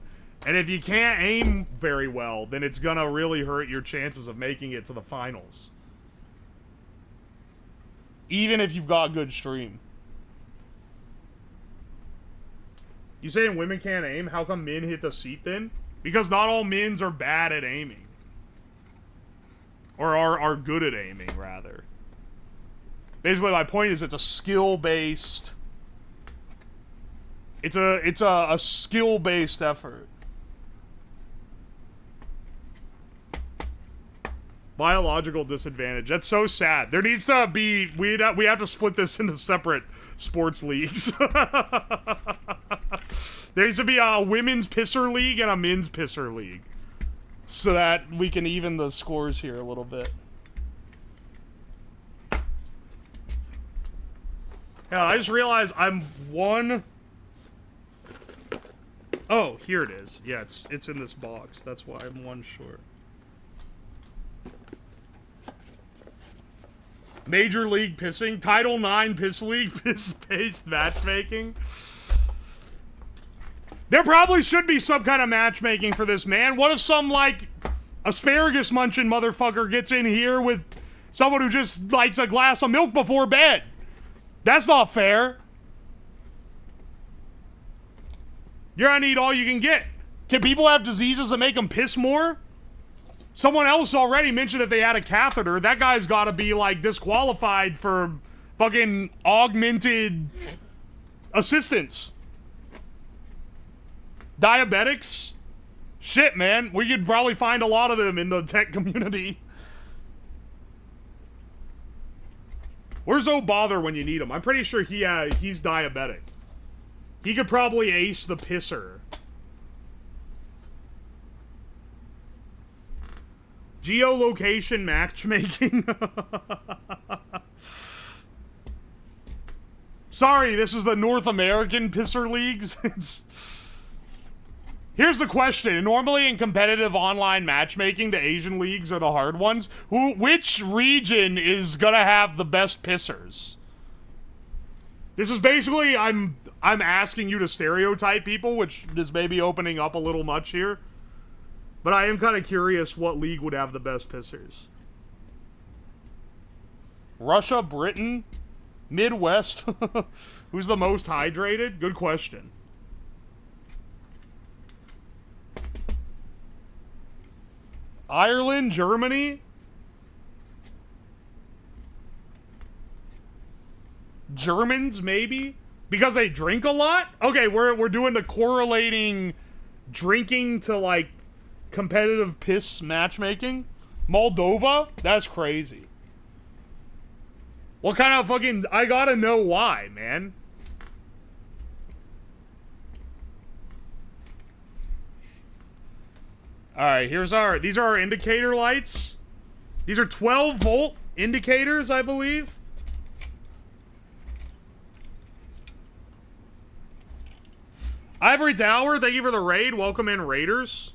S1: And if you can't aim very well, then it's gonna really hurt your chances of making it to the finals. Even if you've got a good stream. You saying women can't aim? How come men hit the seat then? Because not all men's are bad at aiming. Or are good at aiming, rather. Basically, my point is it's a skill-based... It's a skill-based effort. Biological disadvantage. That's so sad. There needs to be... We have to split this into separate sports leagues. There needs to be a women's pisser league and a men's pisser league. So that we can even the scores here a little bit. Yeah, I just realized I'm one... Oh, here it is. Yeah, it's in this box. That's why I'm one short. Major League Pissing. Title IX Piss League. Piss-based matchmaking. There probably should be some kind of matchmaking for this, man. What if some, like, asparagus munching motherfucker gets in here with someone who just likes a glass of milk before bed? That's not fair. You're gonna need all you can get. Can people have diseases that make them piss more? Someone else already mentioned that they had a catheter. That guy's gotta be, like, disqualified for fucking augmented assistance. Diabetics? Shit, man. We could probably find a lot of them in the tech community. Where's O'Bother when you need him? I'm pretty sure he's diabetic. He could probably ace the pisser. Geolocation matchmaking. Sorry, this is the North American pisser leagues. Here's the question. Normally in competitive online matchmaking, the Asian leagues are the hard ones. Which region is gonna have the best pissers? This is basically, I'm asking you to stereotype people, which is maybe opening up a little much here. But I am kind of curious what league would have the best pissers. Russia, Britain, Midwest. Who's the most hydrated? Good question. Ireland, Germany. Germans, maybe? Because they drink a lot? Okay, we're doing the correlating drinking to, like, competitive piss matchmaking. Moldova? That's crazy. What kind of fucking... I gotta know why, man. Alright, here's our... These are our indicator lights. These are 12-volt indicators, I believe. Ivory Dower, thank you for the raid. Welcome in, Raiders.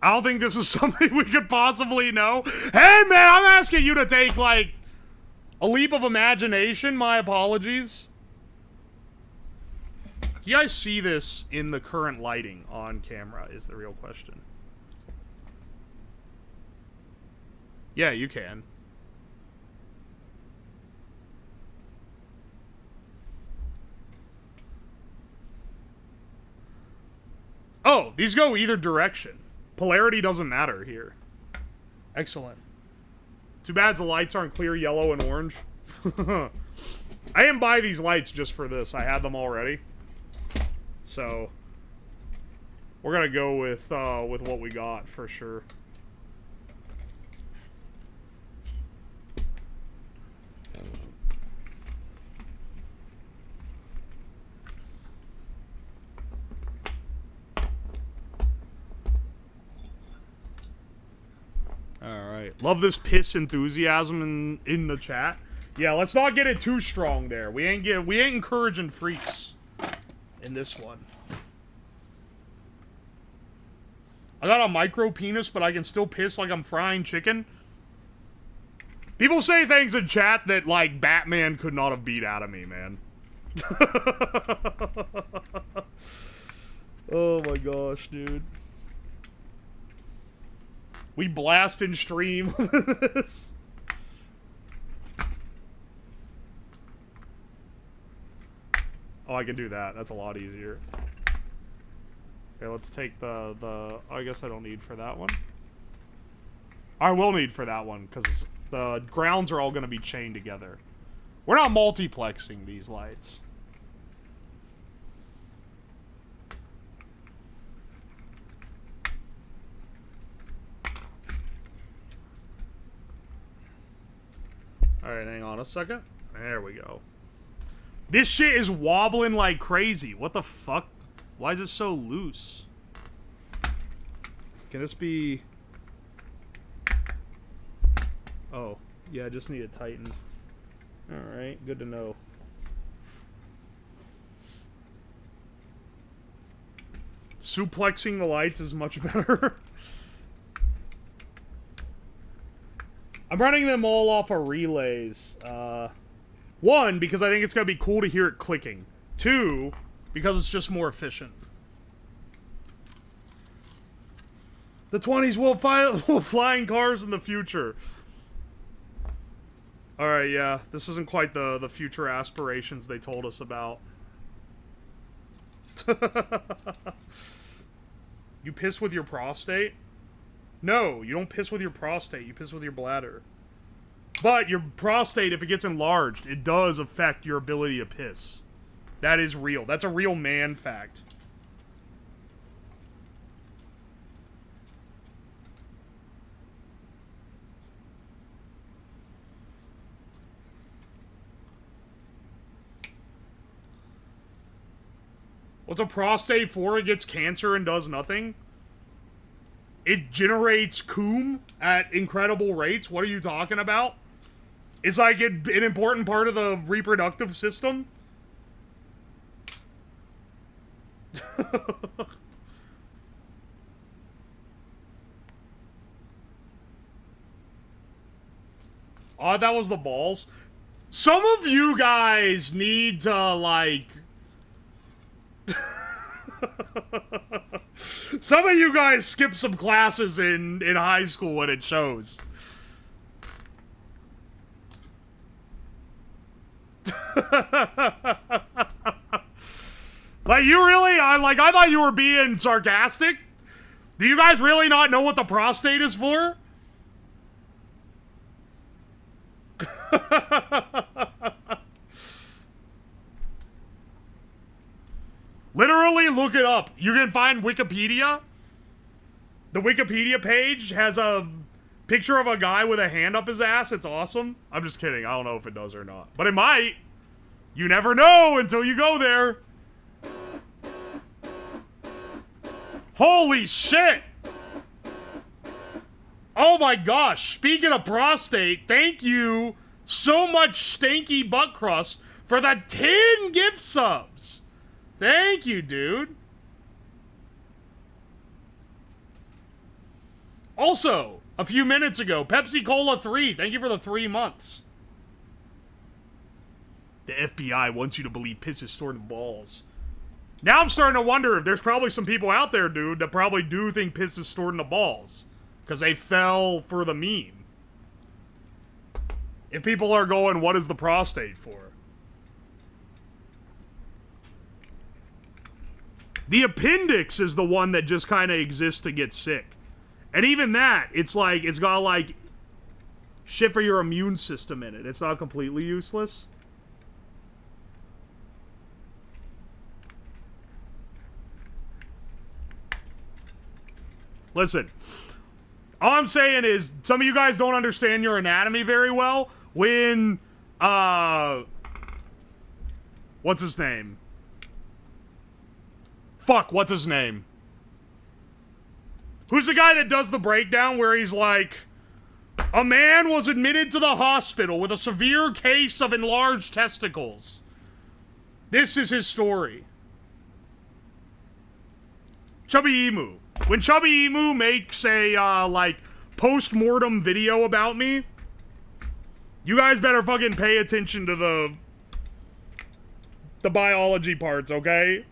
S1: I don't think this is something we could possibly know. Hey, man, I'm asking you to take, like, a leap of imagination. My apologies. Do you guys see this in the current lighting on camera is the real question. Yeah, you can. Oh, these go either direction. Polarity doesn't matter here. Excellent. Too bad the lights aren't clear yellow and orange. I didn't buy these lights just for this. I had them already. So we're gonna go with what we got for sure. Alright. Love this piss enthusiasm in the chat. Yeah, let's not get it too strong there. We ain't encouraging freaks in this one. I got a micro penis, but I can still piss like I'm frying chicken. People say things in chat that, like, Batman could not have beat out of me, man. Oh my gosh, dude. We blast and stream this. Oh, I can do that. That's a lot easier. Okay, let's take the... I guess I don't need for that one. I will need for that one, because the grounds are all going to be chained together. We're not multiplexing these lights. Alright, hang on a second. There we go. This shit is wobbling like crazy. What the fuck? Why is it so loose? Can this be... Oh, yeah, I just need to tighten. Alright, good to know. Suplexing the lights is much better. I'm running them all off of relays. One, because I think it's going to be cool to hear it clicking. Two, because it's just more efficient. The 20s will flying cars in the future. Alright, yeah. This isn't quite the future aspirations they told us about. You piss with your prostate? No, you don't piss with your prostate. You piss with your bladder. But your prostate, if it gets enlarged, it does affect your ability to piss. That is real. That's a real man fact. What's a prostate for? It gets cancer and does nothing? It generates cum at incredible rates? What are you talking about? It's like an important part of the reproductive system? Oh, that was the balls. Some of you guys need to, like... Some of you guys skip some classes in high school and it shows. Like, you really... I thought you were being sarcastic. Do you guys really not know what the prostate is for? Literally look it up. You can find Wikipedia. The Wikipedia page has a picture of a guy with a hand up his ass. It's awesome. I'm just kidding. I don't know if it does or not. But it might. You never know until you go there. Holy shit! Oh my gosh, speaking of prostate, thank you so much Stanky Butt Crust for the 10 gift subs. Thank you, dude. Also, a few minutes ago, Pepsi Cola 3, thank you for the 3 months. The FBI wants you to believe piss is stored in balls. Now I'm starting to wonder if there's probably some people out there, dude, that probably do think piss is stored in the balls. Because they fell for the meme. If people are going, what is the prostate for? The appendix is the one that just kind of exists to get sick. And even that, it's like, it's got like shit for your immune system in it. It's not completely useless. Listen, all I'm saying is some of you guys don't understand your anatomy very well when, what's his name? Fuck, what's his name? Who's the guy that does the breakdown where he's like, a man was admitted to the hospital with a severe case of enlarged testicles. This is his story. Chubby Emu. When Chubby Emu makes a, like, post-mortem video about me, you guys better fucking pay attention to the biology parts, okay?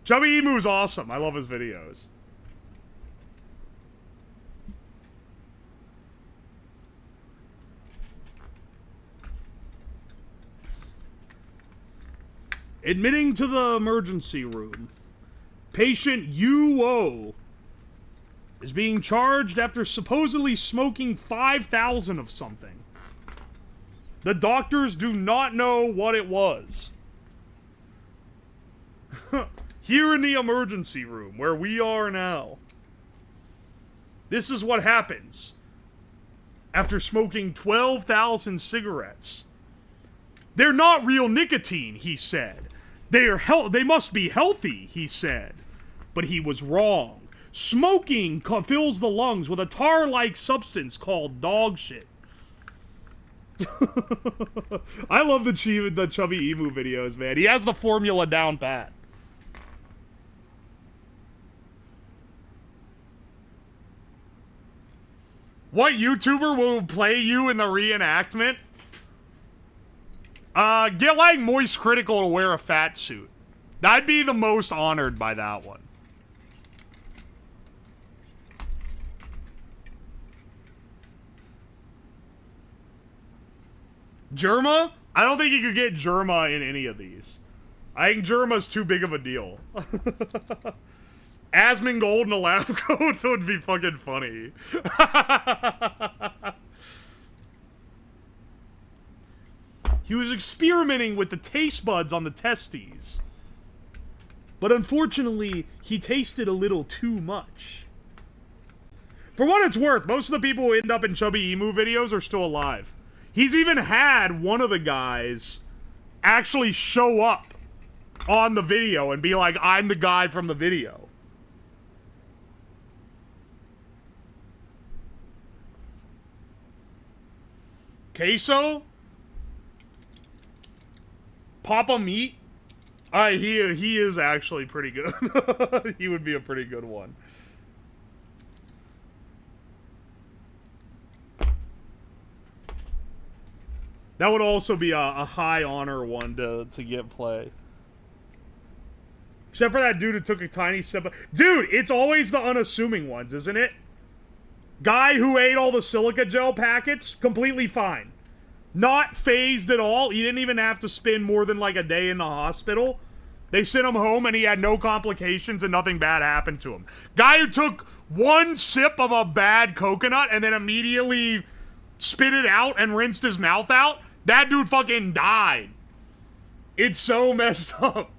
S1: Chubby Emu's awesome. I love his videos. Admitting to the emergency room. Patient Uwo is being charged after supposedly smoking 5,000 of something. The doctors do not know what it was. Here in the emergency room, where we are now. This is what happens after smoking 12,000 cigarettes. They're not real nicotine, he said. They must be healthy, he said. But he was wrong. Smoking fills the lungs with a tar-like substance called dog shit. I love the Chubby Emu videos, man. He has the formula down pat. What YouTuber will play you in the reenactment? Get like Moist Critical to wear a fat suit. I'd be the most honored by that one. Germa? I don't think you could get Germa in any of these. I think Germa's too big of a deal. Asmongold in a lab coat would be fucking funny. He was experimenting with the taste buds on the testes. But unfortunately, he tasted a little too much. For what it's worth, most of the people who end up in Chubby Emu videos are still alive. He's even had one of the guys actually show up on the video and be like, I'm the guy from the video. Queso? Papa Meat? He is actually pretty good. He would be a pretty good one. That would also be a high honor one to get play. Except for that dude who took a tiny sip of... Dude, it's always the unassuming ones, isn't it? Guy who ate all the silica gel packets, completely fine. Not phased at all. He didn't even have to spend more than like a day in the hospital. They sent him home and he had no complications and nothing bad happened to him. Guy who took one sip of a bad coconut and then immediately spit it out and rinsed his mouth out. That dude fucking died. It's so messed up.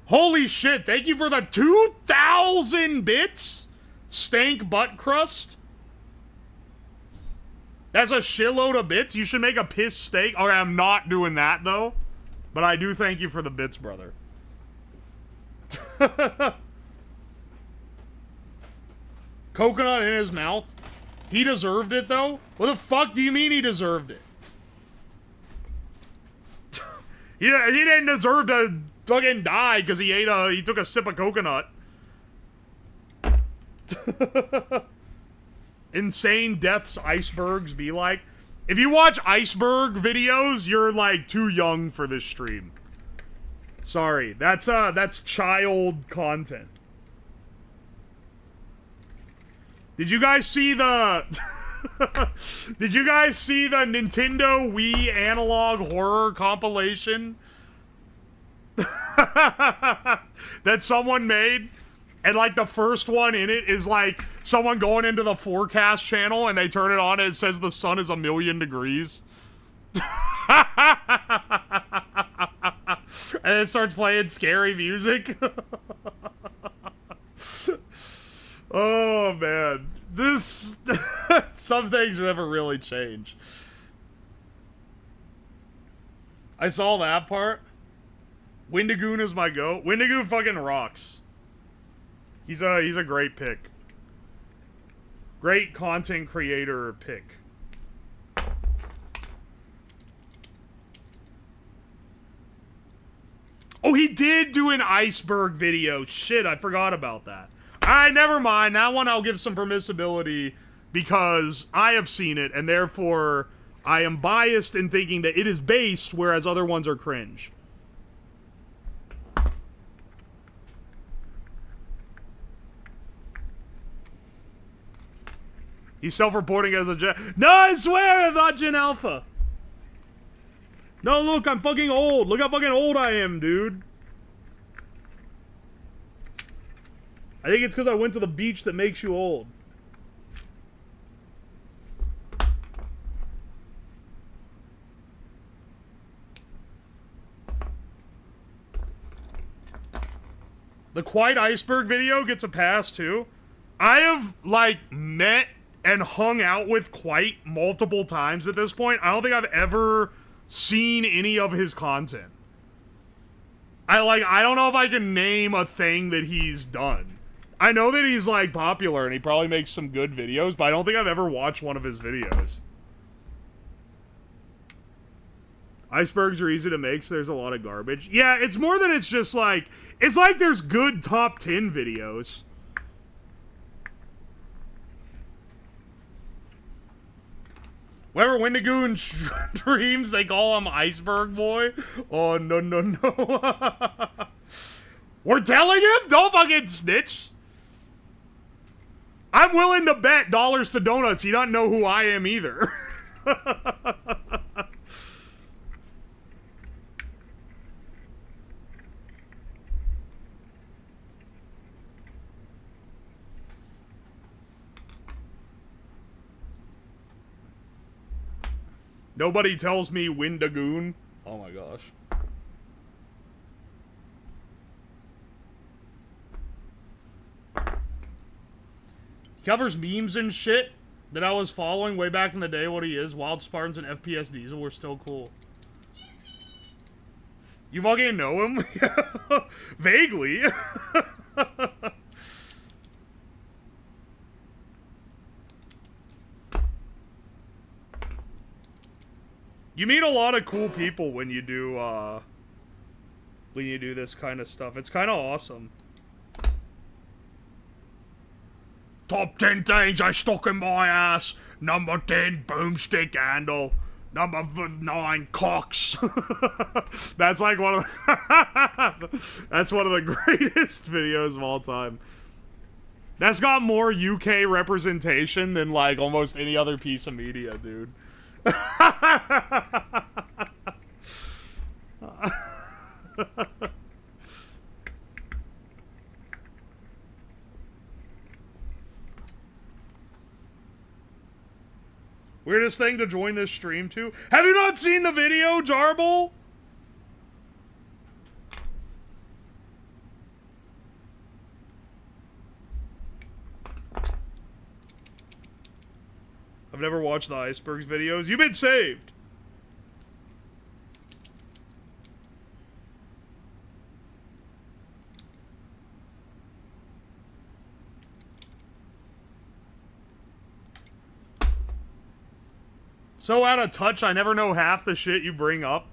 S1: Holy shit, thank you for the 2,000 bits. Stank butt crust. That's a shitload of bits. You should make a piss steak. Okay, I'm not doing that though. But I do thank you for the bits, brother. Coconut in his mouth. He deserved it though? What the fuck do you mean he deserved it? he didn't deserve to fucking die because he took a sip of coconut. Insane deaths icebergs be like. If you watch iceberg videos, you're like too young for this stream. Sorry, that's child content. Did you guys see the Did you guys see the Nintendo Wii analog horror compilation that someone made? And like the first one in it is like someone going into the forecast channel and they turn it on and it says the sun is 1,000,000 degrees. And it starts playing scary music. Oh man. This some things never really change. I saw that part. Windigoon is my goat. Windigoon fucking rocks. He's a great pick. Great content creator pick. Oh, he did do an iceberg video. Shit, I forgot about that. Alright, never mind. That one I'll give some permissibility because I have seen it and therefore I am biased in thinking that it is based, whereas other ones are cringe. He's self-reporting as a Gen... No, I swear I'm not Gen Alpha. No, look, I'm fucking old. Look how fucking old I am, dude. I think it's because I went to the beach that makes you old. The Quiet Iceberg video gets a pass, too. I have, like, met and hung out with Quite multiple times at this point. I don't think I've ever seen any of his content. I don't know if I can name a thing that he's done. I know that he's, like, popular and he probably makes some good videos, but I don't think I've ever watched one of his videos. Icebergs are easy to make, so there's a lot of garbage. Yeah, it's more than it's just, like... It's like there's good top 10 videos. Whenever Windigoon dreams, they call him Iceberg Boy. Oh, no, no, no. We're telling him? Don't fucking snitch. I'm willing to bet dollars to donuts he doesn't know who I am either. Nobody tells me Windigoon. Oh my gosh. He covers memes and shit that I was following way back in the day. What he is. Wild Spartans and FPS Diesel were still cool. You fucking know him? Vaguely. You meet a lot of cool people when you do this kind of stuff. It's kind of awesome. Top 10 things I stuck in my ass. Number 10, boomstick handle. Number 9, cocks. That's like one of the that's one of the greatest videos of all time. That's got more UK representation than like almost any other piece of media, dude. Weirdest thing to join this stream to? Have you not seen the video, Jarble? I've never watched the icebergs videos. You've been saved. So out of touch, I never know half the shit you bring up.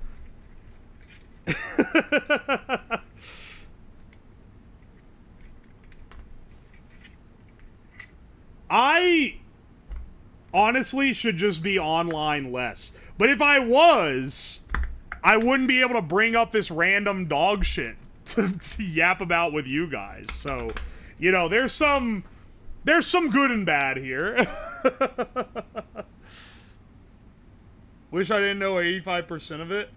S1: I honestly should just be online less. But if I was, I wouldn't be able to bring up this random dog shit to yap about with you guys. So, you know, there's some good and bad here. Wish I didn't know 85% of it.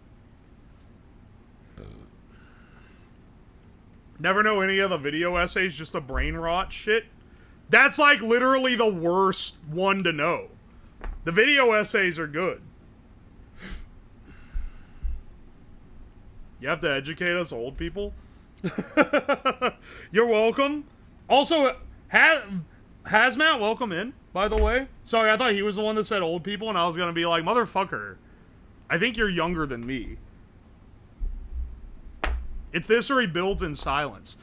S1: Never know any of the video essays, just the brain rot shit. That's like literally the worst one to know. The video essays are good. You have to educate us old people? You're welcome. Also, Hazmat, welcome in, by the way. Sorry, I thought he was the one that said old people, and I was gonna be like, motherfucker, I think you're younger than me. It's this or he builds in silence.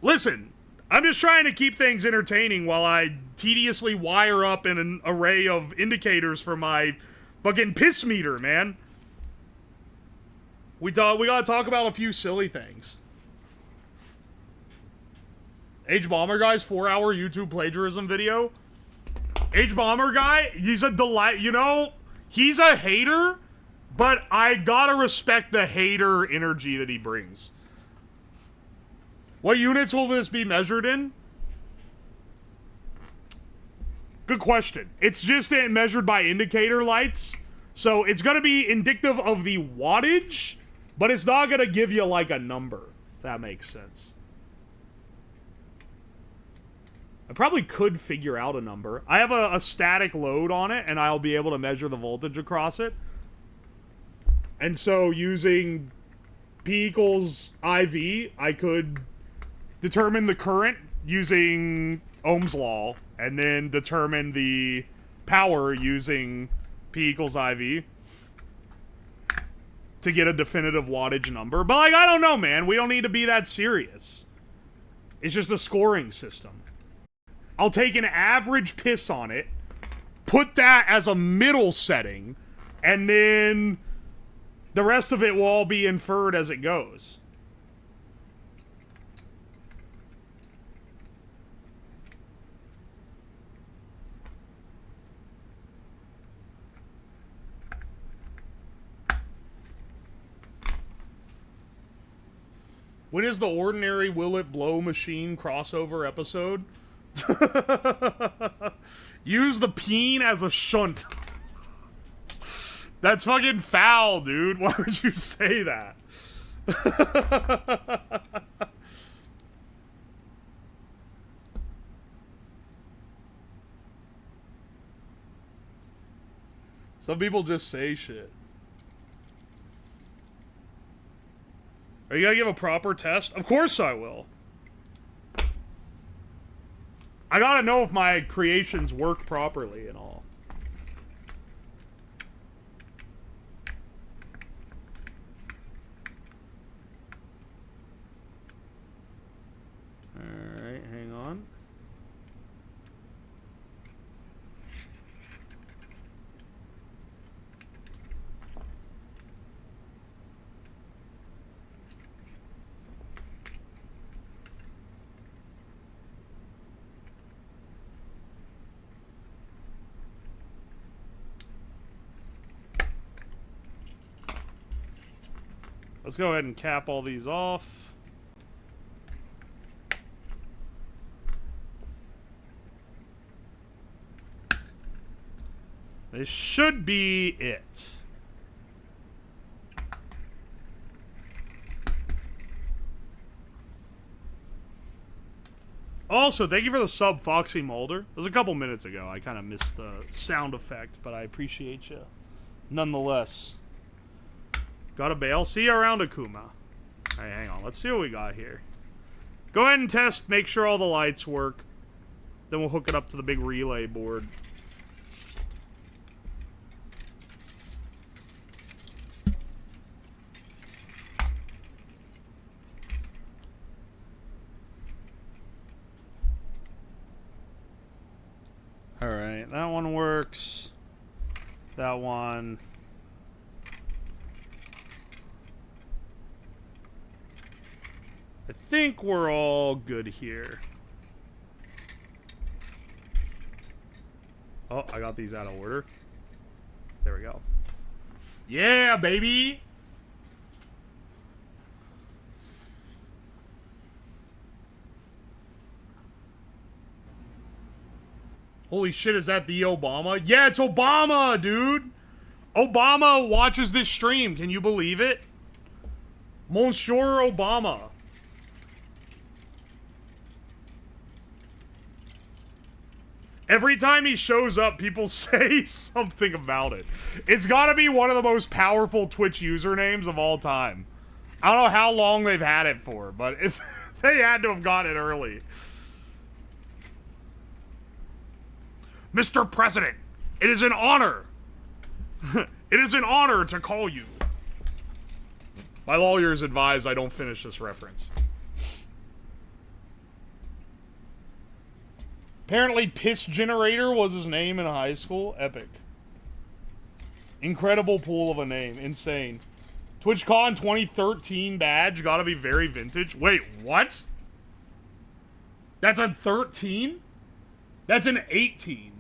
S1: Listen, I'm just trying to keep things entertaining while I tediously wire up in an array of indicators for my fucking piss meter, man. We gotta talk about a few silly things. H-Bomber Guy's 4-hour YouTube plagiarism video. H-Bomber Guy, he's a delight. You know, he's a hater, but I gotta respect the hater energy that he brings. What units will this be measured in? Good question. It's just measured by indicator lights. So it's gonna be indicative of the wattage, but it's not gonna give you like a number, if that makes sense. I probably could figure out a number. I have a static load on it, and I'll be able to measure the voltage across it. And so using P equals IV, I could determine the current using Ohm's law, and then determine the power using P equals IV to get a definitive wattage number. But, like, I don't know, man. We don't need to be that serious. It's just a scoring system. I'll take an average piss on it, put that as a middle setting, and then the rest of it will all be inferred as it goes. When is the ordinary Will It Blow Machine crossover episode? Use the peen as a shunt. That's fucking foul, dude. Why would you say that? Some people just say shit. Are you gonna give a proper test? Of course I will. I gotta know if my creations work properly and all. Alright, hang on. Let's go ahead and cap all these off. This should be it. Also, thank you for the sub, Foxy Mulder. It was a couple minutes ago. I kind of missed the sound effect, but I appreciate you nonetheless. Got a bail. See you around, Akuma. Alright, hang on. Let's see what we got here. Go ahead and test, make sure all the lights work. Then we'll hook it up to the big relay board. Alright, that one works. That one. I think we're all good here. Oh, I got these out of order. There we go. Yeah, baby! Holy shit, is that the Obama? Yeah, it's Obama, dude! Obama watches this stream, can you believe it? Monsieur Obama. Every time he shows up, people say something about it. It's gotta be one of the most powerful Twitch usernames of all time. I don't know how long they've had it for, but they had to have gotten it early. Mr. President, it is an honor. It is an honor to call you. My lawyers advise I don't finish this reference. Apparently, Piss Generator was his name in high school. Epic. Incredible pool of a name. Insane. TwitchCon 2013 badge. Gotta be very vintage. Wait, what? That's a 13? That's an 18.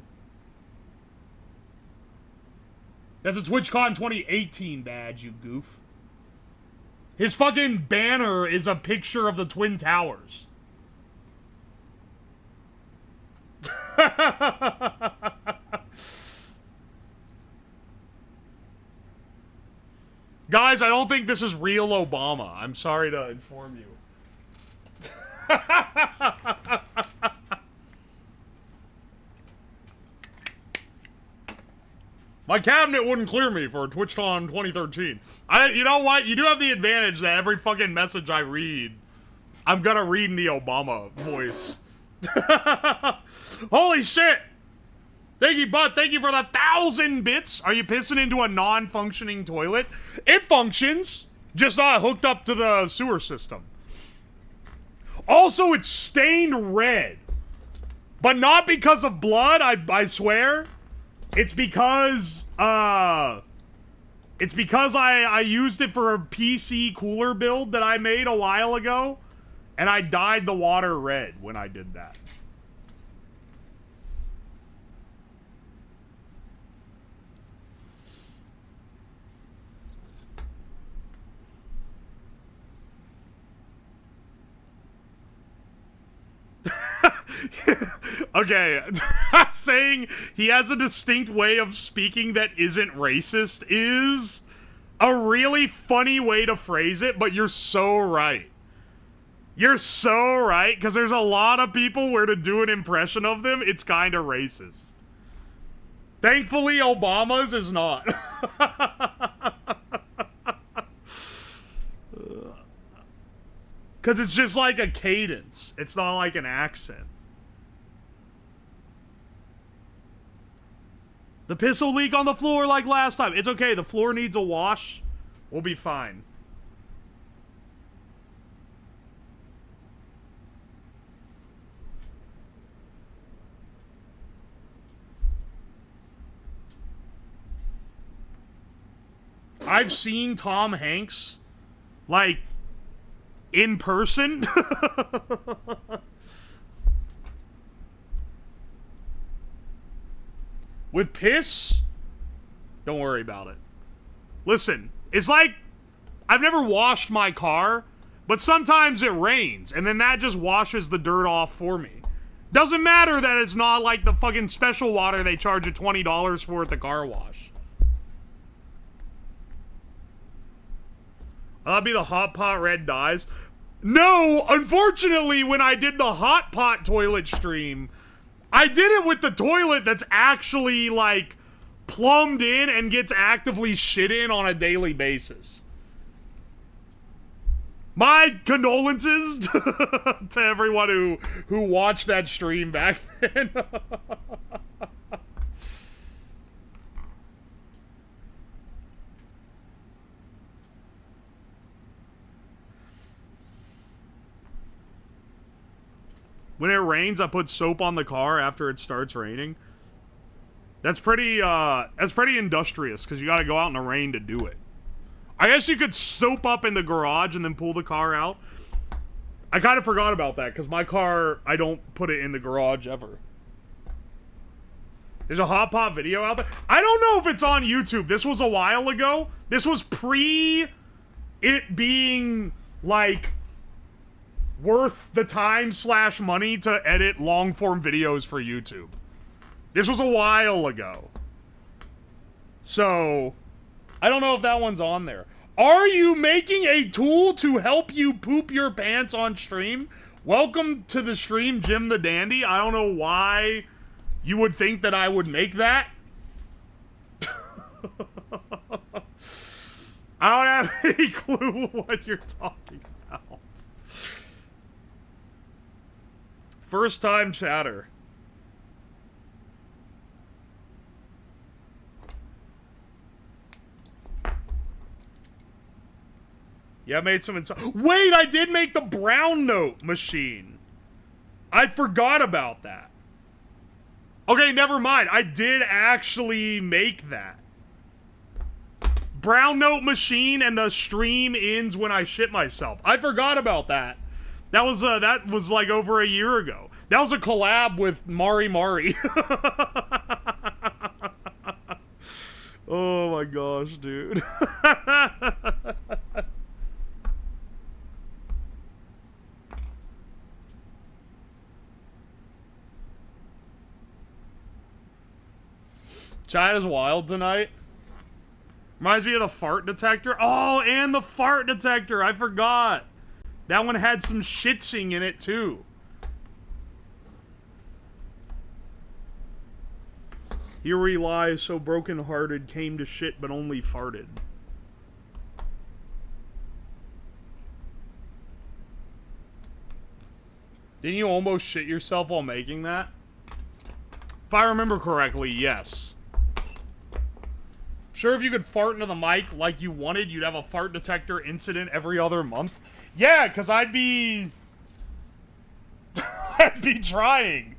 S1: That's a TwitchCon 2018 badge, you goof. His fucking banner is a picture of the Twin Towers. Guys, I don't think this is real Obama. I'm sorry to inform you. My cabinet wouldn't clear me for TwitchCon 2013. You know what? You do have the advantage that every fucking message I read, I'm gonna read in the Obama voice. Holy shit! Thank you, bud. Thank you for the 1,000 bits. Are you pissing into a non-functioning toilet? It functions, just not hooked up to the sewer system. Also, it's stained red. But not because of blood, I swear. It's because, I used it for a PC cooler build that I made a while ago. And I dyed the water red when I did that. Okay, saying he has a distinct way of speaking that isn't racist is a really funny way to phrase it, but you're so right. You're so right, because there's a lot of people where to do an impression of them, it's kind of racist. Thankfully, Obama's is not. Because it's just like a cadence. It's not like an accent. The piss will leak on the floor like last time. It's okay, the floor needs a wash. We'll be fine. I've seen Tom Hanks, like, in person. With piss, don't worry about it. Listen, it's like, I've never washed my car, but sometimes it rains, and then that just washes the dirt off for me. Doesn't matter that it's not like the fucking special water they charge you $20 for at the car wash. That'll be the hot pot red dyes. No, unfortunately, when I did the hot pot toilet stream, I did it with the toilet that's actually, like, plumbed in and gets actively shit in on a daily basis. My condolences to everyone who watched that stream back then. When it rains, I put soap on the car after it starts raining. That's pretty industrious, because you gotta go out in the rain to do it. I guess you could soap up in the garage and then pull the car out. I kind of forgot about that, because my car, I don't put it in the garage ever. There's a hot pot video out there. I don't know if it's on YouTube. This was a while ago. This was pre it being, like, worth the time / money to edit long-form videos for YouTube. This was a while ago. So, I don't know if that one's on there. Are you making a tool to help you poop your pants on stream? Welcome to the stream, Jim the Dandy. I don't know why you would think that I would make that. I don't have any clue what you're talking about. First time chatter. Yeah, I made some Wait, I did make the brown note machine. I forgot about that. Okay, never mind. I did actually make that. Brown note machine, and the stream ends when I shit myself. I forgot about that. That was like over a year ago. That was a collab with Mari Mari. Oh my gosh, dude. China's wild tonight. Reminds me of the fart detector. Oh, and the fart detector. I forgot. That one had some shitsing in it, too. Here he lies, so broken-hearted, came to shit but only farted. Didn't you almost shit yourself while making that? If I remember correctly, yes. Sure, if you could fart into the mic like you wanted, you'd have a fart detector incident every other month. Yeah, because I'd be... I'd be trying.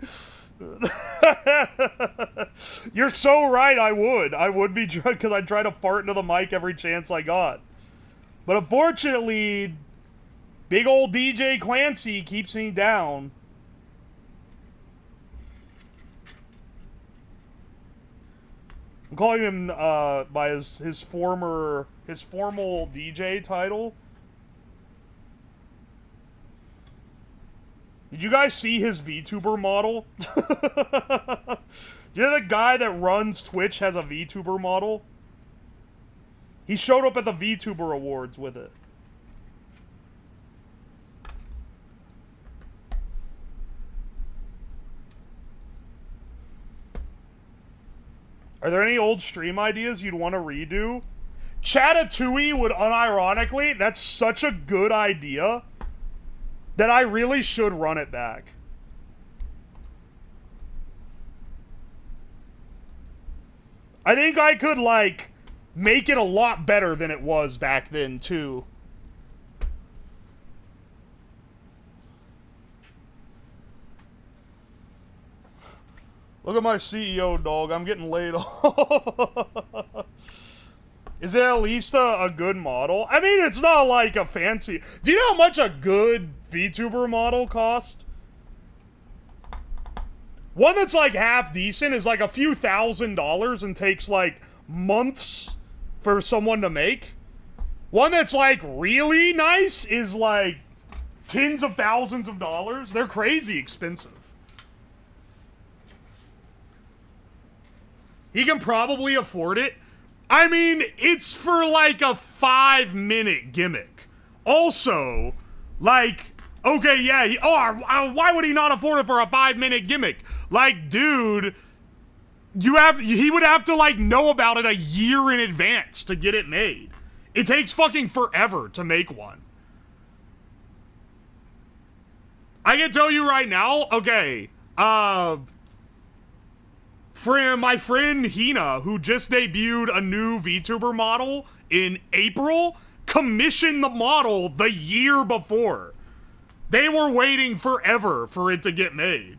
S1: You're so right, I would. I would be trying, because I'd try to fart into the mic every chance I got. But unfortunately, big old DJ Clancy keeps me down. I'm calling him by his formal DJ title. Did you guys see his VTuber model? You know the guy that runs Twitch has a VTuber model? He showed up at the VTuber Awards with it. Are there any old stream ideas you'd want to redo? Chatatouille would unironically, that's such a good idea that I really should run it back. I think I could, like, make it a lot better than it was back then, too. Look at my CEO, dog. I'm getting laid off. Is it at least a good model? I mean, it's not like a fancy... Do you know how much a good VTuber model cost? One that's like half decent is like a few $1,000s and takes like months for someone to make. One that's like really nice is like tens of thousands of dollars. They're crazy expensive. He can probably afford it. I mean, it's for like a 5-minute gimmick. Also, like, okay, yeah, why would he not afford it for a 5-minute gimmick? Like, dude, he would have to like know about it a year in advance to get it made. It takes fucking forever to make one. I can tell you right now, okay, my friend Hina, who just debuted a new VTuber model in April, commissioned the model the year before. They were waiting forever for it to get made.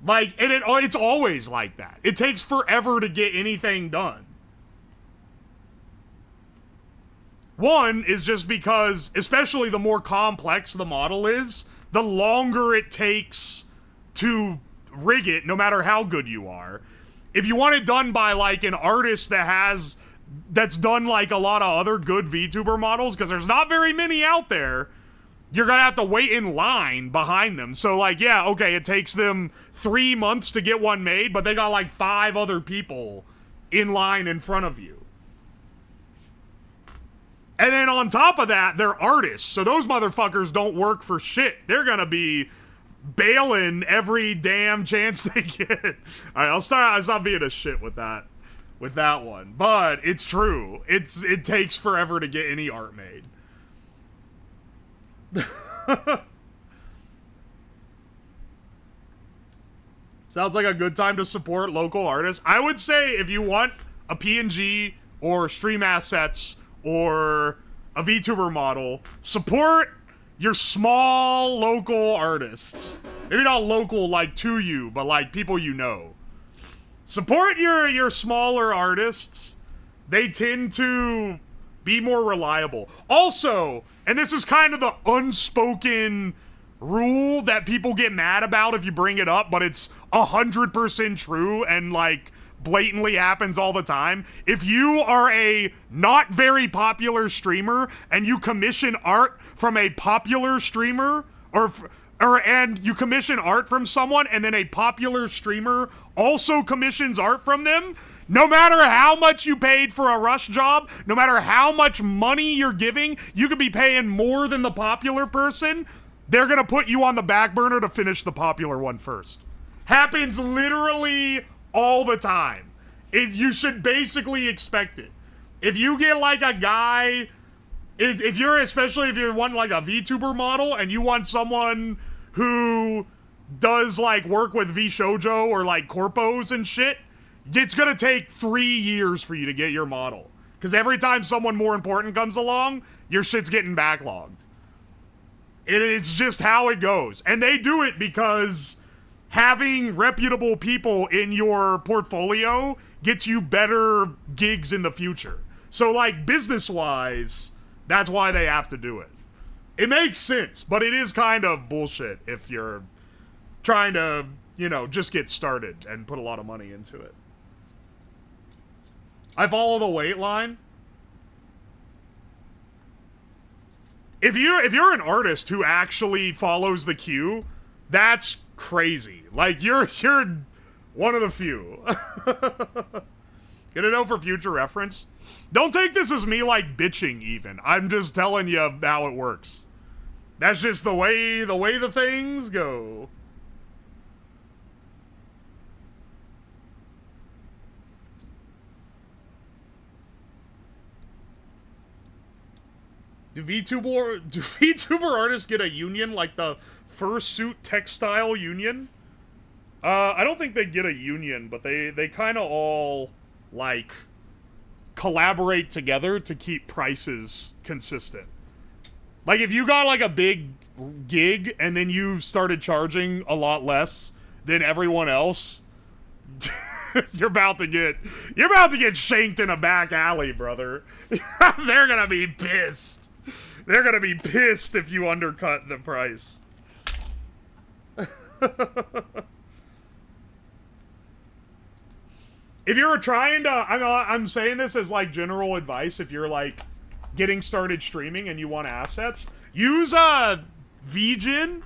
S1: Like, and it's always like that. It takes forever to get anything done. One is just because, especially the more complex the model is, the longer it takes to rig it, no matter how good you are. If you want it done by like an artist that's done like a lot of other good VTuber models, because there's not very many out there, you're gonna have to wait in line behind them. So like, yeah, okay, it takes them 3 months to get one made, but they got like 5 other people in line in front of you. And then on top of that, they're artists, so those motherfuckers don't work for shit. They're gonna be bailing every damn chance they get. All right, I'll stop being a shit with that one. But it's true. It takes forever to get any art made. Sounds like a good time to support local artists. I would say if you want a PNG or stream assets or a VTuber model, support your small local artists. Maybe not local like to you, but like people you know. Support your smaller artists. They tend to be more reliable. Also, and this is kind of the unspoken rule that people get mad about if you bring it up, but it's 100% true and like blatantly happens all the time. If you are a not very popular streamer and you commission art from a popular streamer, and you commission art from someone and then a popular streamer also commissions art from them, no matter how much you paid for a rush job, no matter how much money you're giving, you could be paying more than the popular person, they're gonna put you on the back burner to finish the popular one first. Happens literally all the time. You should basically expect it. If you get like a guy, especially if you're wanting like a VTuber model and you want someone who does like work with VShojo or like corpos and shit, it's gonna take 3 years for you to get your model. Because every time someone more important comes along, your shit's getting backlogged. It's just how it goes. And they do it because having reputable people in your portfolio gets you better gigs in the future. So like business-wise, that's why they have to do it. It makes sense, but it is kind of bullshit if you're trying to, you know, just get started and put a lot of money into it. I follow the wait line. If you're an artist who actually follows the queue, that's crazy. Like you're one of the few. Get a note for future reference. Don't take this as me like bitching even. I'm just telling you how it works. That's just the way the things go. Do VTuber artists get a union like the fursuit textile union? I don't think they get a union, but they kind of all like collaborate together to keep prices consistent. Like if you got like a big gig and then you started charging a lot less than everyone else, you're about to get shanked in a back alley, brother. They're gonna be pissed. They're gonna be pissed if you undercut the price. If you're trying to, I'm saying this as like general advice, if you're like getting started streaming and you want assets, use VGen,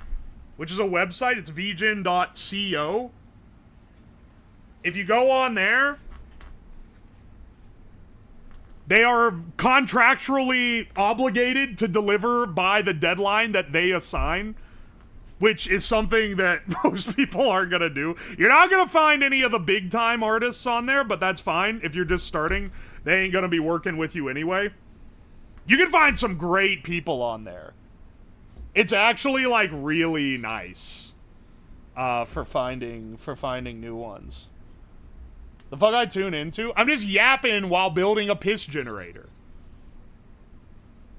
S1: which is a website. It's vgen.co. If you go on there, they are contractually obligated to deliver by the deadline that they assign, which is something that most people aren't going to do. You're not going to find any of the big-time artists on there, but that's fine. If you're just starting, they ain't going to be working with you anyway. You can find some great people on there. It's actually, like, really nice for finding new ones. The fuck I tune into? I'm just yapping while building a piss generator.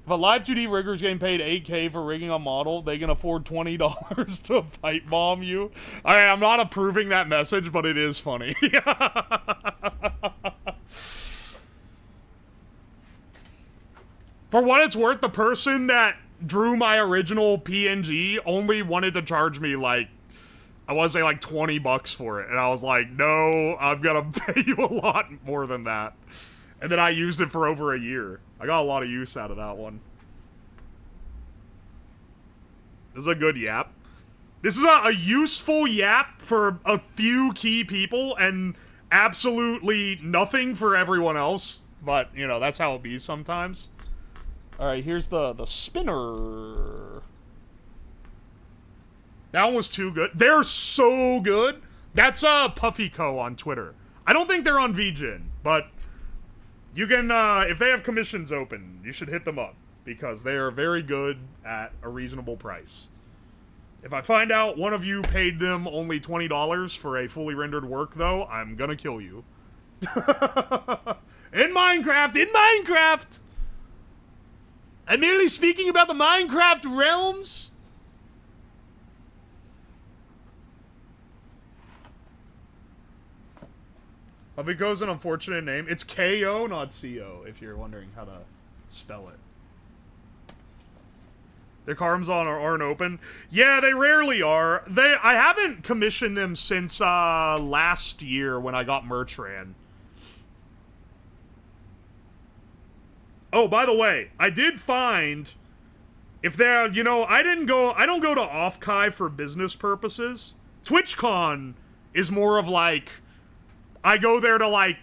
S1: If a live 2D rigger's getting paid $8K for rigging a model, they can afford $20 to pipe bomb you. Alright, I'm not approving that message, but it is funny. For what it's worth, the person that drew my original PNG only wanted to charge me, like, I want to say like $20 for it. And I was like, no, I'm going to pay you a lot more than that. And then I used it for over a year. I got a lot of use out of that one. This is a good yap. This is a useful yap for a few key people and absolutely nothing for everyone else. But, you know, that's how it be sometimes. Alright, here's the spinner. That one was too good. They're so good. That's Puffy Co. on Twitter. I don't think they're on VGen, but you can, if they have commissions open, you should hit them up, because they are very good at a reasonable price. If I find out one of you paid them only $20 for a fully rendered work, though, I'm gonna kill you. In Minecraft! I'm merely speaking about the Minecraft realms. Puffyco's an unfortunate name. It's K-O, not C-O, if you're wondering how to spell it. Their carms aren't open. Yeah, they rarely are. I haven't commissioned them since last year when I got merch ran. Oh, by the way, I did find, if they're, you know, I don't go to Offkai for business purposes. TwitchCon is more of like, I go there to, like,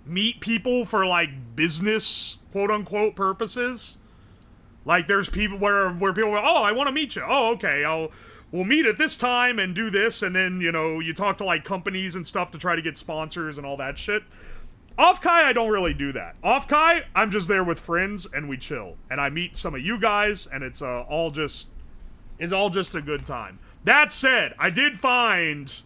S1: meet people for, like, business, quote-unquote, purposes. Like, there's people where people go, oh, I want to meet you. Oh, okay, we'll meet at this time and do this, and then, you know, you talk to, like, companies and stuff to try to get sponsors and all that shit. Offkai, I don't really do that. Offkai, I'm just there with friends, and we chill. And I meet some of you guys, and it's all just a good time. That said, I did find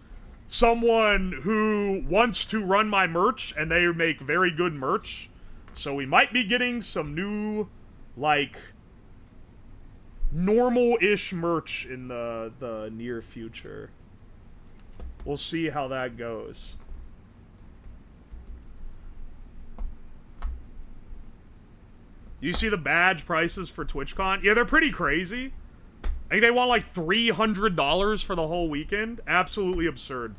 S1: someone who wants to run my merch, and they make very good merch. So we might be getting some new, like, normal-ish merch in the near future. We'll see how that goes. You see the badge prices for TwitchCon? Yeah, they're pretty crazy. I think they want like $300 for the whole weekend. Absolutely absurd.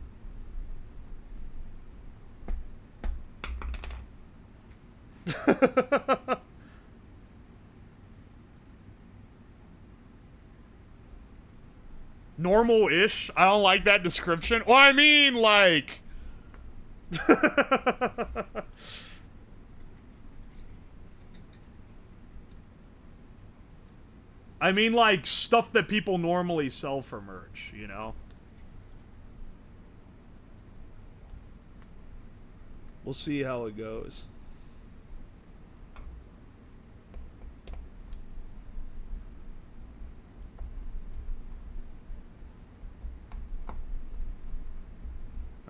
S1: Normal-ish? I don't like that description. Well, I mean, like... I mean, like, stuff that people normally sell for merch, you know? We'll see how it goes.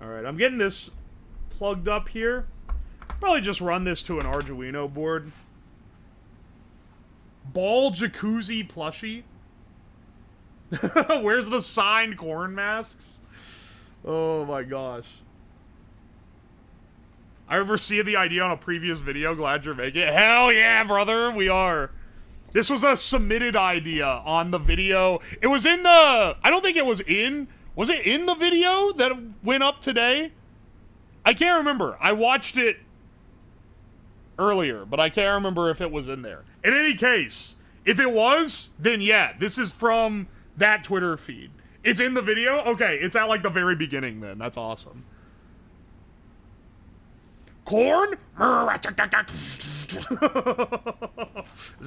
S1: Alright, I'm getting this plugged up here. Probably just run this to an Arduino board. Ball jacuzzi plushie. Where's the signed corn masks? Oh my gosh. I remember seeing the idea on a previous video. Glad you're making it. Hell yeah, brother. We are. This was a submitted idea on the video. It was in the... I don't think it was in... Was it in the video that went up today? I can't remember. I watched it earlier, but I can't remember if it was in there. In any case, if it was, then yeah, this is from that Twitter feed. It's in the video? Okay, it's at like the very beginning then. That's awesome. Corn? It's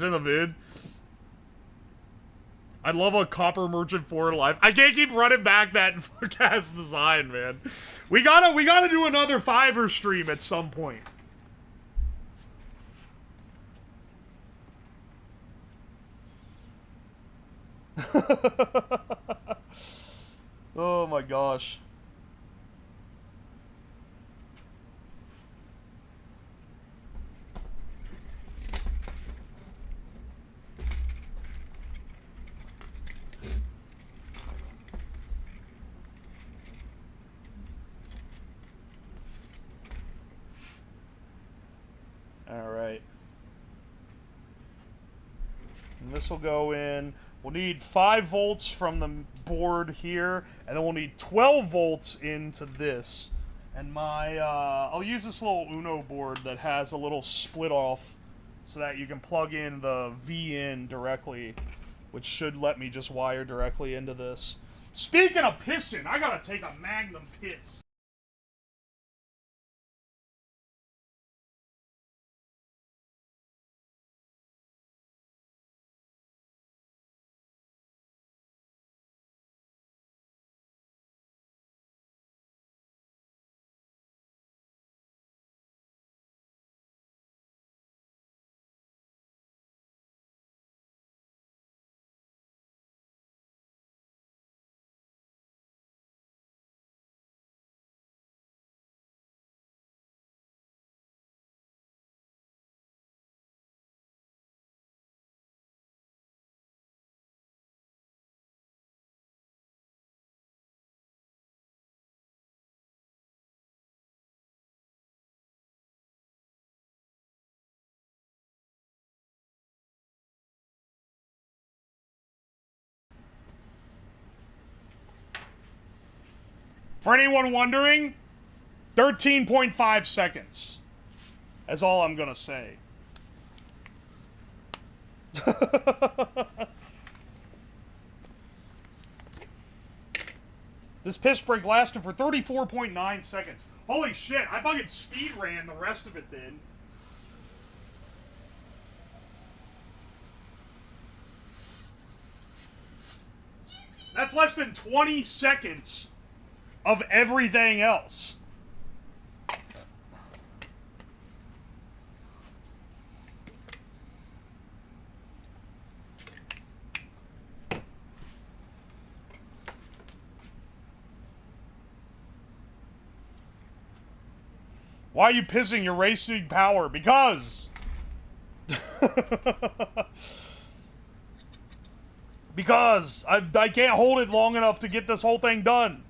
S1: in the vid. I love a copper merchant for life. I can't keep running back that forecast design, man. We gotta do another Fiverr stream at some point. Oh my gosh. All right. And this will go in. We'll need 5 volts from the board here, and then we'll need 12 volts into this. And my, I'll use this little Uno board that has a little split off so that you can plug in the V in directly, which should let me just wire directly into this. Speaking of pissing, I gotta take a Magnum piss. For anyone wondering, 13.5 seconds. That's all I'm gonna say. This piss break lasted for 34.9 seconds. Holy shit, I fucking speed ran the rest of it then. That's less than 20 seconds of everything else. Why are you pissing? You're wasting power. Because. Because I can't hold it long enough to get this whole thing done.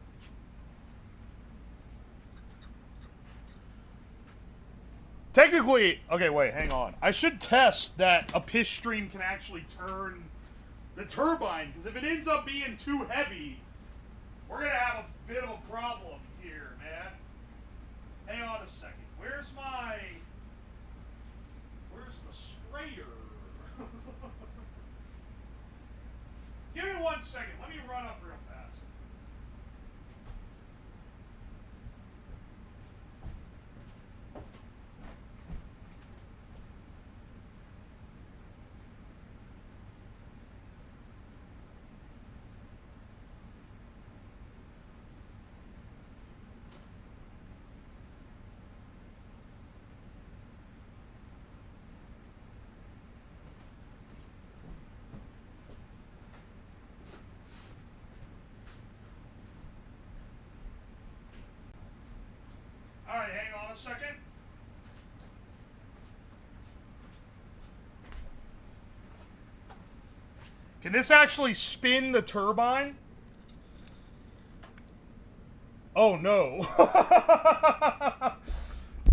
S1: Technically, okay, wait, hang on. I should test that a piss stream can actually turn the turbine, because if it ends up being too heavy, we're gonna have a bit of a problem here, man. Hang on a second. Where's the sprayer? Give me 1 second. Let me run up real fast. Alright, hang on a second. Can this actually spin the turbine? Oh no.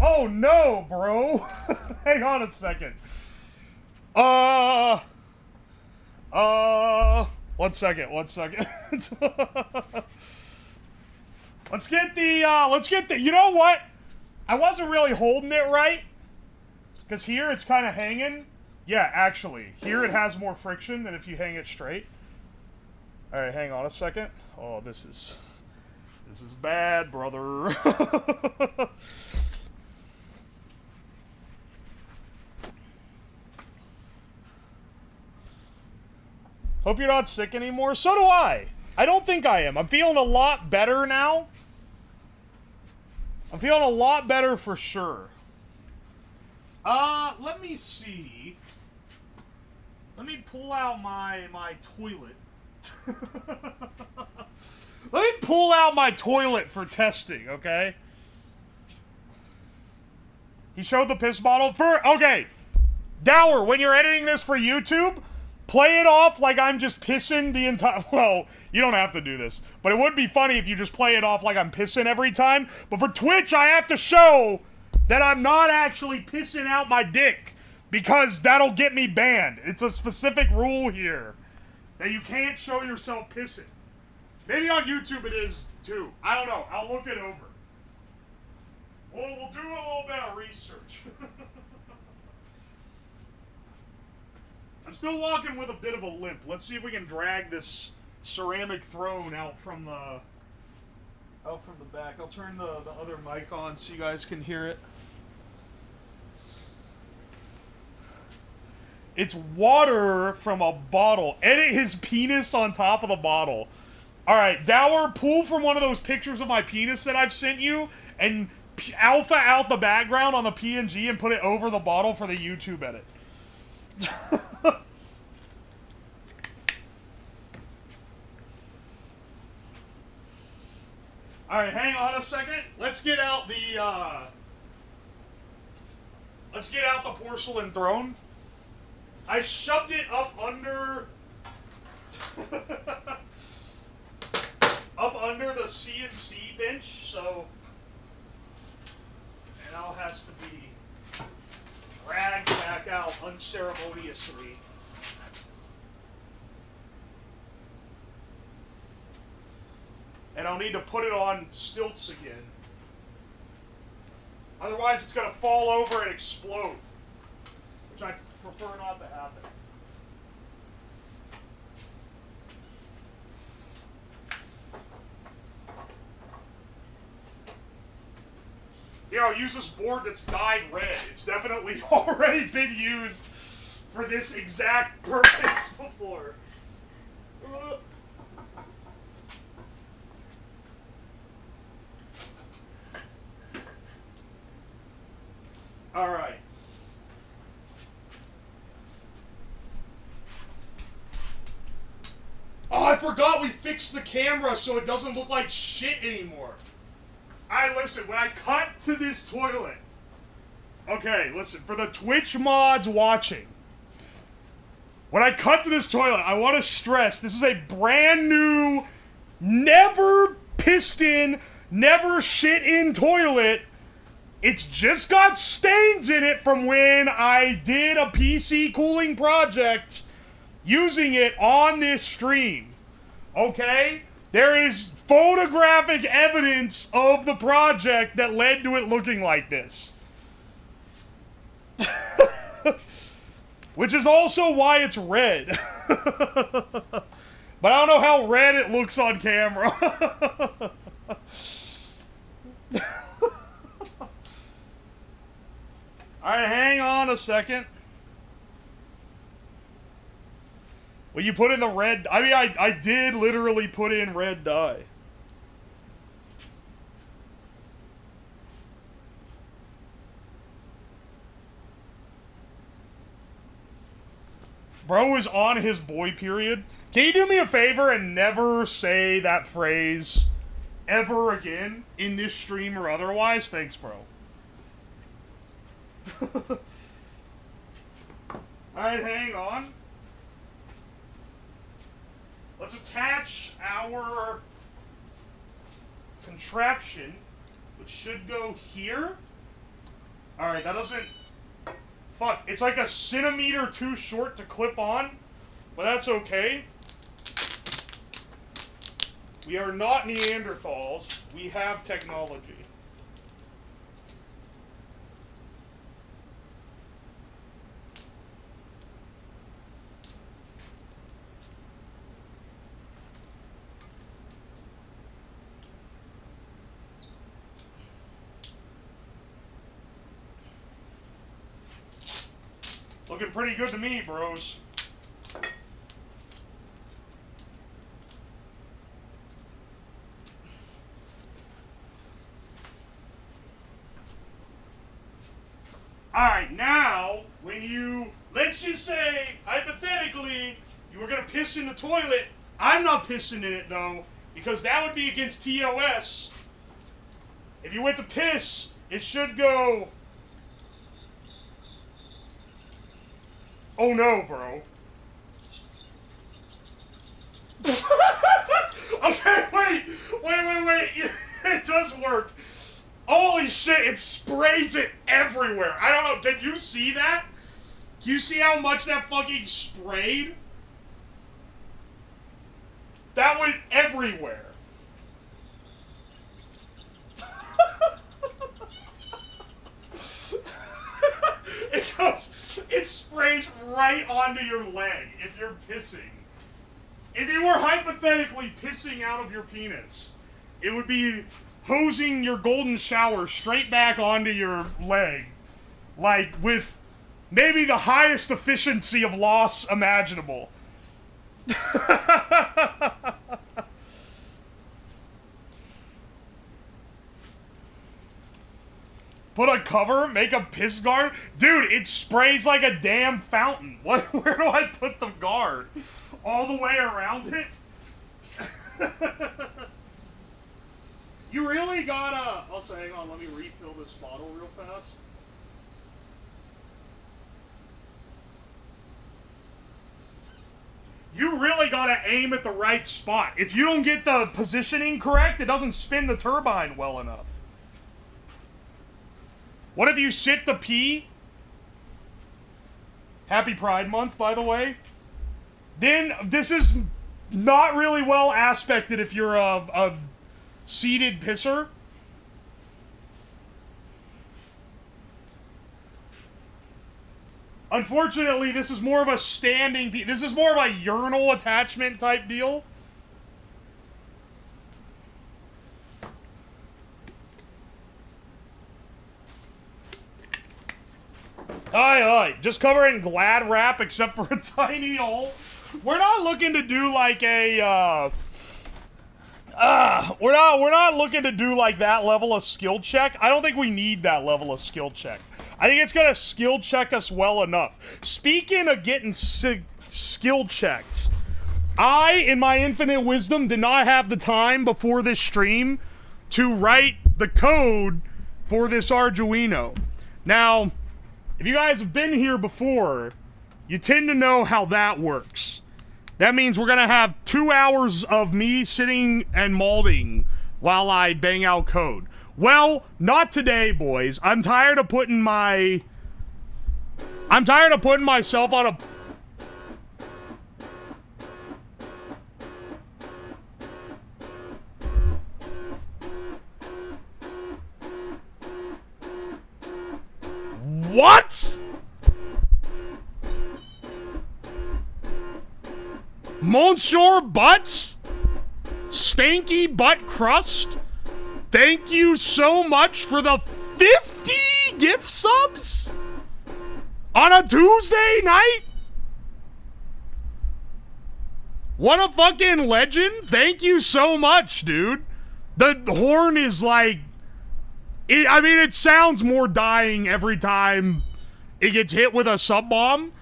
S1: Oh no, bro. Hang on a second. 1 second, 1 second. Let's get the, you know what? I wasn't really holding it right. Because here it's kind of hanging. Yeah, actually. Here it has more friction than if you hang it straight. Alright, hang on a second. Oh, this is bad, brother. Hope you're not sick anymore. So do I. I don't think I am. I'm feeling a lot better now. I'm feeling a lot better for sure. Let me see. Let me pull out my toilet. Let me pull out my toilet for testing, okay? He showed the piss bottle for... Okay. Dower, when you're editing this for YouTube, play it off like I'm just pissing the entire... Well, you don't have to do this. But it would be funny if you just play it off like I'm pissing every time. But for Twitch, I have to show that I'm not actually pissing out my dick. Because that'll get me banned. It's a specific rule here. That you can't show yourself pissing. Maybe on YouTube it is too. I don't know. I'll look it over. Well, we'll do a little bit of research. I'm still walking with a bit of a limp. Let's see if we can drag this ceramic throne out from the back. I'll turn the other mic on so you guys can hear it. It's water from a bottle. Edit his penis on top of the bottle. Alright, Dower, pull from one of those pictures of my penis that I've sent you and alpha out the background on the PNG and put it over the bottle for the YouTube edit. Alright, hang on a second. Let's get out the porcelain throne. I shoved it up under the CNC bench, so it now has to be dragged back out unceremoniously. And I'll need to put it on stilts again. Otherwise it's gonna fall over and explode, which I prefer not to happen. Here, I'll use this board that's dyed red. It's definitely already been used for this exact purpose before. All right. Oh, I forgot we fixed the camera so it doesn't look like shit anymore. Alright, listen, when I cut to this toilet... Okay, listen, for the Twitch mods watching, when I cut to this toilet, I want to stress, this is a brand new, never pissed in, never shit in toilet. It's just got stains in it from when I did a PC cooling project using it on this stream. Okay? There is photographic evidence of the project that led to it looking like this. Which is also why it's red. But I don't know how red it looks on camera. Alright, hang on a second. Well, you put in the red... I mean, I did literally put in red dye. Bro is on his boy period. Can you do me a favor and never say that phrase ever again in this stream or otherwise? Thanks, bro. Alright, hang on. Let's attach our contraption, which should go here. Alright, that doesn't... Fuck, it's like a centimeter too short to clip on, but that's okay. We are not Neanderthals. We have technology. Looking pretty good to me, bros. Alright, now, when you, let's just say, hypothetically, you were gonna piss in the toilet. I'm not pissing in it, though, because that would be against TOS. If you went to piss, it should go... Oh no, bro. Okay, wait! It does work. Holy shit, it sprays it everywhere. I don't know, did you see that? Do you see how much that fucking sprayed? That went everywhere. It sprays right onto your leg if you're pissing. If you were hypothetically pissing out of your penis, it would be hosing your golden shower straight back onto your leg. Like, with maybe the highest efficiency of loss imaginable. Put a cover, make a piss guard? Dude, it sprays like a damn fountain. Where do I put the guard? All the way around it? You really gotta... Also, hang on, let me refill this bottle real fast. You really gotta aim at the right spot. If you don't get the positioning correct, it doesn't spin the turbine well enough. What if you sit to pee? Happy Pride Month, by the way. Then, this is not really well aspected if you're a seated pisser. Unfortunately, this is more of a standing pee. This is more of a urinal attachment type deal. Aye, just covering Glad wrap except for a tiny hole. We're not looking to do like a, we're not looking to do like that level of skill check. I don't think we need that level of skill check. I think it's gonna skill check us well enough. Speaking of getting skill checked, I, in my infinite wisdom, did not have the time before this stream to write the code for this Arduino. Now, if you guys have been here before, you tend to know how that works. That means we're gonna have 2 hours of me sitting and molding while I bang out code. Well, not today, boys. I'm tired of putting myself on a... What? Monsieur Butts? Stanky Butt Crust? Thank you so much for the 50 gift subs? On a Tuesday night? What a fucking legend. Thank you so much, dude. The horn is like... I mean, it sounds more dying every time it gets hit with a sub bomb.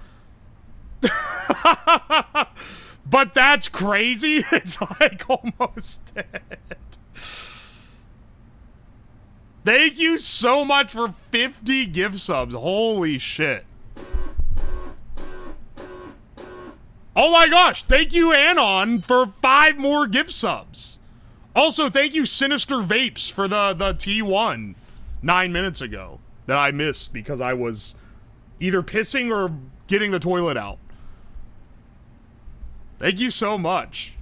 S1: But that's crazy. It's like almost dead. Thank you so much for 50 gift subs. Holy shit. Oh my gosh. Thank you, Anon, for 5 more gift subs. Also, thank you, Sinister Vapes, for the T1 9 minutes ago that I missed because I was either pissing or getting the toilet out. Thank you so much.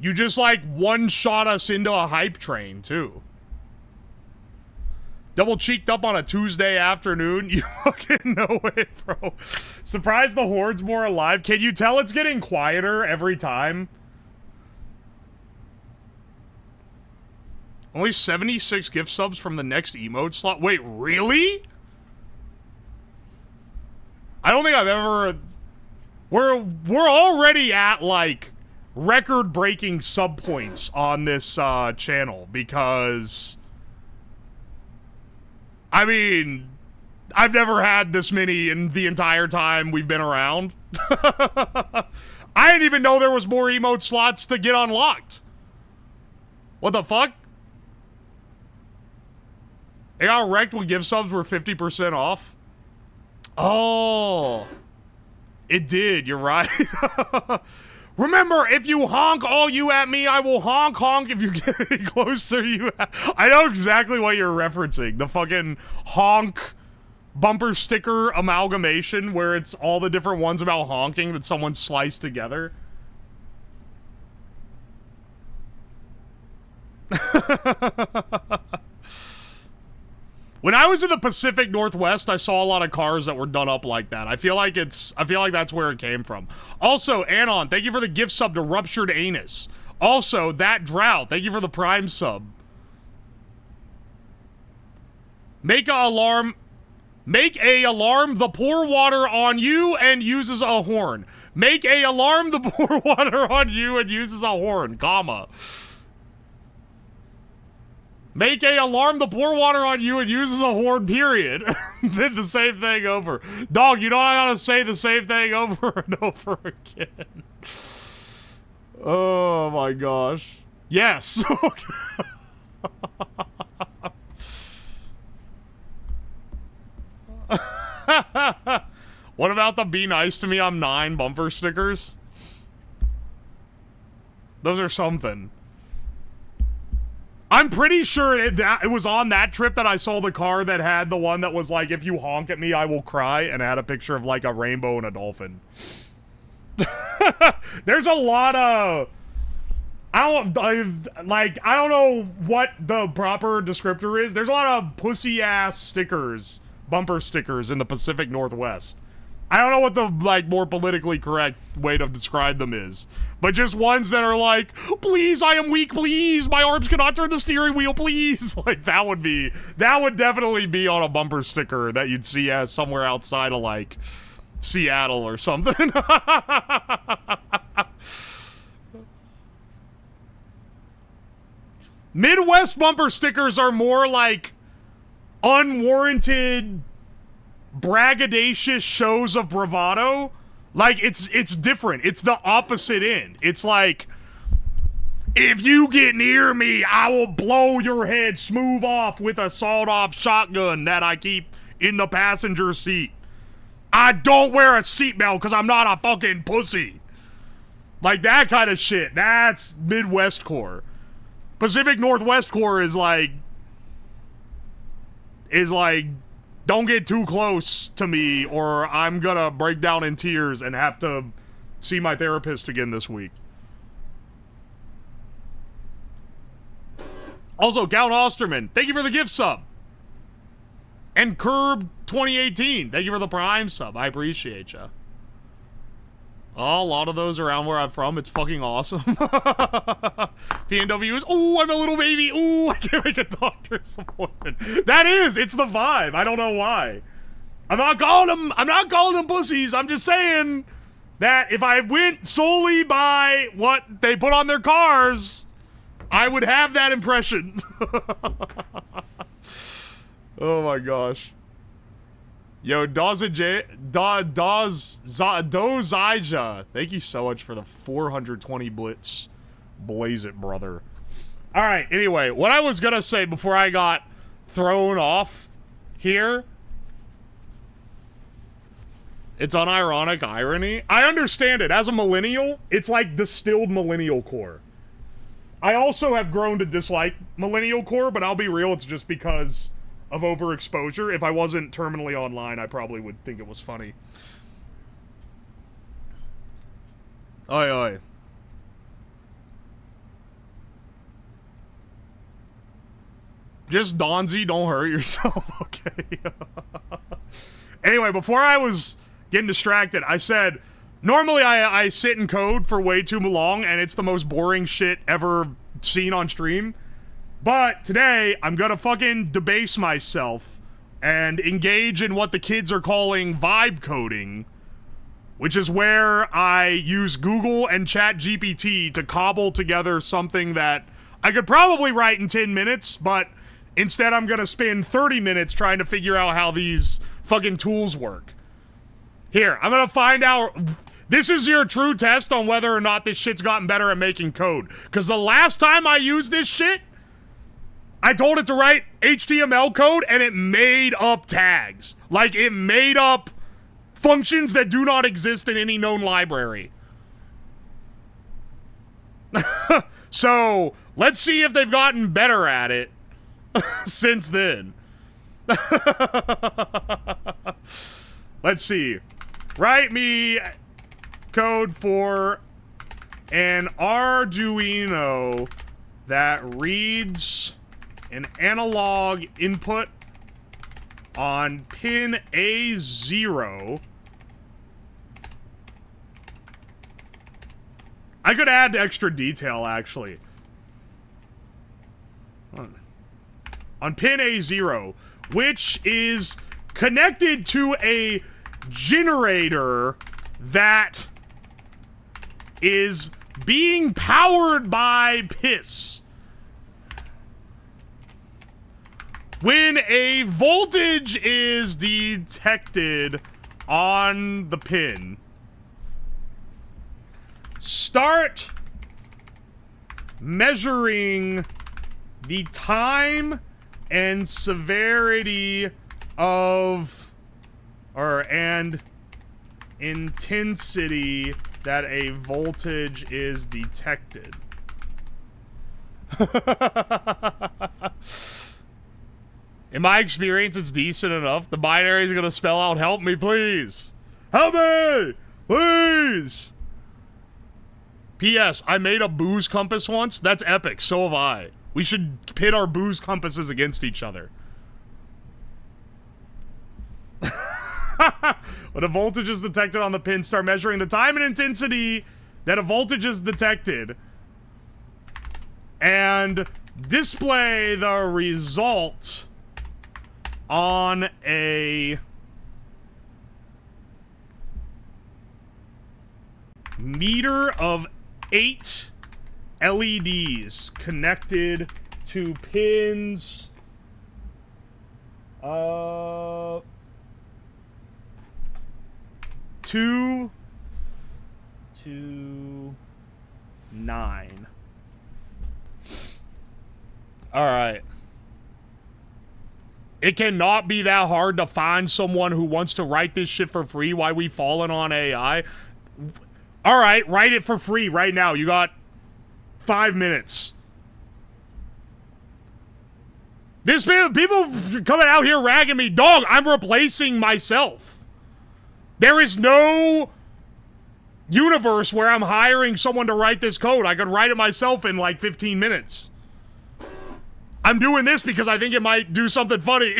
S1: You just, like, one-shot us into a hype train, too. Double cheeked up on a Tuesday afternoon. You fucking know it, bro. Surprised the Horde's more alive. Can you tell it's getting quieter every time? Only 76 gift subs from the next emote slot. Wait, really? I don't think I've ever... We're already at, like, record-breaking sub points on this channel because... I mean, I've never had this many in the entire time we've been around. I didn't even know there was more emote slots to get unlocked. What the fuck? It got wrecked when gift subs were 50% off. Oh. It did, you're right. Remember, if you honk all you at me, I will honk honk if you get any closer. I know exactly what you're referencing. The fucking honk bumper sticker amalgamation where it's all the different ones about honking that someone sliced together. When I was in the Pacific Northwest, I saw a lot of cars that were done up like that. I feel like that's where it came from. Also, Anon, thank you for the gift sub to Ruptured Anus. Also, That Drought, thank you for the Prime sub. Make a alarm the pour water on you and uses a horn. Make a alarm the pour water on you and uses a horn, comma. Make a alarm the pour water on you and uses a horn, period. Did the same thing over. Dog, you know I gotta say the same thing over and over again. Oh my gosh. Yes. What about the Be Nice to Me, I'm 9 bumper stickers? Those are something. I'm pretty sure it was on that trip that I saw the car that had the one that was like, if you honk at me, I will cry, and had a picture of like a rainbow and a dolphin. There's a lot of... I don't know what the proper descriptor is. There's a lot of pussy-ass stickers, bumper stickers in the Pacific Northwest. I don't know what the, like, more politically correct way to describe them is. But just ones that are like, please, I am weak, please, my arms cannot turn the steering wheel, please. Like, that would definitely be on a bumper sticker that you'd see as somewhere outside of, like, Seattle or something. Midwest bumper stickers are more like unwarranted, braggadocious shows of bravado. Like, it's different. It's the opposite end. It's like, if you get near me, I will blow your head smooth off with a sawed-off shotgun that I keep in the passenger seat. I don't wear a seatbelt because I'm not a fucking pussy. Like, that kind of shit. That's Midwest core. Pacific Northwest core is like, don't get too close to me or I'm gonna break down in tears and have to see my therapist again this week. Also, Count Osterman, thank you for the gift sub. And Curb 2018, thank you for the Prime sub. I appreciate ya. Oh, a lot of those around where I'm from. It's fucking awesome. PNW is, ooh, I'm a little baby. Ooh, I can't make a doctor's appointment. That is, it's the vibe. I don't know why. I'm not calling them pussies. I'm just saying that if I went solely by what they put on their cars, I would have that impression. Oh my gosh. Yo, Dozija, thank you so much for the 420 blitz. Blaze it, brother. Alright, anyway, what I was gonna say before I got thrown off here, it's unironic irony. I understand it. As a millennial, it's like distilled millennial core. I also have grown to dislike millennial core, but I'll be real, it's just because of overexposure. If I wasn't terminally online, I probably would think it was funny. Oi, oi. Just Donzi, don't hurt yourself, okay? Anyway, before I was getting distracted, I said, normally I sit and code for way too long, and it's the most boring shit ever seen on stream. But today, I'm gonna fucking debase myself and engage in what the kids are calling vibe coding, which is where I use Google and ChatGPT to cobble together something that I could probably write in 10 minutes, but instead I'm gonna spend 30 minutes trying to figure out how these fucking tools work. Here, I'm gonna find out. This is your true test on whether or not this shit's gotten better at making code. Because the last time I used this shit, I told it to write HTML code and it made up tags. Like, it made up functions that do not exist in any known library. So, let's see if they've gotten better at it since then. Let's see. Write me code for an Arduino that reads an analog input on pin A0. I could add extra detail, actually. On pin A0, which is connected to a generator that is being powered by piss. When a voltage is detected on the pin, start measuring the time and severity of, and intensity that a voltage is detected. In my experience, it's decent enough. The binary is gonna spell out, help me, please. Help me, please. P.S. I made a booze compass once. That's epic. So have I. We should pit our booze compasses against each other. When a voltage is detected on the pin, start measuring the time and intensity that a voltage is detected. And display the result on a meter of 8 LEDs connected to pins 2 to 9. All right. It cannot be that hard to find someone who wants to write this shit for free. Why we falling on AI? All right, write it for free right now. You got 5 minutes. This people coming out here ragging me, dog. I'm replacing myself. There is no universe where I'm hiring someone to write this code. I could write it myself in like 15 minutes. I'm doing this because I think it might do something funny.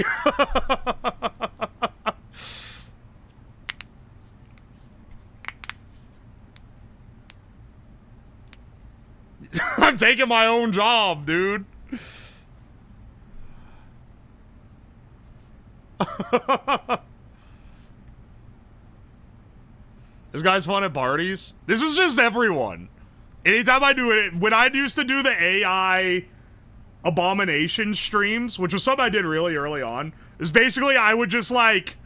S1: I'm taking my own job, dude. This guy's fun at parties. This is just everyone. Anytime I do it, when I used to do the AI abomination streams, which was something I did really early on, is basically I would just like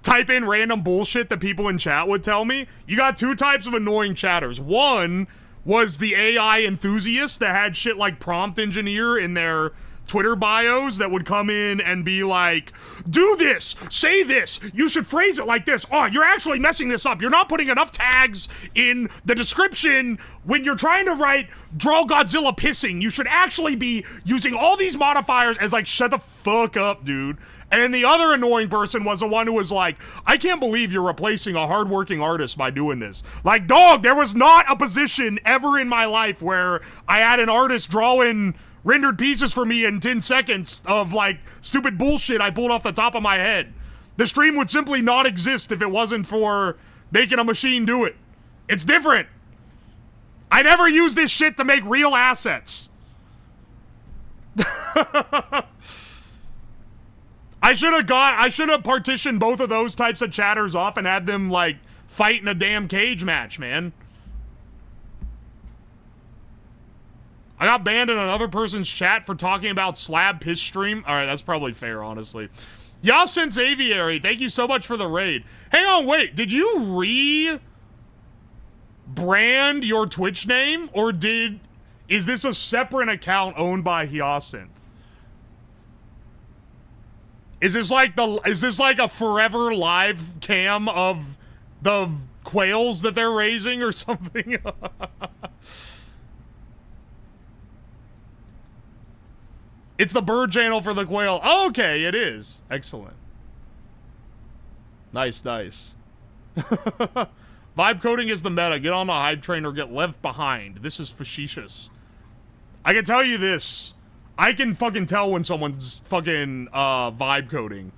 S1: type in random bullshit that people in chat would tell me. You got two types of annoying chatters. One was the AI enthusiasts that had shit like prompt engineer in their Twitter bios that would come in and be like, do this, say this, you should phrase it like this. Oh, you're actually messing this up. You're not putting enough tags in the description when you're trying to write draw Godzilla pissing. You should actually be using all these modifiers as like, shut the fuck up, dude. And the other annoying person was the one who was like, I can't believe you're replacing a hardworking artist by doing this. Like, dog, there was not a position ever in my life where I had an artist drawing rendered pieces for me in 10 seconds of like stupid bullshit I pulled off the top of my head. The stream would simply not exist if it wasn't for making a machine do it. It's different. I never use this shit to make real assets. I should have partitioned both of those types of chatters off and had them, like, fight in a damn cage match, man. I got banned in another person's chat for talking about slab piss stream. Alright, that's probably fair, honestly. Yasin's Aviary, thank you so much for the raid. Hang on, wait, did you re-brand your Twitch name? Or is this a separate account owned by Hyacinth? Is this like a forever live cam of the quails that they're raising or something? It's the bird channel for the quail. Oh, okay, it is. Excellent. Nice, nice. Vibe coding is the meta. Get on the hype train or get left behind. This is facetious. I can tell you this. I can fucking tell when someone's fucking vibe coding.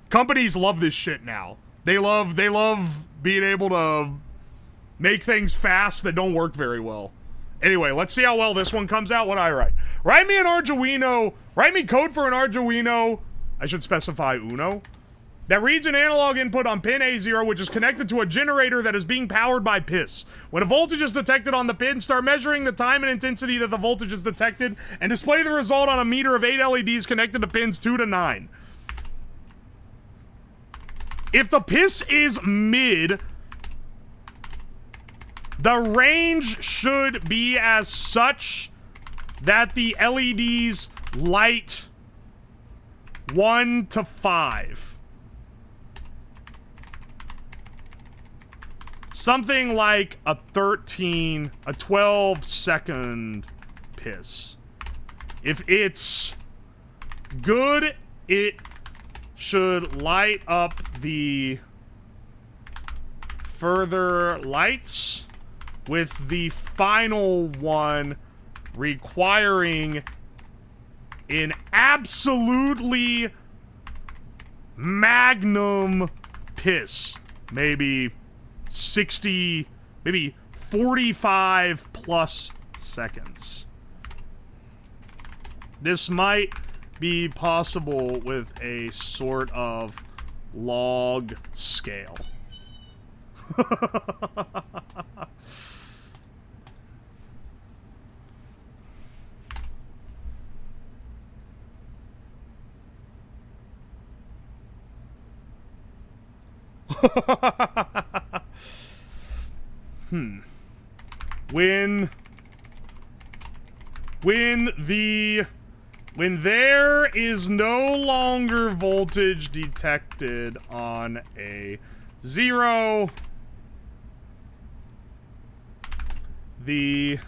S1: Companies love this shit now. They love being able to make things fast that don't work very well. Anyway, let's see how well this one comes out. What I write. Write me an Arduino. Write me code for an Arduino. I should specify Uno. That reads an analog input on pin A0, which is connected to a generator that is being powered by piss. When a voltage is detected on the pin, start measuring the time and intensity that the voltage is detected, and display the result on a meter of 8 LEDs connected to pins 2 to 9. If the piss is mid, the range should be as such that the LEDs light 1 to 5. Something like a 12 second piss. If it's good, it should light up the further lights, with the final one requiring an absolutely magnum piss. Maybe 60, maybe 45 plus seconds. This might be possible with a sort of log scale. When there is no longer voltage detected on a 0, the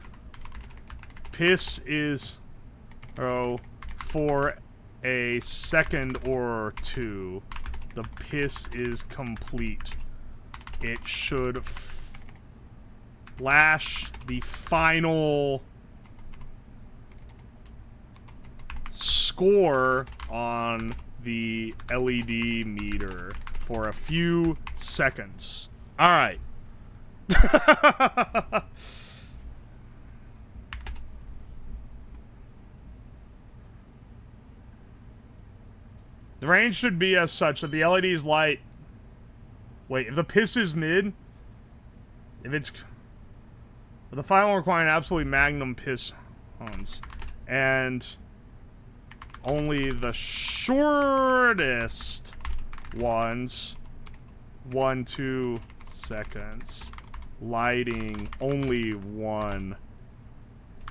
S1: piss is for a second or two. The piss is complete. It should flash the final score on the LED meter for a few seconds. All right. The range should be as such that the LEDs light... Wait, if the piss is mid... If it's... The final requiring absolutely magnum piss ons. And... only the shortest ones... 1-2 seconds. Lighting only one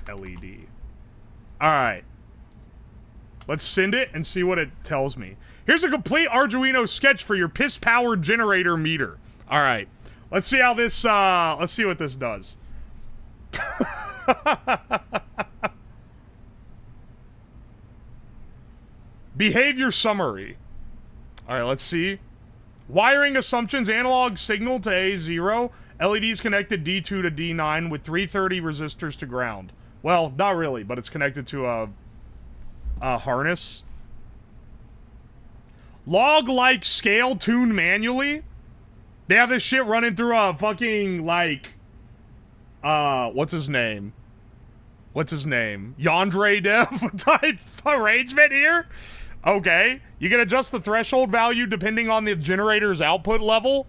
S1: LED. Alright. Let's send it and see what it tells me. Here's a complete Arduino sketch for your piss-powered generator meter. All right. Let's see how this, let's see what this does. Behavior summary. All right, let's see. Wiring assumptions, analog signal to A0. LEDs connected D2 to D9 with 330 resistors to ground. Well, not really, but it's connected to a harness. Log-like scale tuned manually. They have this shit running through a fucking, like, what's his name? what's his name? Yandere Dev type arrangement here? Okay. You can adjust the threshold value depending on the generator's output level.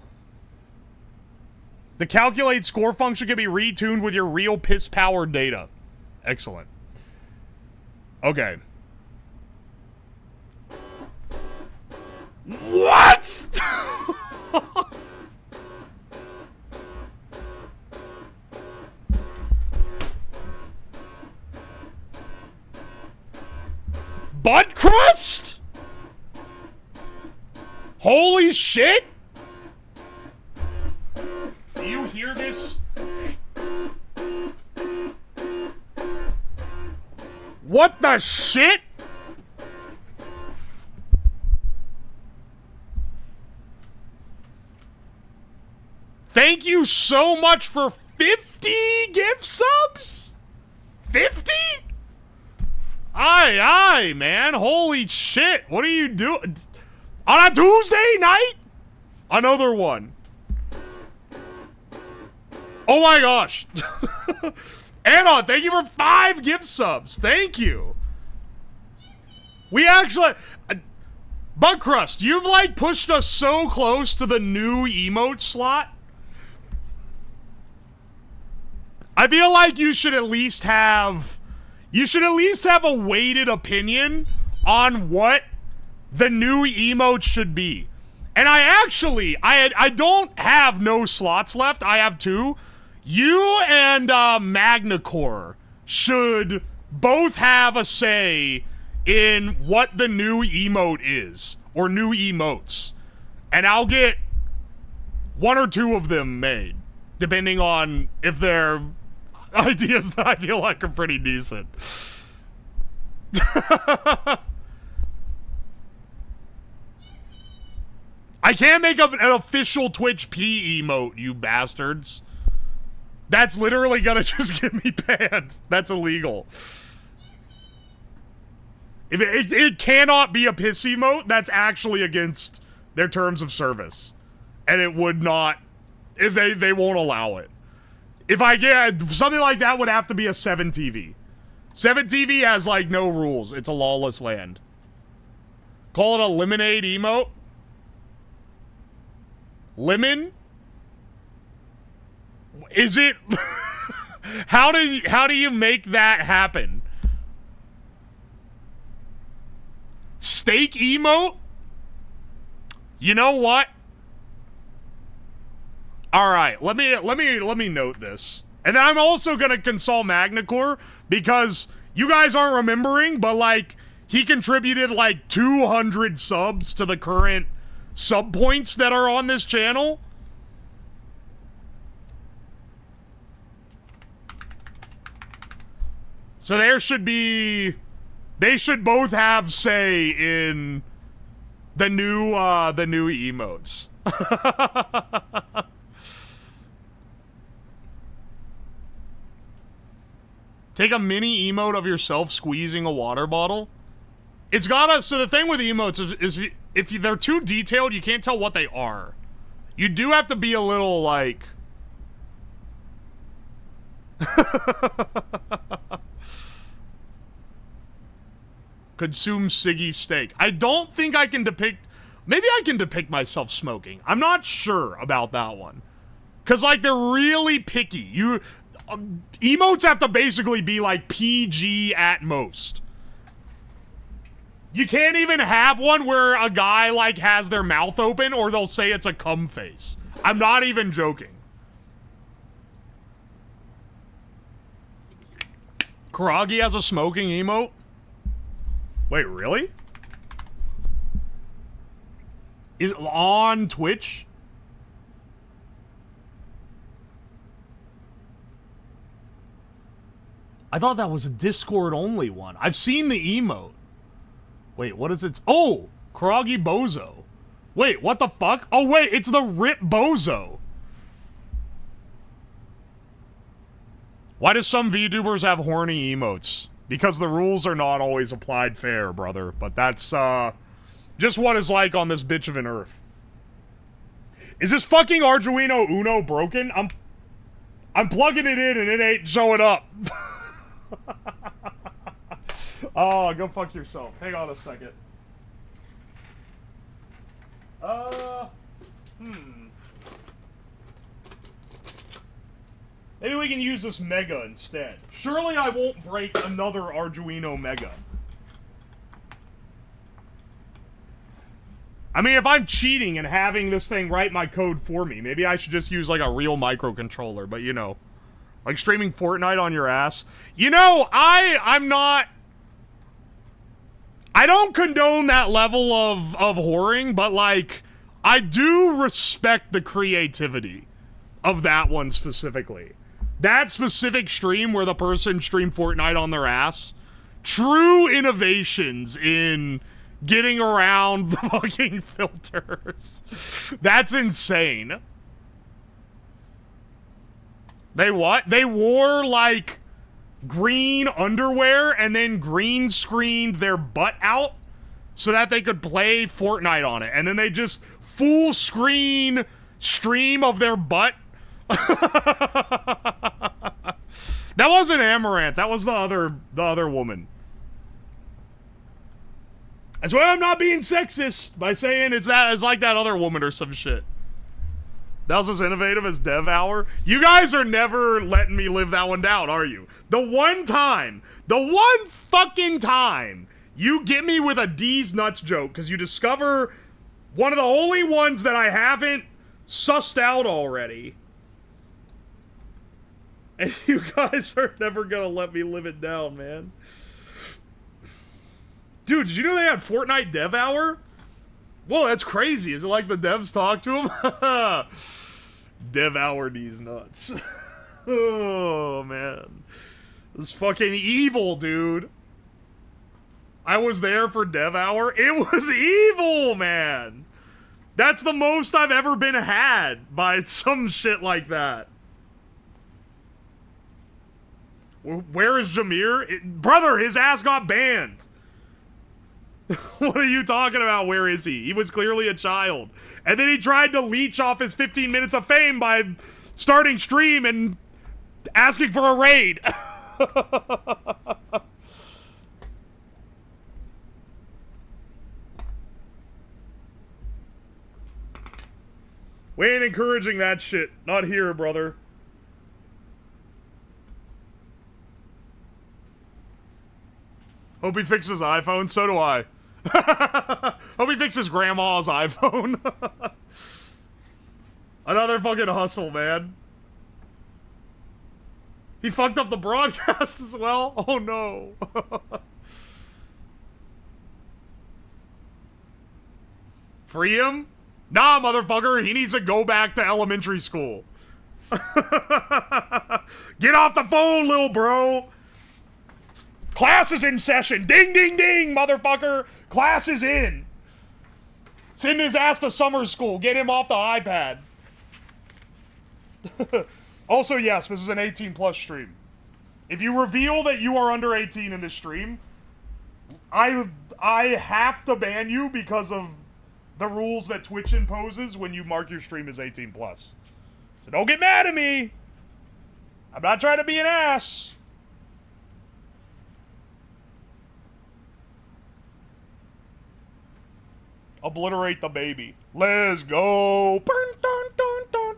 S1: The calculate score function can be retuned with your real piss-powered data. Excellent. Okay. What? Butt crust? Holy shit! Do you hear this? What the shit? Thank you so much for 50 gift subs? 50? Aye, man. Holy shit. What are you doing? On a Tuesday night? Another one. Oh my gosh. Anna, thank you for 5 gift subs. Thank you. We actually... Bugcrust, you've like pushed us so close to the new emote slot. I feel like you should at least have... You should at least have a weighted opinion on what the new emote should be. And I don't have no slots left. I have 2. You and Magnacore should both have a say in what the new emote is, or new emotes. And I'll get 1 or 2 of them made, depending on if they're ideas that I feel like are pretty decent. I can't make up an official Twitch P emote, you bastards. That's literally gonna just get me banned. That's illegal. If it cannot be a piss emote, that's actually against their terms of service. And it would not, if they won't allow it. If I get something like that, would have to be a 7TV. 7TV has like no rules. It's a lawless land. Call it a lemonade emote. Lemon? Is it? How do you make that happen? Steak emote? You know what? All right, let me note this. And then I'm also going to consult Magnacore because you guys aren't remembering, but like he contributed like 200 subs to the current sub points that are on this channel. So there should be, they should both have say in the new emotes. Take a mini emote of yourself squeezing a water bottle. It's gotta, so the thing with emotes is if they're too detailed, you can't tell what they are. You do have to be a little like... Consume Siggy steak. I don't think I can depict... Maybe I can depict myself smoking. I'm not sure about that one. Because, like, they're really picky. Emotes have to basically be, like, PG at most. You can't even have one where a guy, like, has their mouth open or they'll say it's a cum face. I'm not even joking. Karagi has a smoking emote? Wait, really? Is it on Twitch? I thought that was a Discord only one. I've seen the emote. Wait, what is it? Oh, Karagi Bozo. Wait, what the fuck? Oh wait, it's the Rip Bozo. Why do some VTubers have horny emotes? Because the rules are not always applied fair, brother. But that's, just what it's like on this bitch of an earth. Is this fucking Arduino Uno broken? I'm plugging it in and it ain't showing up. Oh, go fuck yourself. Hang on a second. Maybe we can use this Mega instead. Surely I won't break another Arduino Mega. I mean, if I'm cheating and having this thing write my code for me, maybe I should just use, like, a real microcontroller, but, you know. Like, streaming Fortnite on your ass. You know, I'm not... I don't condone that level of whoring, but, like, I do respect the creativity of that one specifically. That specific stream where the person streamed Fortnite on their ass. True innovations in getting around the fucking filters. That's insane. They what? They wore, like, green underwear and then green screened their butt out so that they could play Fortnite on it. And then they just full screen stream of their butt. That wasn't Amaranth. That was the other woman. That's why I'm not being sexist by saying it's like that other woman or some shit. That was as innovative as Dev Hour. You guys are never letting me live that one down, are you? The one fucking time you get me with a D's nuts joke because you discover one of the only ones that I haven't sussed out already. And you guys are never gonna let me live it down, man. Dude, did you know they had Fortnite Dev Hour? Whoa, that's crazy. Is it like the devs talk to them? Dev Hour these nuts. Oh, man. This is fucking evil, dude. I was there for Dev Hour. It was evil, man. That's the most I've ever been had by some shit like that. Where is Jameer? Brother, his ass got banned. What are you talking about? Where is he? He was clearly a child. And then he tried to leech off his 15 minutes of fame by starting stream and asking for a raid. We ain't encouraging that shit. Not here, brother. Hope he fixes his iPhone. So do I. Hope he fixes grandma's iPhone. Another fucking hustle, man. He fucked up the broadcast as well. Oh no. Free him? Nah, motherfucker. He needs to go back to elementary school. Get off the phone, little bro. Class is in session. Ding, ding, ding, motherfucker. Class is in. Send his ass to summer school. Get him off the iPad. Also, yes, this is an 18+ stream. If you reveal that you are under 18 in this stream, I have to ban you because of the rules that Twitch imposes when you mark your stream as 18+. So don't get mad at me. I'm not trying to be an ass. Obliterate the baby. Let's go. Dun, dun, dun, dun.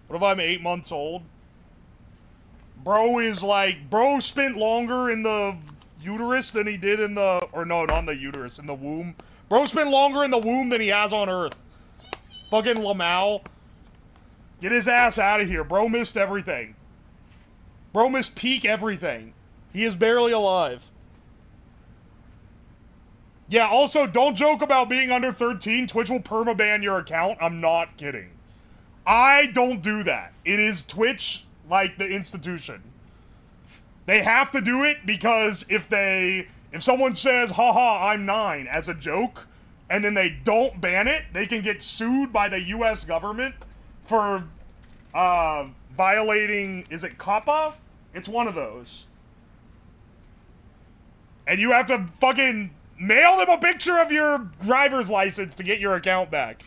S1: What if I'm 8 months old? Bro is like, bro spent longer in the uterus than he did in the, or no, not in the uterus, in the womb. Bro spent longer in the womb than he has on Earth. Fucking Lamau. Get his ass out of here. Bro missed everything. Bro missed peak everything. He is barely alive. Yeah, also, don't joke about being under 13. Twitch will permaban your account. I'm not kidding. I don't do that. It is Twitch, like the institution. They have to do it because if someone says, haha, I'm 9 as a joke, and then they don't ban it, they can get sued by the US government for violating, is it COPPA? It's one of those. And you have to fucking Mail them a picture of your driver's license to get your account back.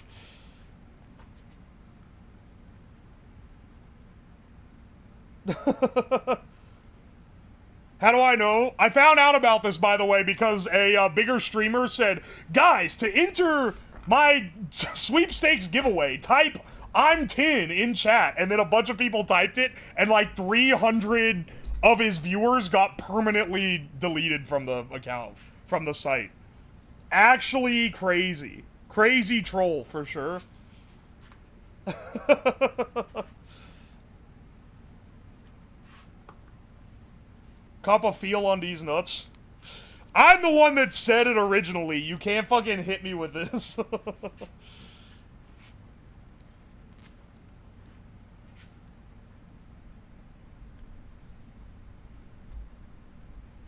S1: How do I know? I found out about this, by the way, because a bigger streamer said, guys, to enter my sweepstakes giveaway, type I'm 10 in chat, and then a bunch of people typed it, and like 300 of his viewers got permanently deleted from the account, from the site. Actually crazy. Crazy troll, for sure. Cop a feel on these nuts. I'm the one that said it originally. You can't fucking hit me with this.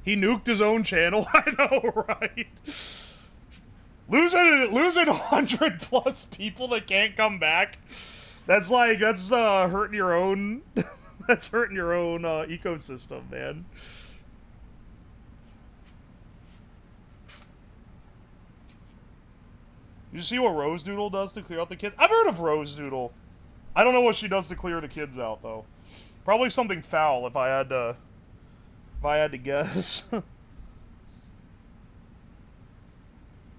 S1: He nuked his own channel. I know, right? Losing 100 plus people that can't come back. That's like, that's hurting your own. That's hurting your own ecosystem, man. You see what Rose Doodle does to clear out the kids? I've heard of Rose Doodle. I don't know what she does to clear the kids out, though. Probably something foul, if I had to guess.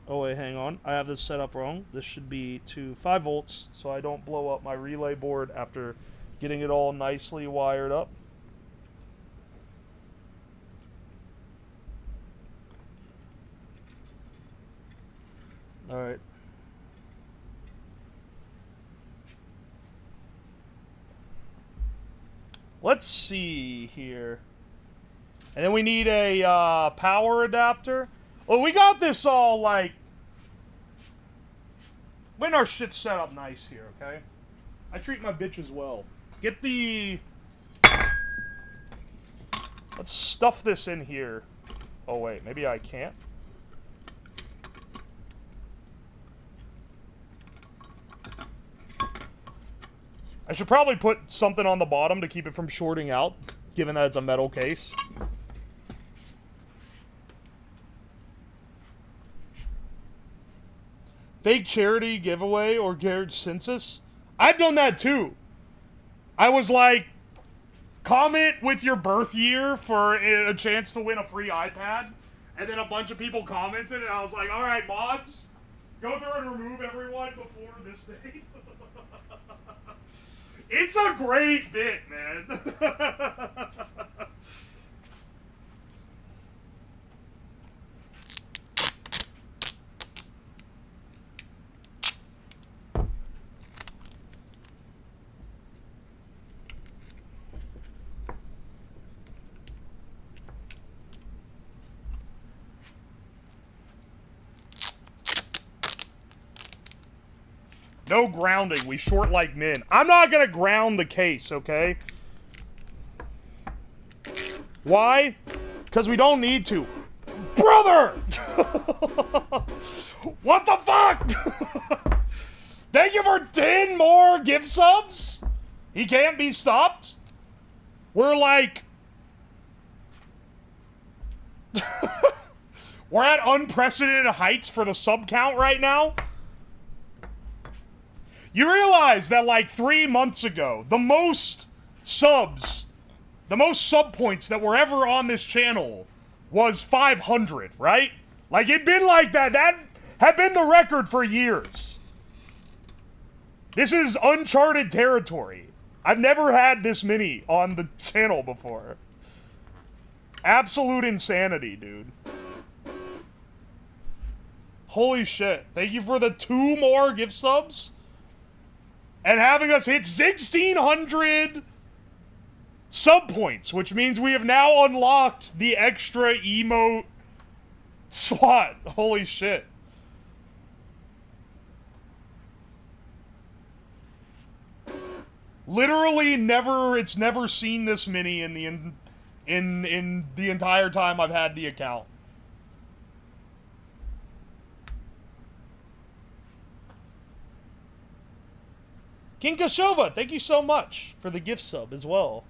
S1: Oh wait, hang on. I have this set up wrong. This should be to 5 volts, so I don't blow up my relay board after getting it all nicely wired up. Alright. Let's see here. And then we need a power adapter. Well, we got this all, like... When our shit's set up nice here, okay? I treat my bitches well. Get the... Let's stuff this in here. Oh, wait. Maybe I can't? I should probably put something on the bottom to keep it from shorting out, given that it's a metal case. Fake charity giveaway or Garrett census? I've done that too. I was like, comment with your birth year for a chance to win a free iPad. And then a bunch of people commented, and I was like, alright, mods, go through and remove everyone before this date. It's a great bit, man. No grounding. We short like men. I'm not gonna ground the case, okay? Why? Because we don't need to. Brother! What the fuck? Thank you for 10 more gift subs? He can't be stopped? We're like... We're at unprecedented heights for the sub count right now? You realize that, like, 3 months ago, the most subs, the most sub points that were ever on this channel was 500, right? Like, it'd been like that. That had been the record for years. This is uncharted territory. I've never had this many on the channel before. Absolute insanity, dude. Holy shit. Thank you for the 2 more gift subs. And having us hit 1,600 sub points, which means we have now unlocked the extra emote slot. Holy shit. Literally never, it's never seen this many in the entire time I've had the account. King Kashova, thank you so much for the gift sub as well.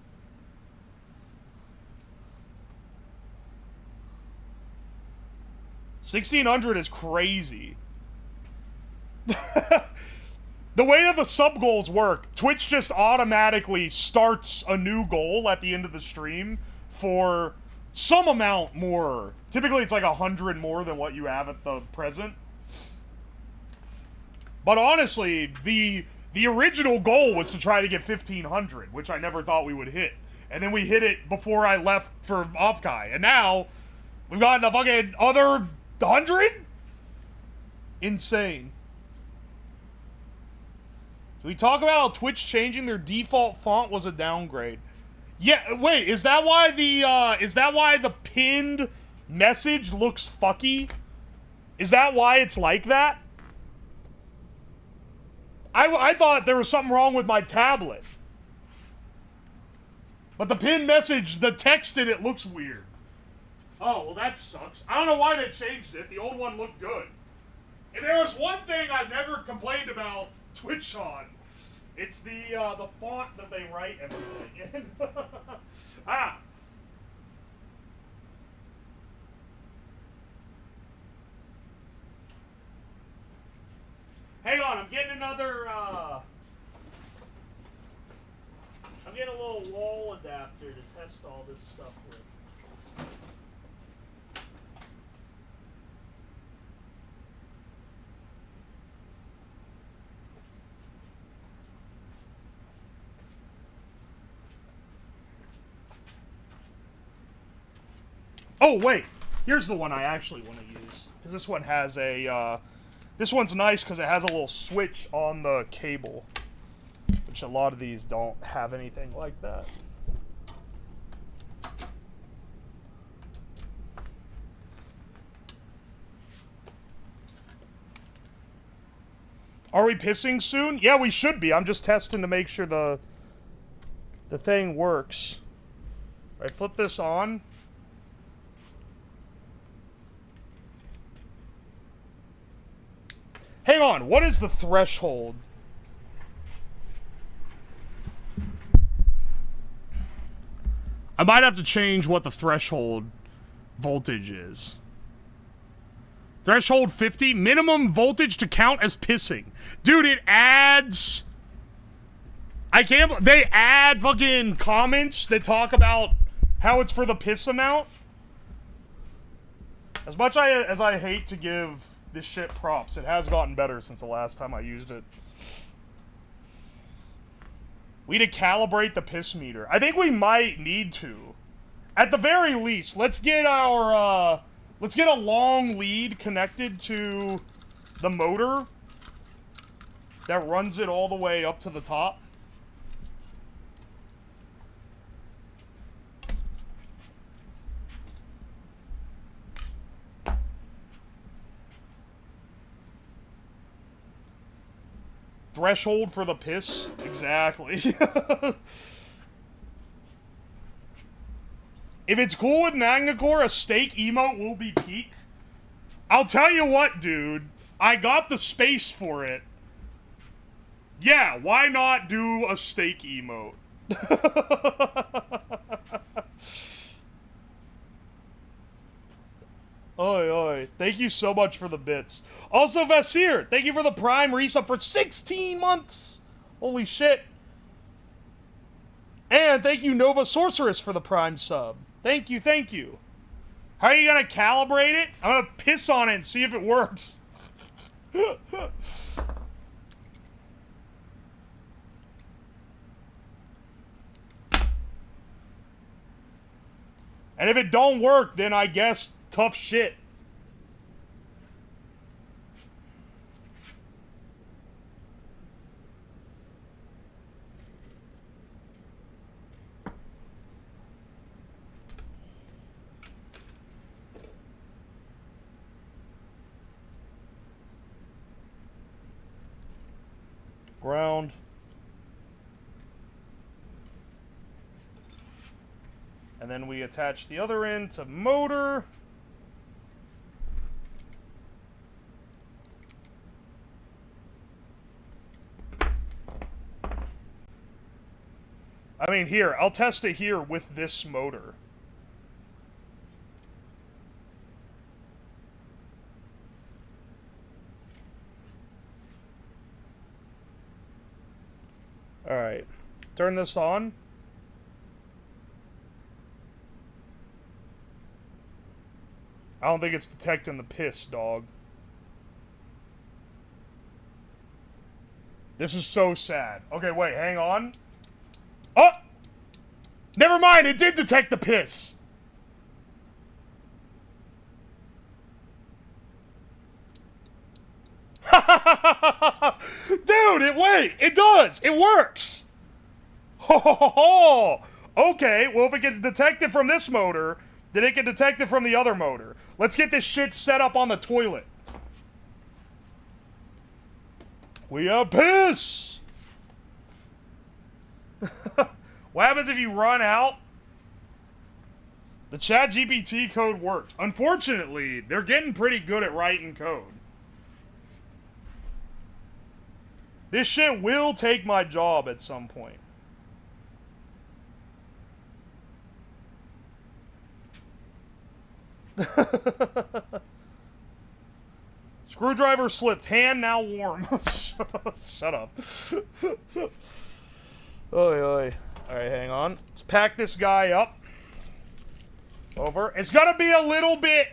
S1: 1600 is crazy. The way that the sub goals work, Twitch just automatically starts a new goal at the end of the stream for some amount more. Typically it's like 100 more than what you have at the present. But honestly, the original goal was to try to get 1500, which I never thought we would hit. And then we hit it before I left for Offkai. And now, we've gotten a fucking other 100? Insane. Do we talk about how Twitch changing their default font was a downgrade? Yeah, wait, is that why the pinned message looks fucky? Is that why it's like that? I thought there was something wrong with my tablet. But the pinned message, the text in it looks weird. Oh, well that sucks. I don't know why they changed it. The old one looked good. If there was one thing I've never complained about Twitch on, it's the font that they write everything in. Ah! Hang on, I'm getting another, I'm getting a little wall adapter to test all this stuff with. Oh, wait. Here's the one I actually want to use. Because this one has a, this one's nice because it has a little switch on the cable. Which a lot of these don't have anything like that. Are we pissing soon? Yeah, we should be. I'm just testing to make sure the thing works. All right, flip this on. Hang on, what is the threshold? I might have to change what the threshold voltage is. Threshold 50, minimum voltage to count as pissing. Dude, it adds... I can't... They add fucking comments that talk about how it's for the piss amount. As much as I hate to give this shit props, it has gotten better since the last time I used it. We need to calibrate the piss meter. I think we might need to. At the very least, let's get our, let's get a long lead connected to the motor that runs it all the way up to the top. Threshold for the piss? Exactly. If it's cool with Magnacore, a steak emote will be peak. I'll tell you what, dude. I got the space for it. Yeah, why not do a steak emote? Oi, oi. Thank you so much for the bits. Also, Vasir, thank you for the Prime resub for 16 months. Holy shit. And thank you, Nova Sorceress, for the Prime sub. Thank you, thank you. How are you gonna calibrate it? I'm gonna piss on it and see if it works. And if it don't work, then I guess tough shit. Ground. And then we attach the other end to motor. I mean, here, I'll test it here with this motor. Alright. Turn this on. I don't think it's detecting the piss, dog. This is so sad. Okay, wait, hang on. Oh! Never mind, it did detect the piss. Dude, it does. It works. Ho, ho, ho, ho. Okay, well, if it can detect it from this motor, then it can detect it from the other motor. Let's get this shit set up on the toilet. We have piss. What happens if you run out? The ChatGPT code worked. Unfortunately, they're getting pretty good at writing code. This shit will take my job at some point. Screwdriver slipped. Hand now warm. Shut up. Oy, oy. Alright, hang on. Let's pack this guy up. Over. It's gonna be a little bit...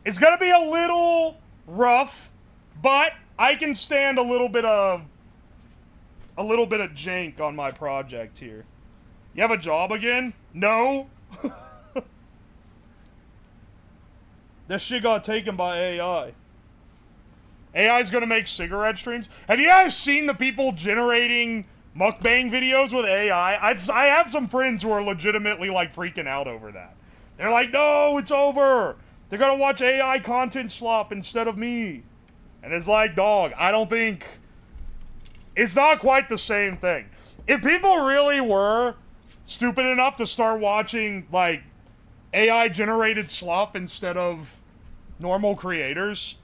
S1: It's gonna be a little rough, but I can stand a little bit of jank on my project here. You have a job again? No? This shit got taken by AI. AI's gonna make cigarette streams. Have you guys seen the people generating mukbang videos with AI? I have some friends who are legitimately like freaking out over that. They're like, no, it's over. They're gonna watch AI content slop instead of me. And it's like, dog, I don't think... It's not quite the same thing. If people really were stupid enough to start watching, like, AI-generated slop instead of normal creators,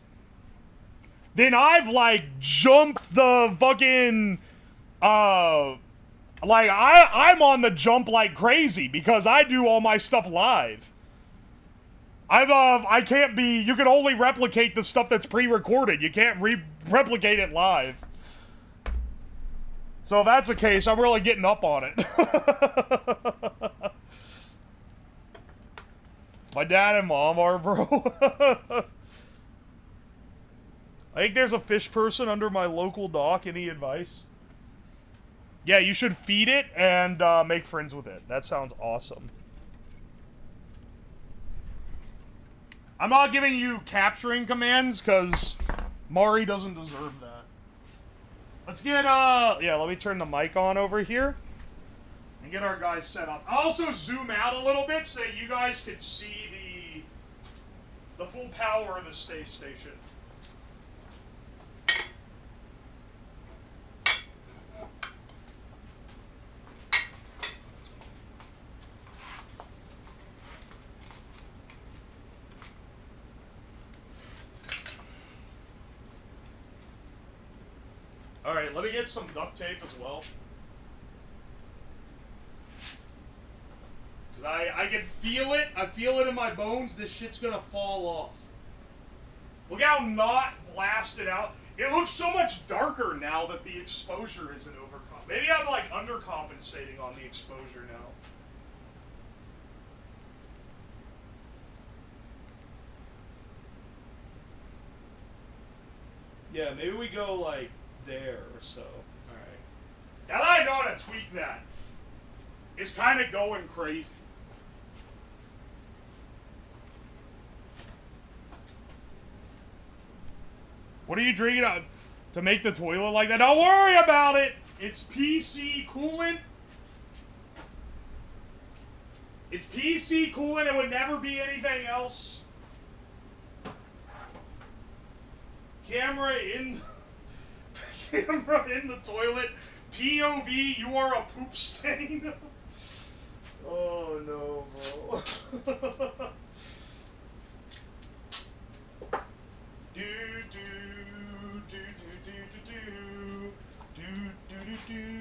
S1: then I've, like, jumped the fucking, like, I'm on the jump like crazy because I do all my stuff live. I can't be, you can only replicate the stuff that's pre-recorded. You can't replicate it live. So if that's the case, I'm really getting up on it. My dad and mom are, bro. I think there's a fish person under my local dock. Any advice? Yeah, you should feed it and make friends with it. That sounds awesome. I'm not giving you capturing commands because Mari doesn't deserve that. Let's get, yeah, let me turn the mic on over here and get our guys set up. I'll also zoom out a little bit so that you guys can see the full power of the space station. Alright, let me get some duct tape as well. Because I can feel it. I feel it in my bones. This shit's gonna fall off. Look how not blasted out. It looks so much darker now that the exposure isn't overcome. Maybe I'm like undercompensating on the exposure now. Yeah, maybe we go like there or so. Alright. Now that I know how to tweak that, it's kind of going crazy. What are you drinking out to make the toilet like that? Don't worry about it! It's PC coolant. It's PC coolant. It would never be anything else. Camera in the toilet. POV, you are a poop stain. Oh no, bro. Do do do do do do do do do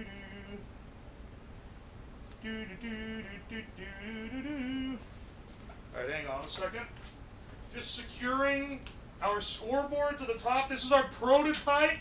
S1: do. Alright, hang on a second. Just securing our scoreboard to the top. This is our prototype.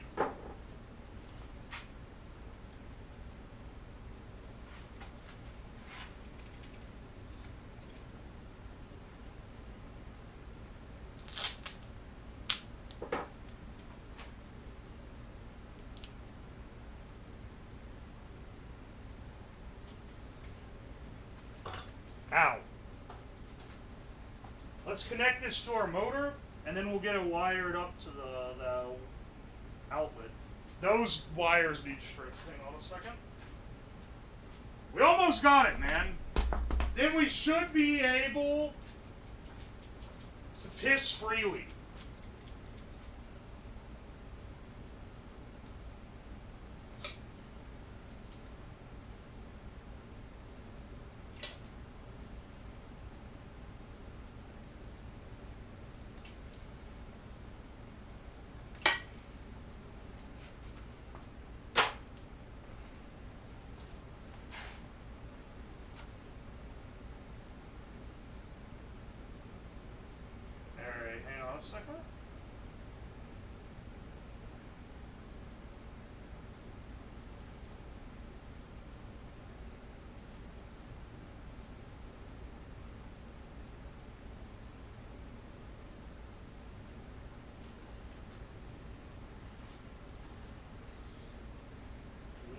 S1: let's connect this to our motor, and then we'll get it wired up to the outlet. Those wires need straight. Hang on a second. We almost got it, man. Then we should be able to piss freely. Second.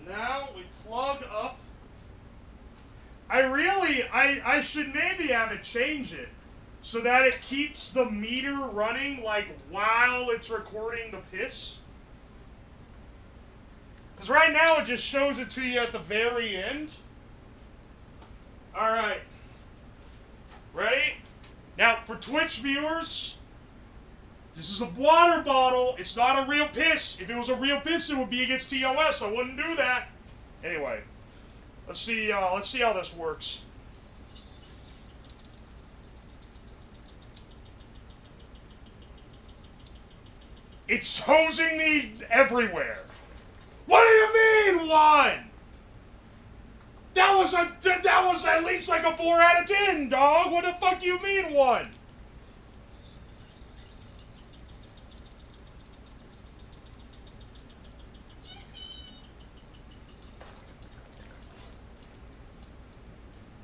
S1: Now we plug up. I should maybe have it change it, so that it keeps the meter running, like, while it's recording the piss. Because right now it just shows it to you at the very end. Alright. Ready? Now, for Twitch viewers, this is a water bottle. It's not a real piss. If it was a real piss, it would be against TOS. I wouldn't do that. Anyway, let's see how this works. It's hosing me everywhere. What do you mean, 1? That was at least like a 4 out of 10, dog. What the fuck you mean, 1?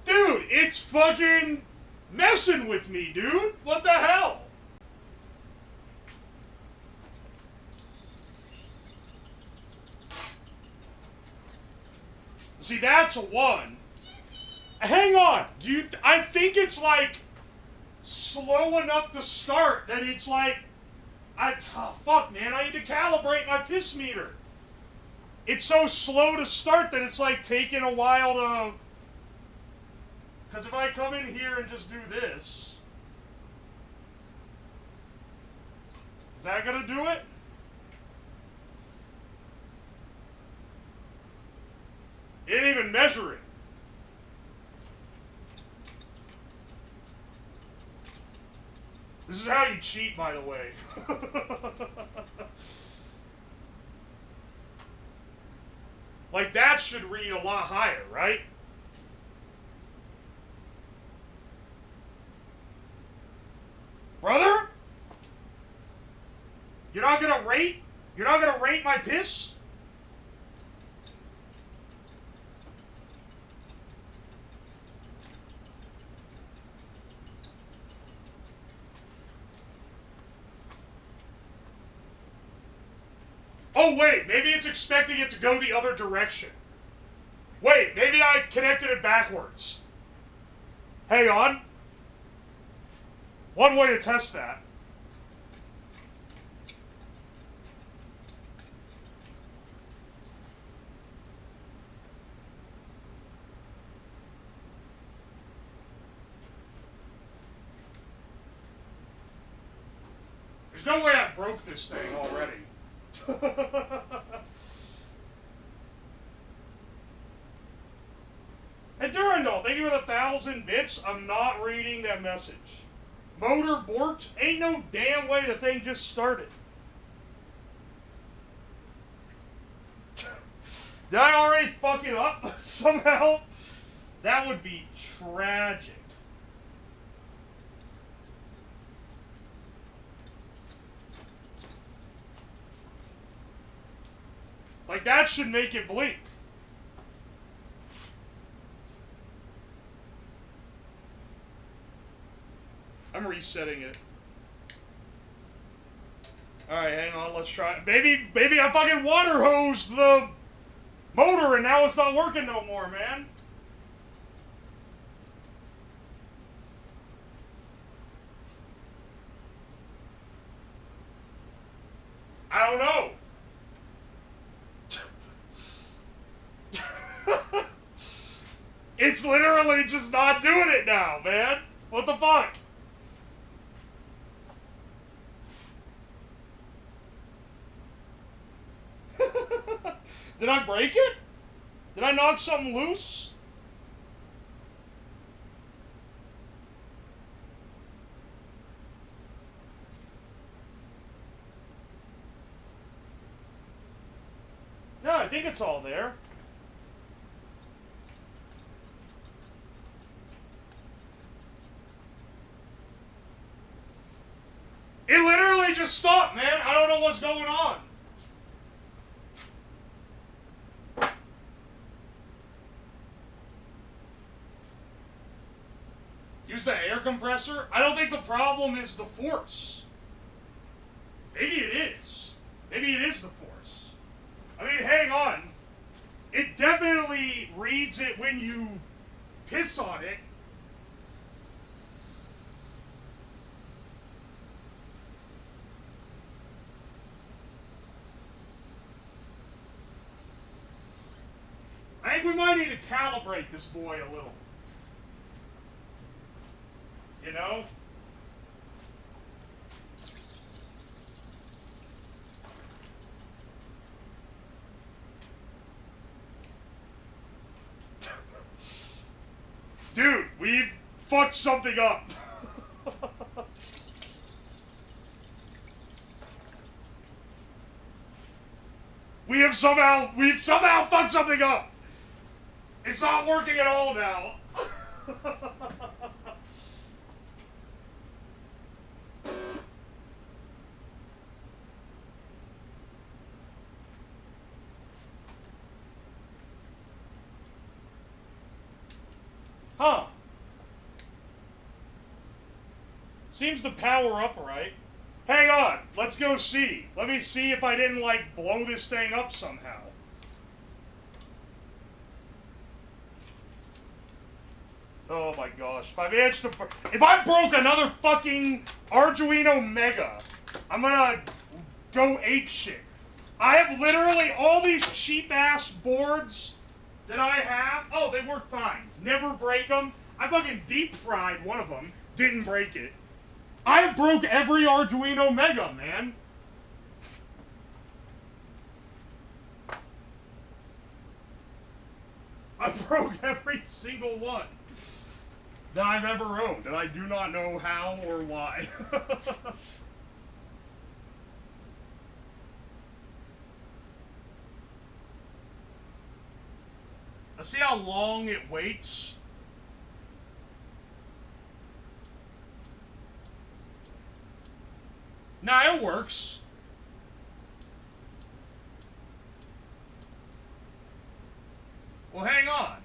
S1: Dude, it's fucking messing with me, dude. What the hell? See, that's a 1. Hang on. I think it's like slow enough to start that it's like, fuck, man. I need to calibrate my piss meter. It's so slow to start that it's like taking a while to. Because if I come in here and just do this, is that gonna do it? It didn't even measure it. This is how you cheat, by the way. Like, that should read a lot higher, right? Brother? You're not gonna rate my piss? Oh, wait, maybe it's expecting it to go the other direction. Wait, maybe I connected it backwards. Hang on. One way to test that. There's no way I broke this thing already. Hey, Durandal, thank you for the 1,000 bits. I'm not reading that message. Motor borked? Ain't no damn way the thing just started. Did I already fuck it up somehow? That would be tragic. Like, that should make it blink. I'm resetting it. Alright, hang on, let's try it. Maybe I fucking water hosed the motor and now it's not working no more, man. I don't know. It's literally just not doing it now, man. What the fuck? Did I break it? Did I knock something loose? No, I think it's all there. It literally just stopped, man. I don't know what's going on. Use the air compressor? I don't think the problem is the force. Maybe it is. Maybe it is the force. I mean, hang on. It definitely reads it when you piss on it. I think we might need to calibrate this boy a little. You know? Dude, we've fucked something up. We've somehow fucked something up. It's not working at all now. Huh. Seems to power up right. Hang on. Let's go see. Let me see if I didn't, like, blow this thing up somehow. Oh my gosh. If I managed to... If I broke another fucking Arduino Mega, I'm gonna go apeshit. I have literally all these cheap-ass boards that I have. Oh, they work fine. Never break them. I fucking deep-fried one of them. Didn't break it. I broke every Arduino Mega, man. I broke every single one that I've ever owned, and I do not know how or why. Let's see how long it waits. Nah, it works. Well, hang on.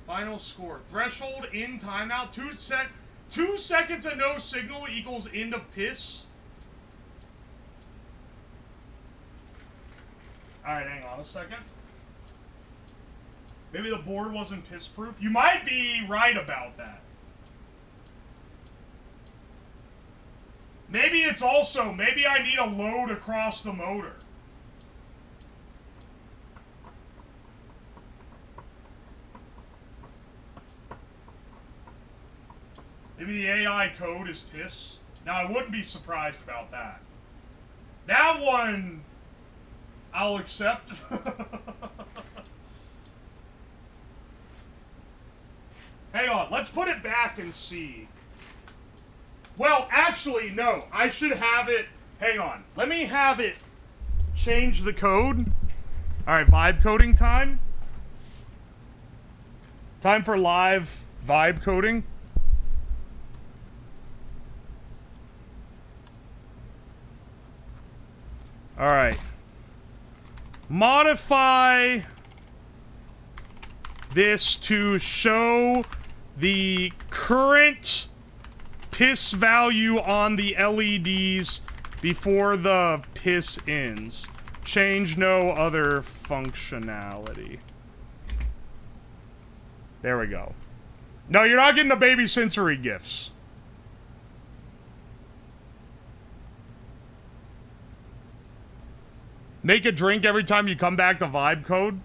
S1: Final score. Threshold in timeout. 2 seconds of no signal equals end of piss. Alright, hang on a second. Maybe the board wasn't piss-proof. You might be right about that. Maybe it's also, maybe I need a load across the motor. Maybe the AI code is piss. Now, I wouldn't be surprised about that. That one, I'll accept. Hang on, let's put it back and see. Well, actually, no. I should have it... Hang on. Let me have it change the code. Alright, vibe coding time. Time for live vibe coding. Alright. Modify this to show the current piss value on the LEDs before the piss ends. Change no other functionality. There we go. No, you're not getting the baby sensory gifts. Make a drink every time you come back to vibe code.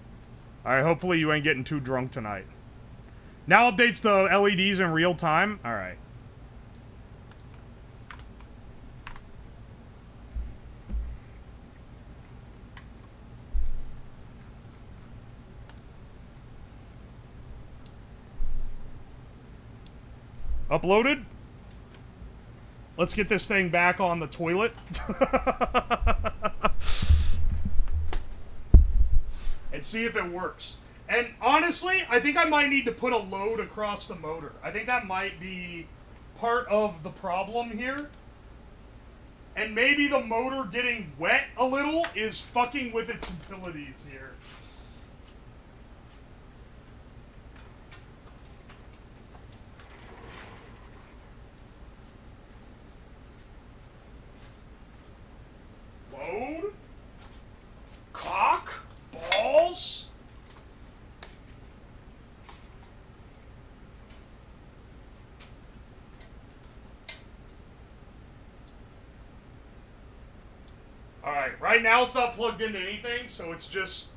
S1: Alright, hopefully you ain't getting too drunk tonight. Now updates the LEDs in real time. Alright. Uploaded? Let's get this thing back on the toilet. And see if it works. And honestly, I think I might need to put a load across the motor. I think that might be part of the problem here. And maybe the motor getting wet a little is fucking with its abilities here. Load? Cock? Balls? Alright, right now it's not plugged into anything, so it's just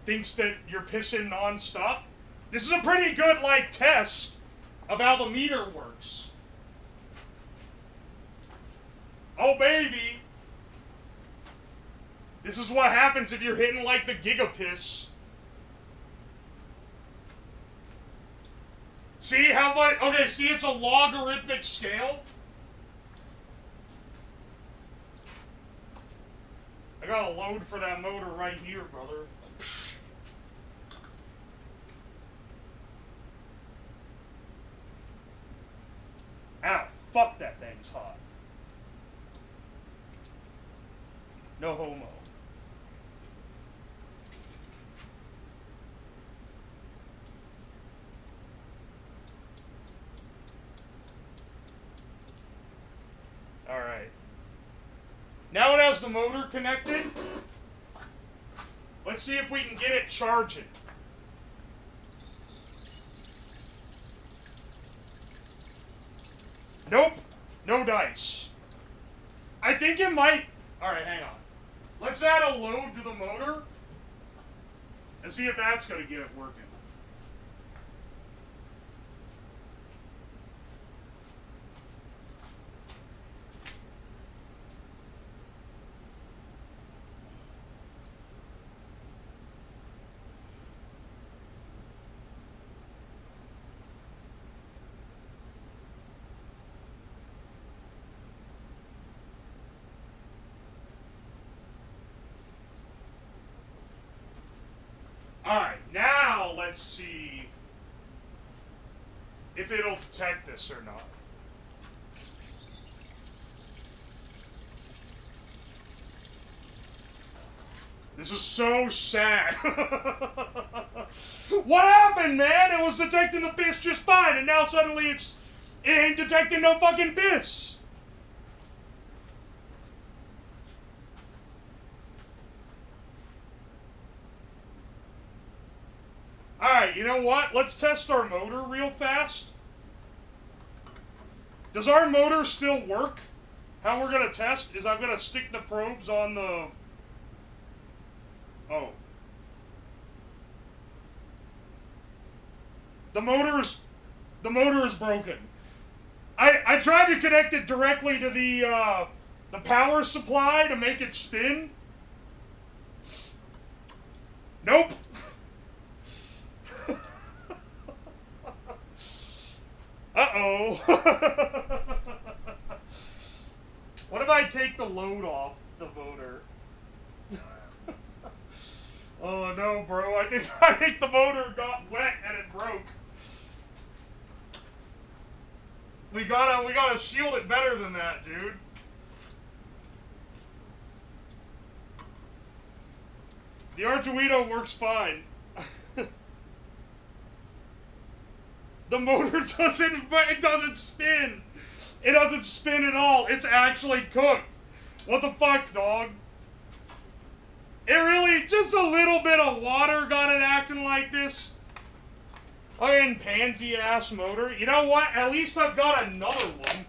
S1: thinks that you're pissing non-stop. This is a pretty good, like, test of how the meter works. Oh, baby! This is what happens if you're hitting, like, the gigapiss. See how much... Okay, see, it's a logarithmic scale. I got a load for that motor right here, brother. Ow, fuck, that thing's hot. No homo. Alright. Now it has the motor connected. Let's see if we can get it charging. Nope. No dice. I think it might... Alright, hang on. Let's add a load to the motor and see if that's going to get it working. Alright, now let's see if it'll detect this or not. This is so sad. What happened, man? It was detecting the piss just fine, and now suddenly it ain't detecting no fucking piss. Alright, you know what? Let's test our motor real fast. Does our motor still work? How we're going to test is I'm going to stick the probes on the... Oh. The motor is broken. I tried to connect it directly to the power supply to make it spin. Nope. Uh-oh. What if I take the load off the motor? Oh no, bro. I think the motor got wet and it broke. We gotta shield it better than that, dude. The Arduino works fine. The motor doesn't spin. It doesn't spin at all. It's actually cooked. What the fuck, dog? It really, just a little bit of water got it acting like this. Fucking pansy-ass motor. You know what? At least I've got another one.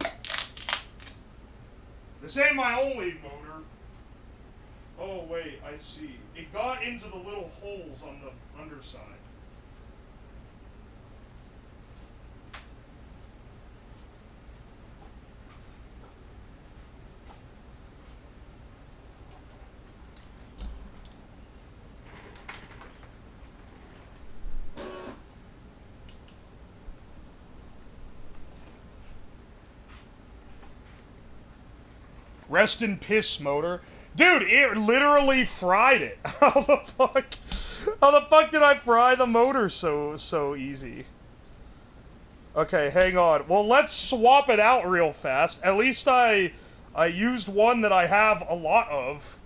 S1: This ain't my only motor. Oh, wait, I see. It got into the little holes on the underside. Rest in piss, motor. Dude, it literally fried it. How the fuck did I fry the motor so easy? Okay, hang on. Well, let's swap it out real fast. At least I used one that I have a lot of.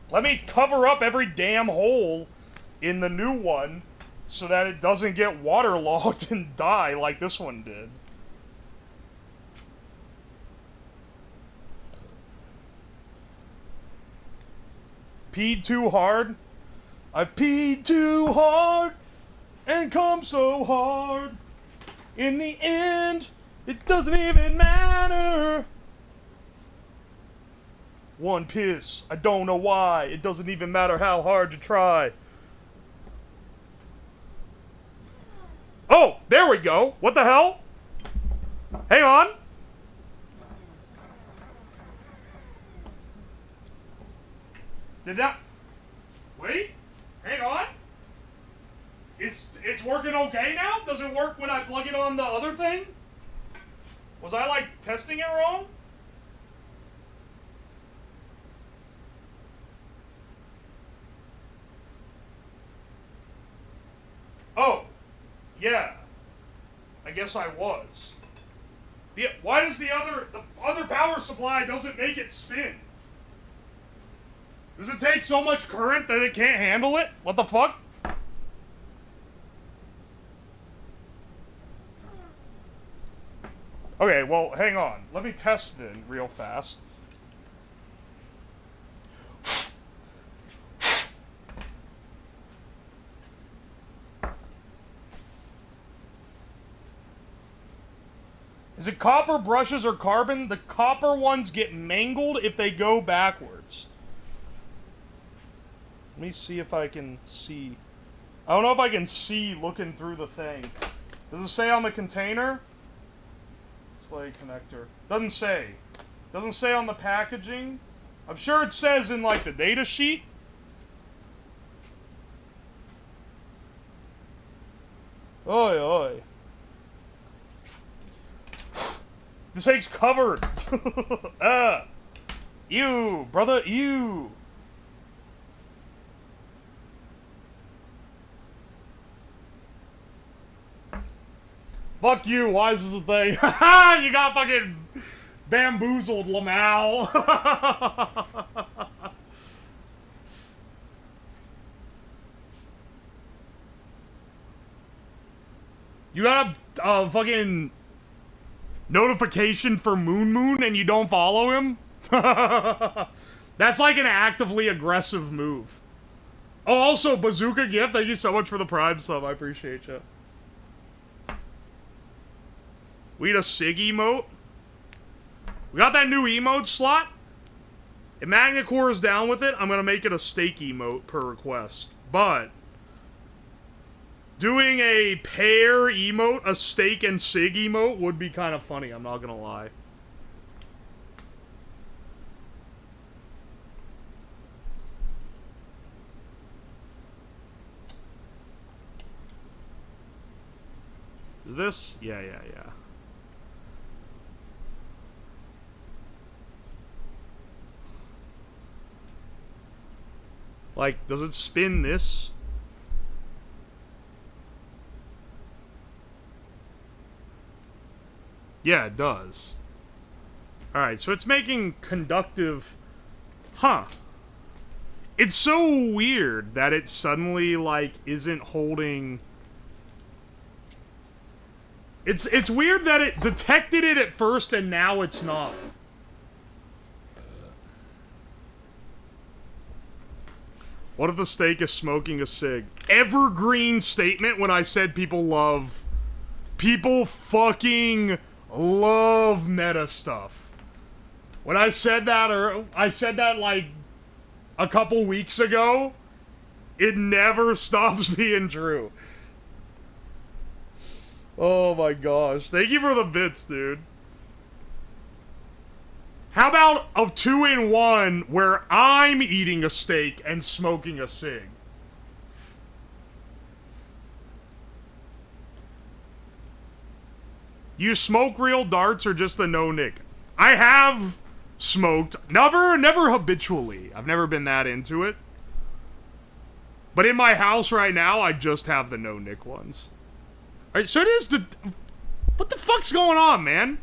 S1: Let me cover up every damn hole in the new one so that it doesn't get waterlogged and die like this one did. Peed too hard? I've peed too hard and come so hard. In the end, it doesn't even matter. One piss, I don't know why. It doesn't even matter how hard you try. Oh, there we go. What the hell? Hang on. Did that... Wait? Hang on? It's working okay now? Does it work when I plug it on the other thing? Was I, like, testing it wrong? Oh. Yeah. I guess I was. Why does the other power supply doesn't make it spin? Does it take so much current that it can't handle it? What the fuck? Okay, well, hang on. Let me test then real fast. Is it copper brushes or carbon? The copper ones get mangled if they go backwards. Let me see if I can see. I don't know if I can see looking through the thing. Does it say on the container? Slate connector. Doesn't say. Doesn't say on the packaging. I'm sure it says in like the data sheet. Oi, oi. This thing's covered. Ew, brother, ew. Fuck you, why is this a thing? Haha, you got fucking bamboozled, Lamau. You got a fucking notification for Moon Moon and you don't follow him? That's like an actively aggressive move. Oh, also, Bazooka Gift, thank you so much for the Prime sub, I appreciate you. We need a Sig emote. We got that new emote slot. If Magnacore is down with it, I'm gonna make it a steak emote per request. But doing a pair emote, a steak and Sig emote, would be kind of funny, I'm not gonna lie. Is this? Yeah. Like, does it spin this? Yeah, it does. Alright, so it's making conductive... Huh. It's so weird that it suddenly, like, isn't holding... It's weird that it detected it at first and now it's not. What if the steak is smoking a cig? Evergreen statement when I said people love... People fucking love meta stuff. When I said that, or I said that like a couple weeks ago, it never stops being true. Oh my gosh. Thank you for the bits, dude. How about a 2-in-1 where I'm eating a steak and smoking a cig? You smoke real darts or just the no-nick? I have smoked. Never habitually. I've never been that into it. But in my house right now, I just have the no-nick ones. Alright, so it is the... What the fuck's going on, man?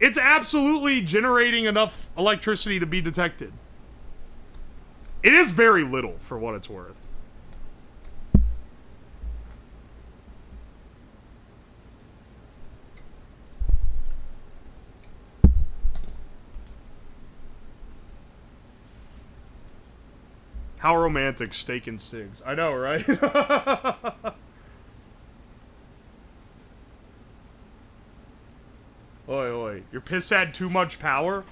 S1: It's absolutely generating enough electricity to be detected. It is very little, for what it's worth. How romantic, steak and cigs. I know, right? Oi, oi. Your piss had too much power?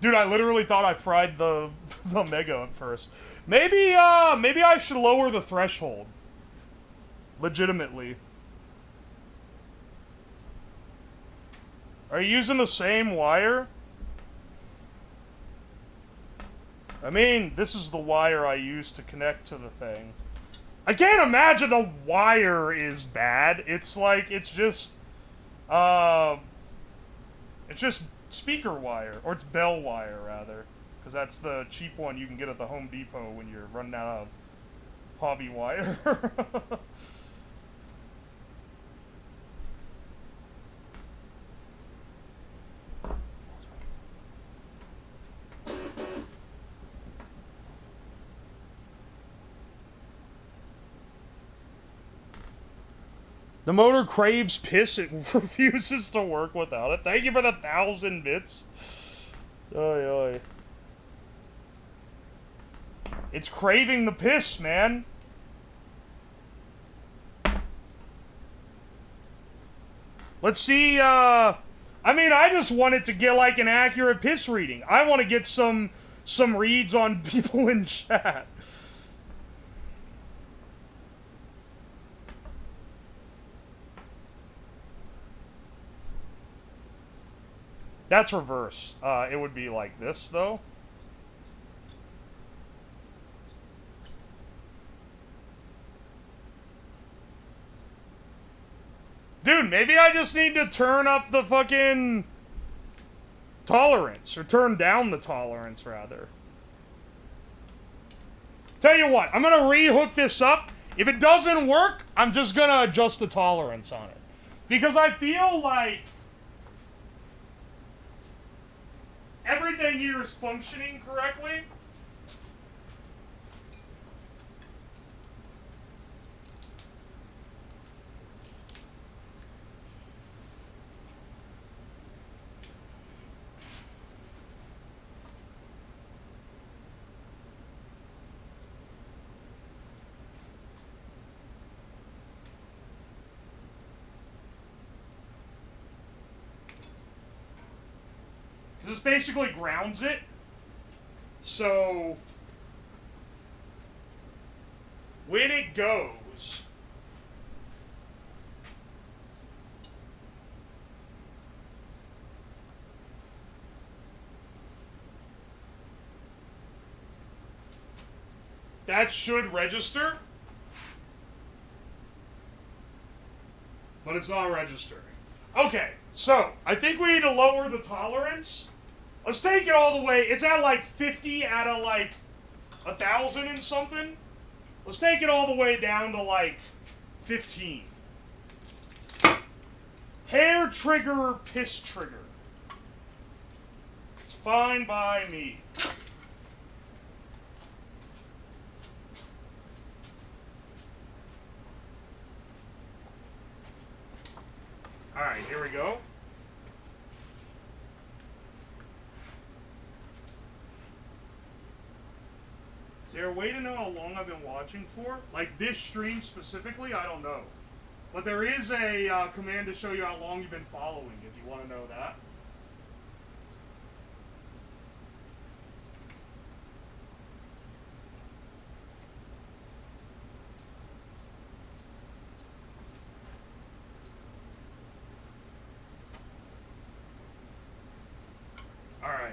S1: Dude, I literally thought I fried the Mega at first. Maybe I should lower the threshold. Legitimately. Are you using the same wire? I mean, this is the wire I use to connect to the thing. I can't imagine the wire is bad. It's like, it's just speaker wire. Or it's bell wire, rather. Because that's the cheap one you can get at the Home Depot when you're running out of hobby wire. The motor craves piss. It refuses to work without it. Thank you for the 1,000 bits. Oy, oy. It's craving the piss, man. Let's see, I mean, I just want it to get, like, an accurate piss reading. I want to get some reads on people in chat. That's reverse. It would be like this, though. Dude, maybe I just need to turn up the fucking tolerance. Or turn down the tolerance, rather. Tell you what, I'm gonna re-hook this up. If it doesn't work, I'm just gonna adjust the tolerance on it. Because I feel like everything here is functioning correctly. This basically grounds it, so when it goes, that should register, but it's not registering. Okay, so I think we need to lower the tolerance. Let's take it all the way. It's at like 50 out of like 1,000 and something. Let's take it all the way down to like 15. Hair trigger, piss trigger. It's fine by me. Alright, here we go. there a way to know how long I've been watching for? Like this stream specifically, I don't know. But there is a command to show you how long you've been following, if you want to know that. Alright.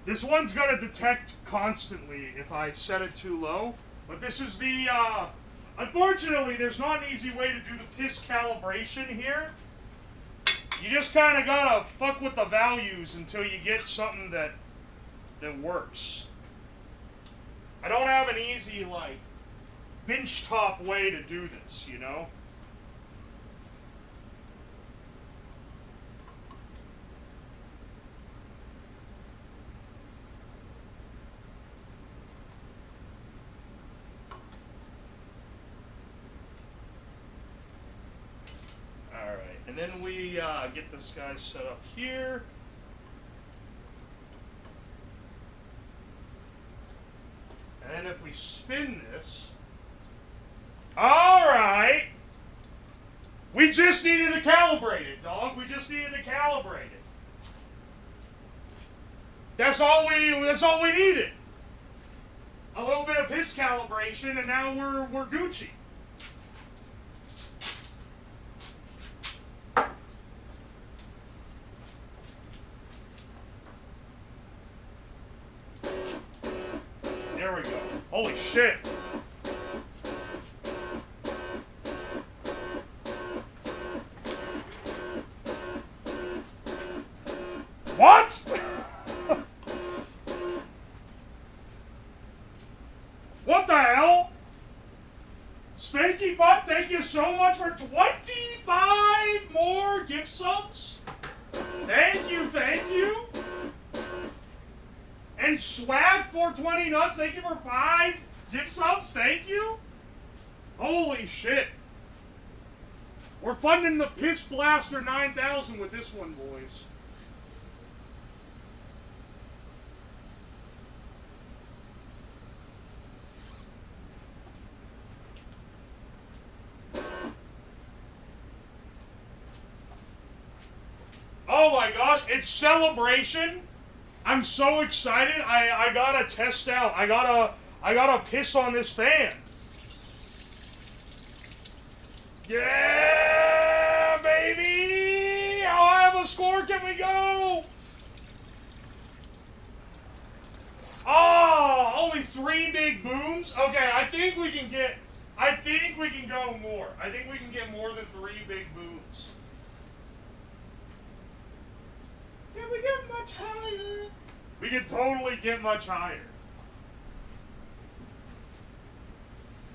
S1: This one's going to detect constantly if I set it too low. But this is the, unfortunately, there's not an easy way to do the piss calibration here. You just kind of gotta fuck with the values until you get something that works. I don't have an easy, like, bench top way to do this, you know? And then we get this guy set up here. And then if we spin this, all right, we just needed to calibrate it, dog. We just needed to calibrate it. That's all we needed. A little bit of piss calibration, and now we're Gucci. There we go. Holy shit. What? What the hell? Stinky Butt, thank you so much for 25 more gift subs. Thank you, thank you. And Swag 420 Nuts, thank you for 5 gift subs, thank you. Holy shit. We're funding the Piss Blaster 9000 with this one, boys. Oh my gosh, it's celebration. I'm so excited. I gotta test out. I gotta piss on this fan. Yeah, baby! How high of a score can we go? Oh, only 3 big booms? Okay, I think we can go more. I think we can get more than 3 big booms. Can we get much higher? We can totally get much higher.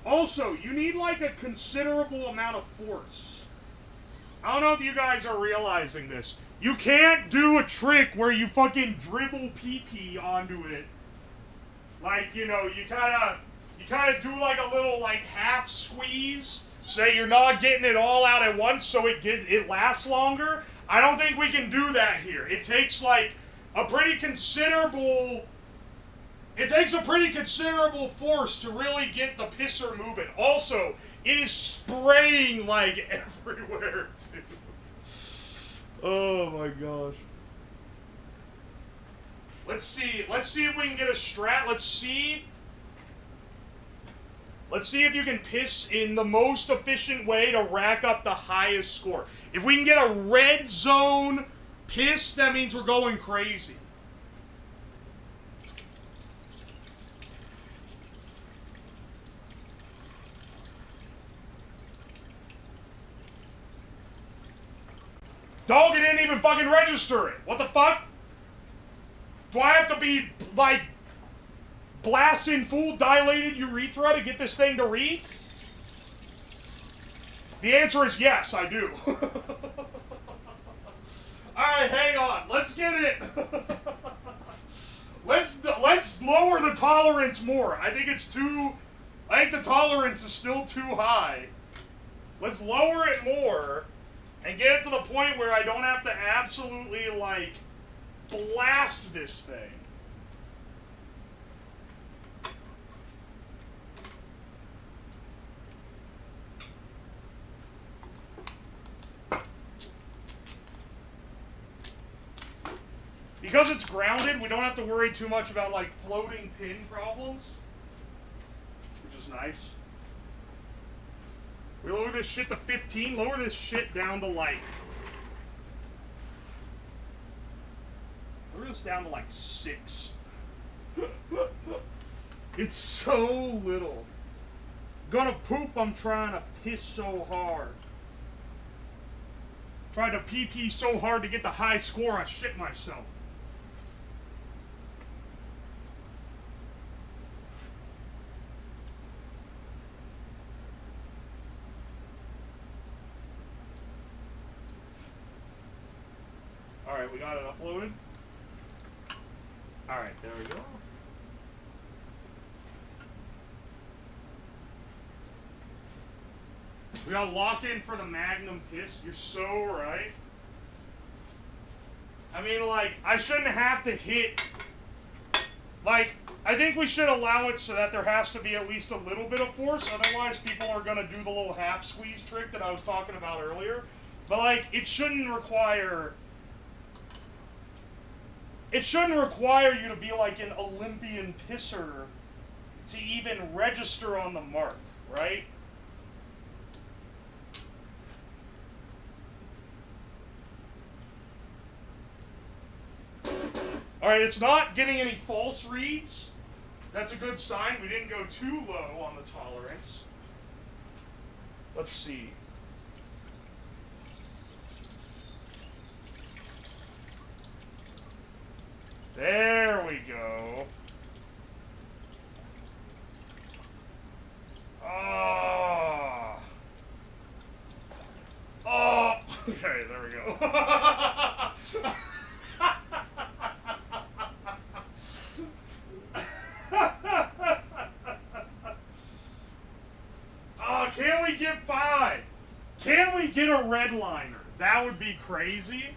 S1: Also, you need like a considerable amount of force. I don't know if you guys are realizing this. You can't do a trick where you fucking dribble pee-pee onto it. Like, you know, you kinda do like a little like half squeeze. Say you're not getting it all out at once so it lasts longer. I don't think we can do that here. It takes like a pretty considerable force to really get the pisser moving. Also, it is spraying like everywhere too. Oh my gosh. Let's see if we can get a strat. Let's see if you can piss in the most efficient way to rack up the highest score. If we can get a red zone piss, that means we're going crazy. Dog, it didn't even fucking register it. What the fuck? Do I have to be, like, blasting full dilated urethra to get this thing to read? The answer is yes, I do. Alright, hang on. Let's get it. Let's lower the tolerance more. I think the tolerance is still too high. Let's lower it more and get it to the point where I don't have to absolutely, like, blast this thing. Because it's grounded, we don't have to worry too much about like floating pin problems, which is nice. We lower this shit to 15, lower this shit down to like, lower this down to like 6. It's so little. Gonna poop, I'm trying to piss so hard. Tried to pee so hard to get the high score, I shit myself. Alright, we got it uploaded. Alright, there we go. We gotta lock in for the Magnum Piss. You're so right. I mean, like, I shouldn't have to hit... Like, I think we should allow it so that there has to be at least a little bit of force. Otherwise, people are gonna do the little half squeeze trick that I was talking about earlier. But, like, it shouldn't require... It shouldn't require you to be like an Olympian pisser to even register on the mark, right? Alright, it's not getting any false reads. That's a good sign. We didn't go too low on the tolerance. Let's see. There we go. Oh. Oh. Okay, there we go. Oh, can we get 5? Can we get a red liner? That would be crazy.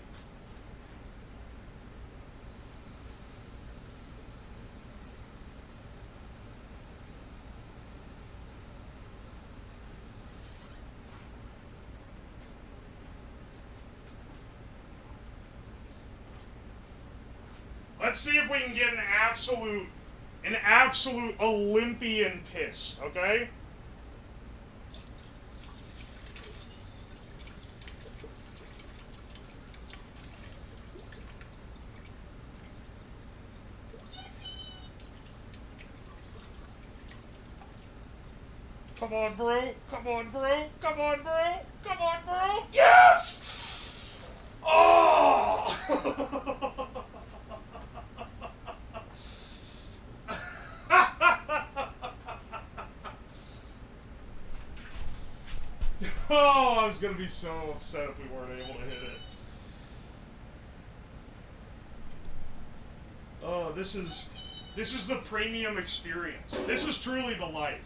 S1: Let's see if we can get an absolute Olympian piss, okay? Come on, bro. Come on, bro. Come on, bro. Come on, bro. Yes! Oh! Oh, I was gonna be so upset if we weren't able to hit it. Oh, this is the premium experience. This is truly the life.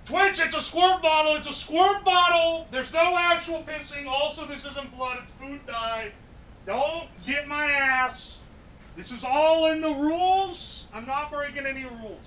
S1: Twitch, it's a squirt bottle. It's a squirt bottle. There's no actual pissing. Also, this isn't blood. It's food dye. Don't get my ass. This is all in the rules. I'm not breaking any rules.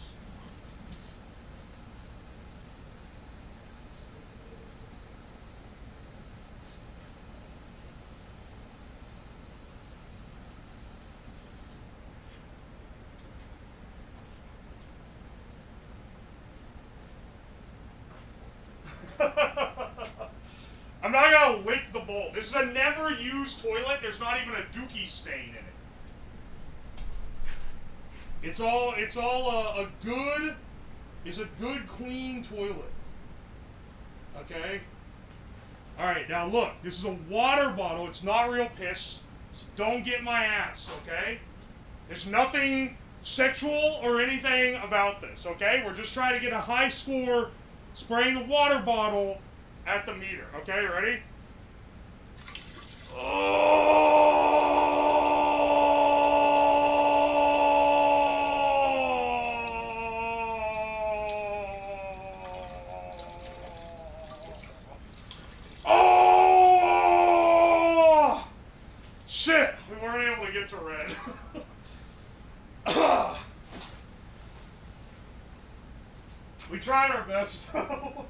S1: I'm not gonna lick the bowl. This is a never used toilet. There's not even a dookie stain in it. It's all a good clean toilet. Okay? Alright, now look, this is a water bottle. It's not real piss. So don't get my ass, okay? There's nothing sexual or anything about this, okay? We're just trying to get a high score spraying the water bottle at the meter. Okay, ready? Oh! We tried our best, though.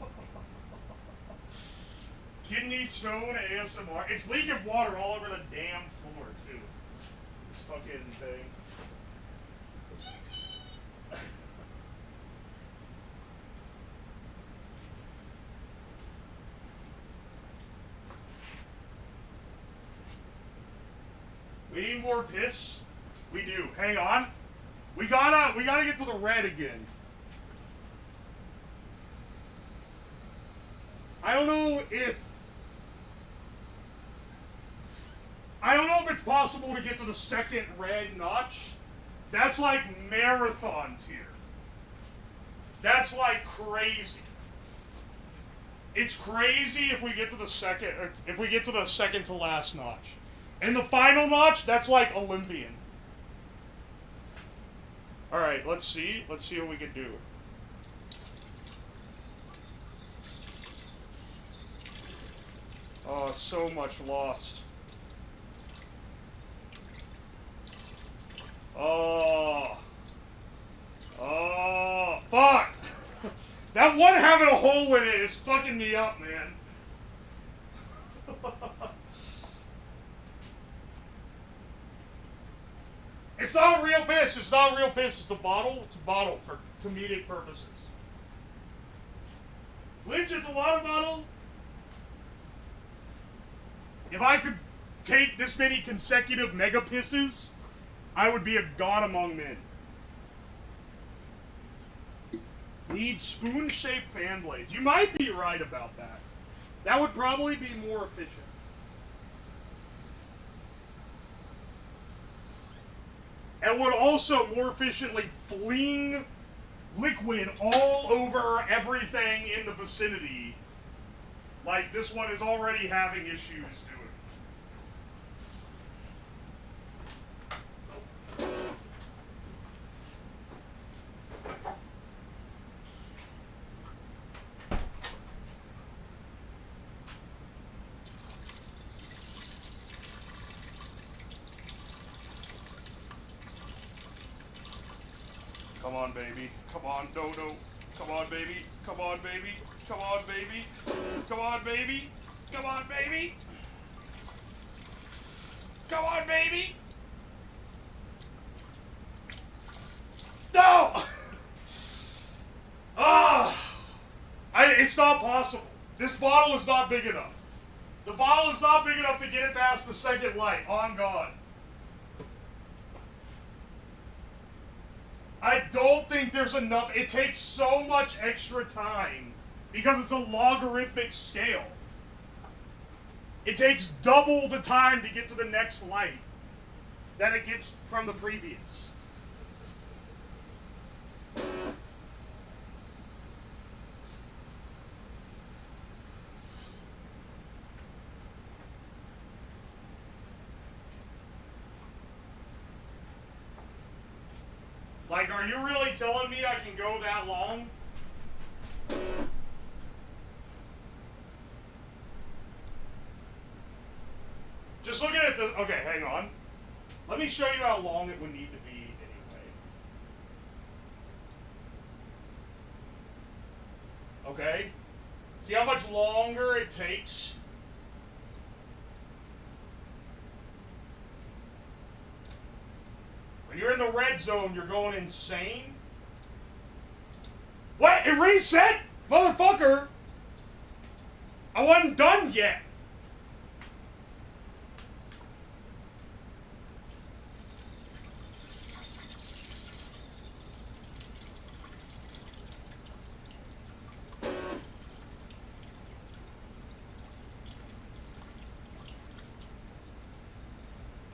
S1: Kidney stone ASMR. It's leaking water all over the damn floor, too. This fucking thing. We need more piss. We do. Hang on. We gotta get to the red again. I don't know if it's possible to get to the second red notch. That's like marathon tier. That's like crazy. It's crazy if we get to the second, or if we get to the second to last notch. And the final notch, that's like Olympian. Alright, let's see. Let's see what we can do. Oh, so much lost. Oh. Oh, fuck. That one having a hole in it is fucking me up, man. It's not a real fish. It's not a real fish. It's a bottle. It's a bottle for comedic purposes. Which it's a water bottle. If I could take this many consecutive mega pisses, I would be a god among men. Need spoon-shaped fan blades. You might be right about that. That would probably be more efficient. And would also more efficiently fling liquid all over everything in the vicinity. Like this one is already having issues doing. Come on, baby. Come on. No, no. Come on, baby. Come on, baby. Come on, baby. Come on, baby. Come on, baby. Come on, baby. No! It's not possible. This bottle is not big enough. The bottle is not big enough to get it past the second light. On God. I don't think there's enough. It takes so much extra time because it's a logarithmic scale. It takes double the time to get to the next light than it gets from the previous. Like, are you really telling me I can go that long? Just looking at the... Okay, hang on. Let me show you how long it would need to be anyway. Okay? See how much longer it takes? When you're in the red zone, you're going insane. What? It reset? Motherfucker! I wasn't done yet.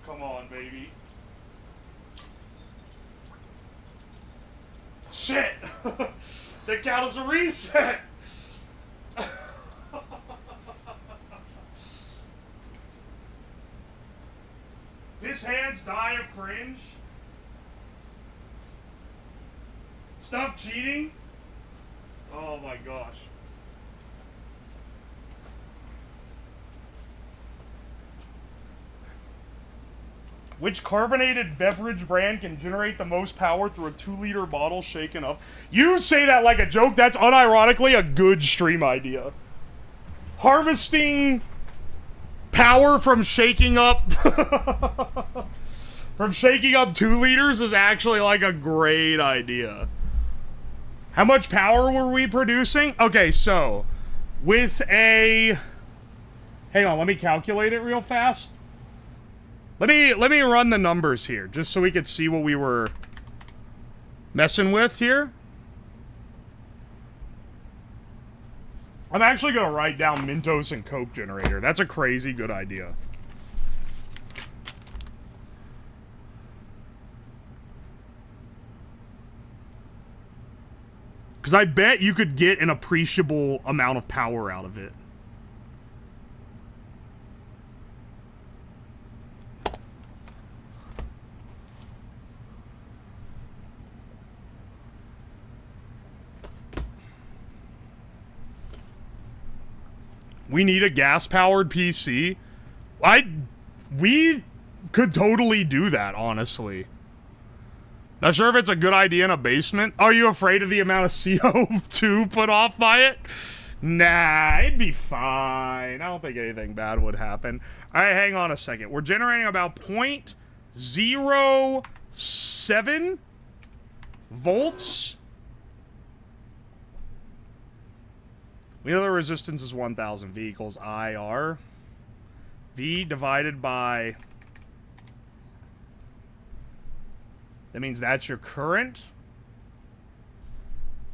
S1: Come on, baby. Shit! That counts as a reset! His hands die of cringe. Stop cheating. Oh my gosh. Which carbonated beverage brand can generate the most power through a 2-liter bottle shaken up? You say that like a joke. That's unironically a good stream idea. Harvesting power from shaking up from shaking up 2 liters is actually like a great idea. How much power were we producing? Okay, so with a, hang on, let me calculate it real fast. Let me run the numbers here, just so we could see what we were messing with here. I'm actually gonna write down Mentos and Coke generator. That's a crazy good idea. Because I bet you could get an appreciable amount of power out of it. We need a gas-powered PC. We could totally do that, honestly. Not sure if it's a good idea in a basement. Are you afraid of the amount of CO2 put off by it? Nah, it'd be fine. I don't think anything bad would happen. All right, hang on a second. We're generating about 0.07 volts. We know the resistance is 1,000. V equals IR. V divided by... That means that's your current.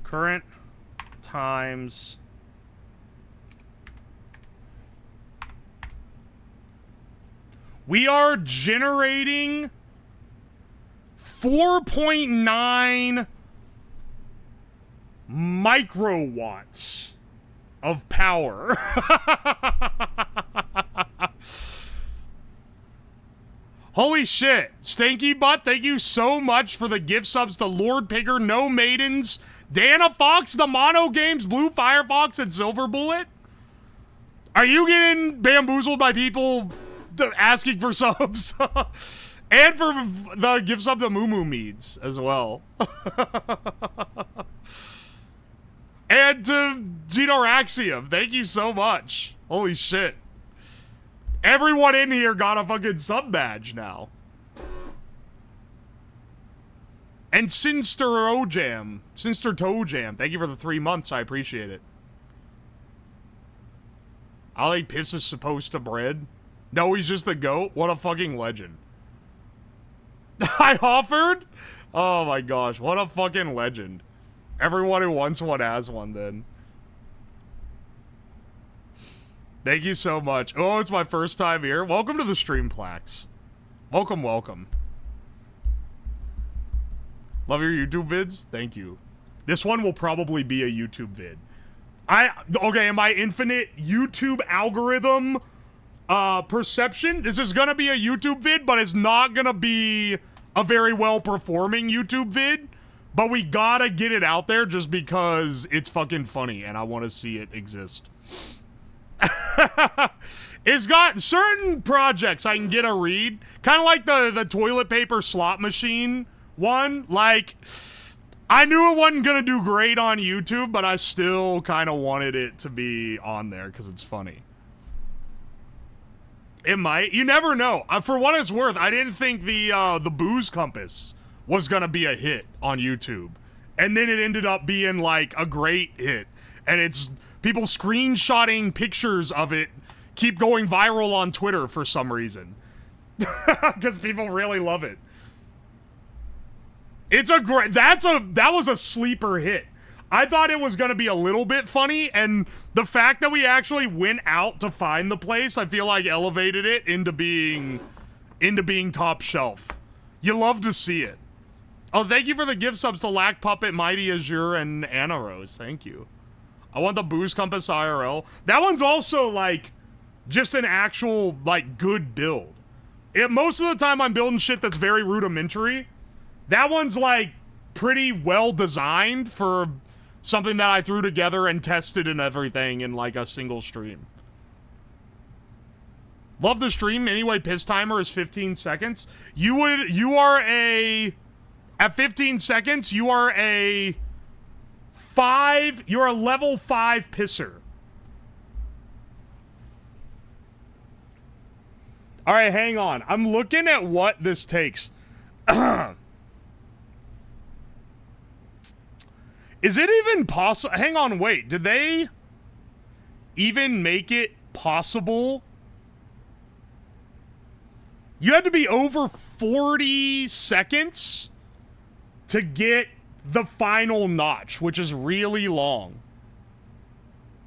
S1: Current times... We are generating 4.9 microwatts of power. Holy shit. Stanky Butt, thank you so much for the gift subs to Lord Pigger, No Maidens, Dana Fox, the Mono Games, Blue Firefox, and Silver Bullet. Are you getting bamboozled by people asking for subs? And for the gift sub to Moo Moo Meads as well. And to Xenoraxium, thank you so much. Holy shit. Everyone in here got a fucking sub badge now. And Sinster Toe Jam, thank you for the 3 months, I appreciate it. Ali Piss is supposed to bread. No, he's just the goat. What a fucking legend. I offered? Oh my gosh, what a fucking legend. Everyone who wants one has one then. Thank you so much. Oh, it's my first time here. Welcome to the stream, Plax. Welcome, welcome. Love your YouTube vids? Thank you. This one will probably be a YouTube vid. Okay, in my infinite YouTube algorithm perception, this is gonna be a YouTube vid, but it's not gonna be a very well-performing YouTube vid. But we gotta get it out there just because it's fucking funny and I want to see it exist. It's got certain projects I can get a read. Kind of like the toilet paper slot machine one. Like, I knew it wasn't gonna do great on YouTube, but I still kind of wanted it to be on there because it's funny. It might. You never know. For what it's worth, I didn't think the booze compass was gonna be a hit on YouTube. And then it ended up being like a great hit. And it's people screenshotting pictures of it keep going viral on Twitter for some reason. Because people really love it. It's a great, that was a sleeper hit. I thought it was gonna be a little bit funny, and the fact that we actually went out to find the place, I feel like elevated it into being top shelf. You love to see it. Oh, thank you for the gift subs to Lack Puppet, Mighty Azure, and Anna Rose. Thank you. I want the Booze Compass IRL. That one's also, like, just an actual, like, good build. Most of the time I'm building shit that's very rudimentary. That one's, like, pretty well designed for something that I threw together and tested and everything in, like, a single stream. Love the stream. Anyway, piss timer is 15 seconds. At 15 seconds, you're a level 5 pisser. All right, hang on. I'm looking at what this takes. Is it even possible? Hang on, wait. Did they even make it possible? You had to be over 40 seconds to get the final notch, which is really long.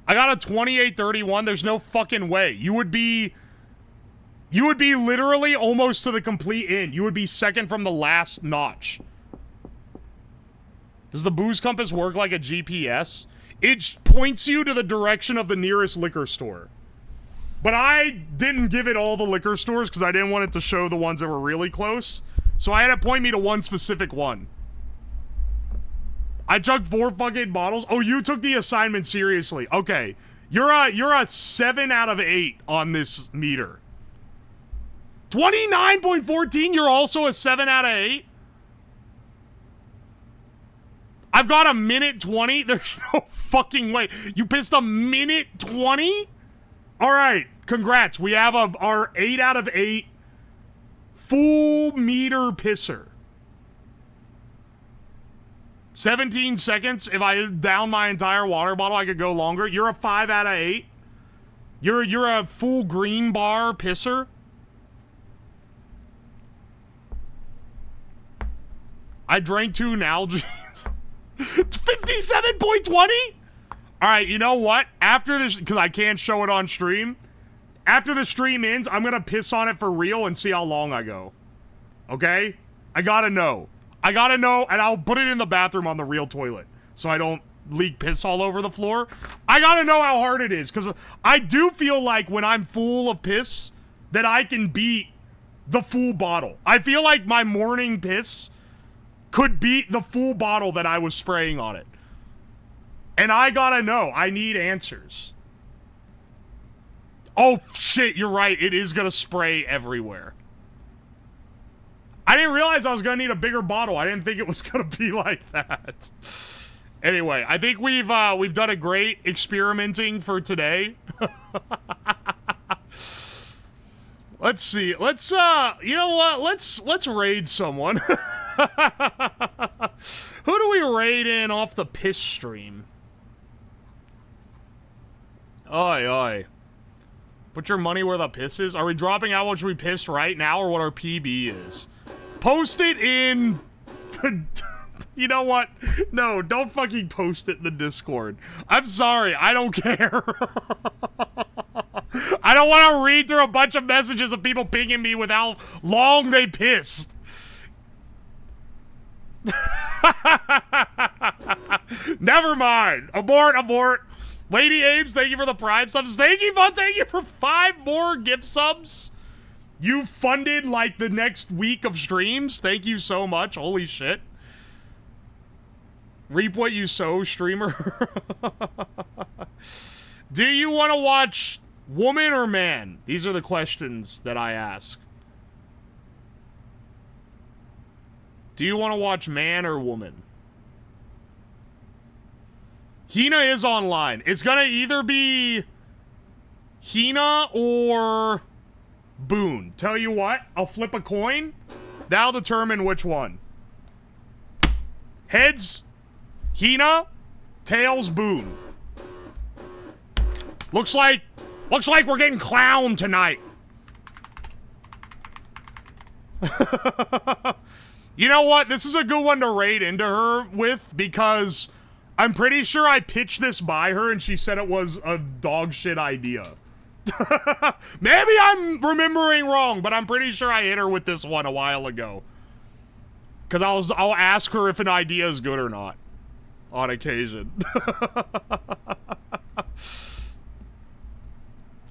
S1: I got a 28:31. There's no fucking way. You would be literally almost to the complete end. You would be second from the last notch. Does the booze compass work like a GPS? It points you to the direction of the nearest liquor store. But I didn't give it all the liquor stores because I didn't want it to show the ones that were really close. So I had it point me to one specific one. I chugged 4 fucking bottles. Oh, you took the assignment seriously. Okay. You're a 7 out of 8 on this meter. 29.14, you're also a 7 out of 8? I've got a minute 20? There's no fucking way. You pissed a minute 20? Alright, congrats. We have our 8 out of 8 full meter pisser. 17 seconds. If I down my entire water bottle, I could go longer. You're a 5 out of 8. You're a full green bar pisser. I drank 2 Nalgene's. 57.20? Alright, you know what? After this, because I can't show it on stream, after the stream ends, I'm gonna piss on it for real and see how long I go. Okay? I gotta know. I gotta know, and I'll put it in the bathroom on the real toilet so I don't leak piss all over the floor. I gotta know how hard it is, because I do feel like when I'm full of piss that I can beat the full bottle. I feel like my morning piss could beat the full bottle that I was spraying on it. And I gotta know. I need answers. Oh, shit, you're right. It is gonna spray everywhere. I didn't realize I was gonna need a bigger bottle. I didn't think it was gonna be like that. Anyway, I think we've done a great experimenting for today. Let's see. Let's you know what? Let's raid someone. Who do we raid in off the piss stream? Oi, oi. Put your money where the piss is. Are we dropping out what we pissed right now or what our PB is? Post it in the... You know what? No, don't fucking post it in the Discord. I'm sorry. I don't care. I don't want to read through a bunch of messages of people pinging me with how long they pissed. Never mind. Abort, abort. Lady Ames, thank you for the Prime subs. Thank you, bud. Thank you for 5 more gift subs. You funded, like, the next week of streams. Thank you so much. Holy shit. Reap what you sow, streamer. Do you want to watch woman or man? These are the questions that I ask. Do you want to watch man or woman? Hina is online. It's gonna either be Hina or Boone. Tell you what, I'll flip a coin. That'll determine which one. Heads, Hina. Tails, Boone. Looks like we're getting clowned tonight. You know what? This is a good one to raid into her with because I'm pretty sure I pitched this by her and she said it was a dog shit idea. Maybe I'm remembering wrong, but I'm pretty sure I hit her with this one a while ago. Because I'll ask her if an idea is good or not. On occasion.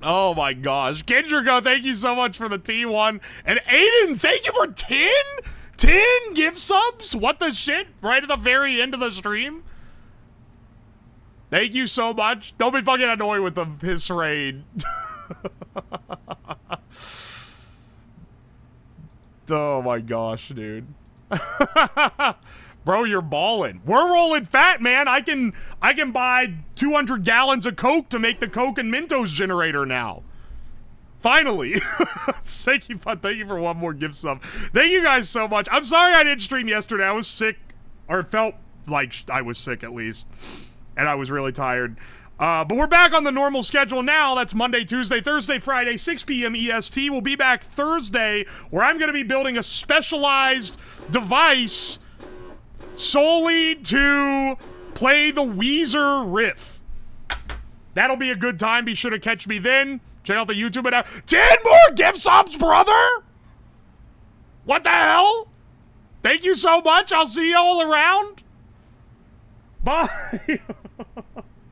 S1: Oh my gosh. Kendrico, thank you so much for the T1. And Aiden, thank you for 10? 10 gift subs? What the shit? Right at the very end of the stream? Thank you so much. Don't be fucking annoyed with the piss raid. Oh my gosh, dude. Bro, you're balling. We're rolling fat, man. I can buy 200 gallons of Coke to make the Coke and Mentos generator now. Finally. Thank you for one more gift sub. Thank you guys so much. I'm sorry I didn't stream yesterday. I was sick, or it felt like I was sick at least, and I was really tired. But we're back on the normal schedule now. That's Monday, Tuesday, Thursday, Friday, 6 p.m. EST. We'll be back Thursday, where I'm going to be building a specialized device solely to play the Weezer riff. That'll be a good time. Be sure to catch me then. Check out the YouTube and 10 more gift subs, brother! What the hell? Thank you so much. I'll see you all around. Bye.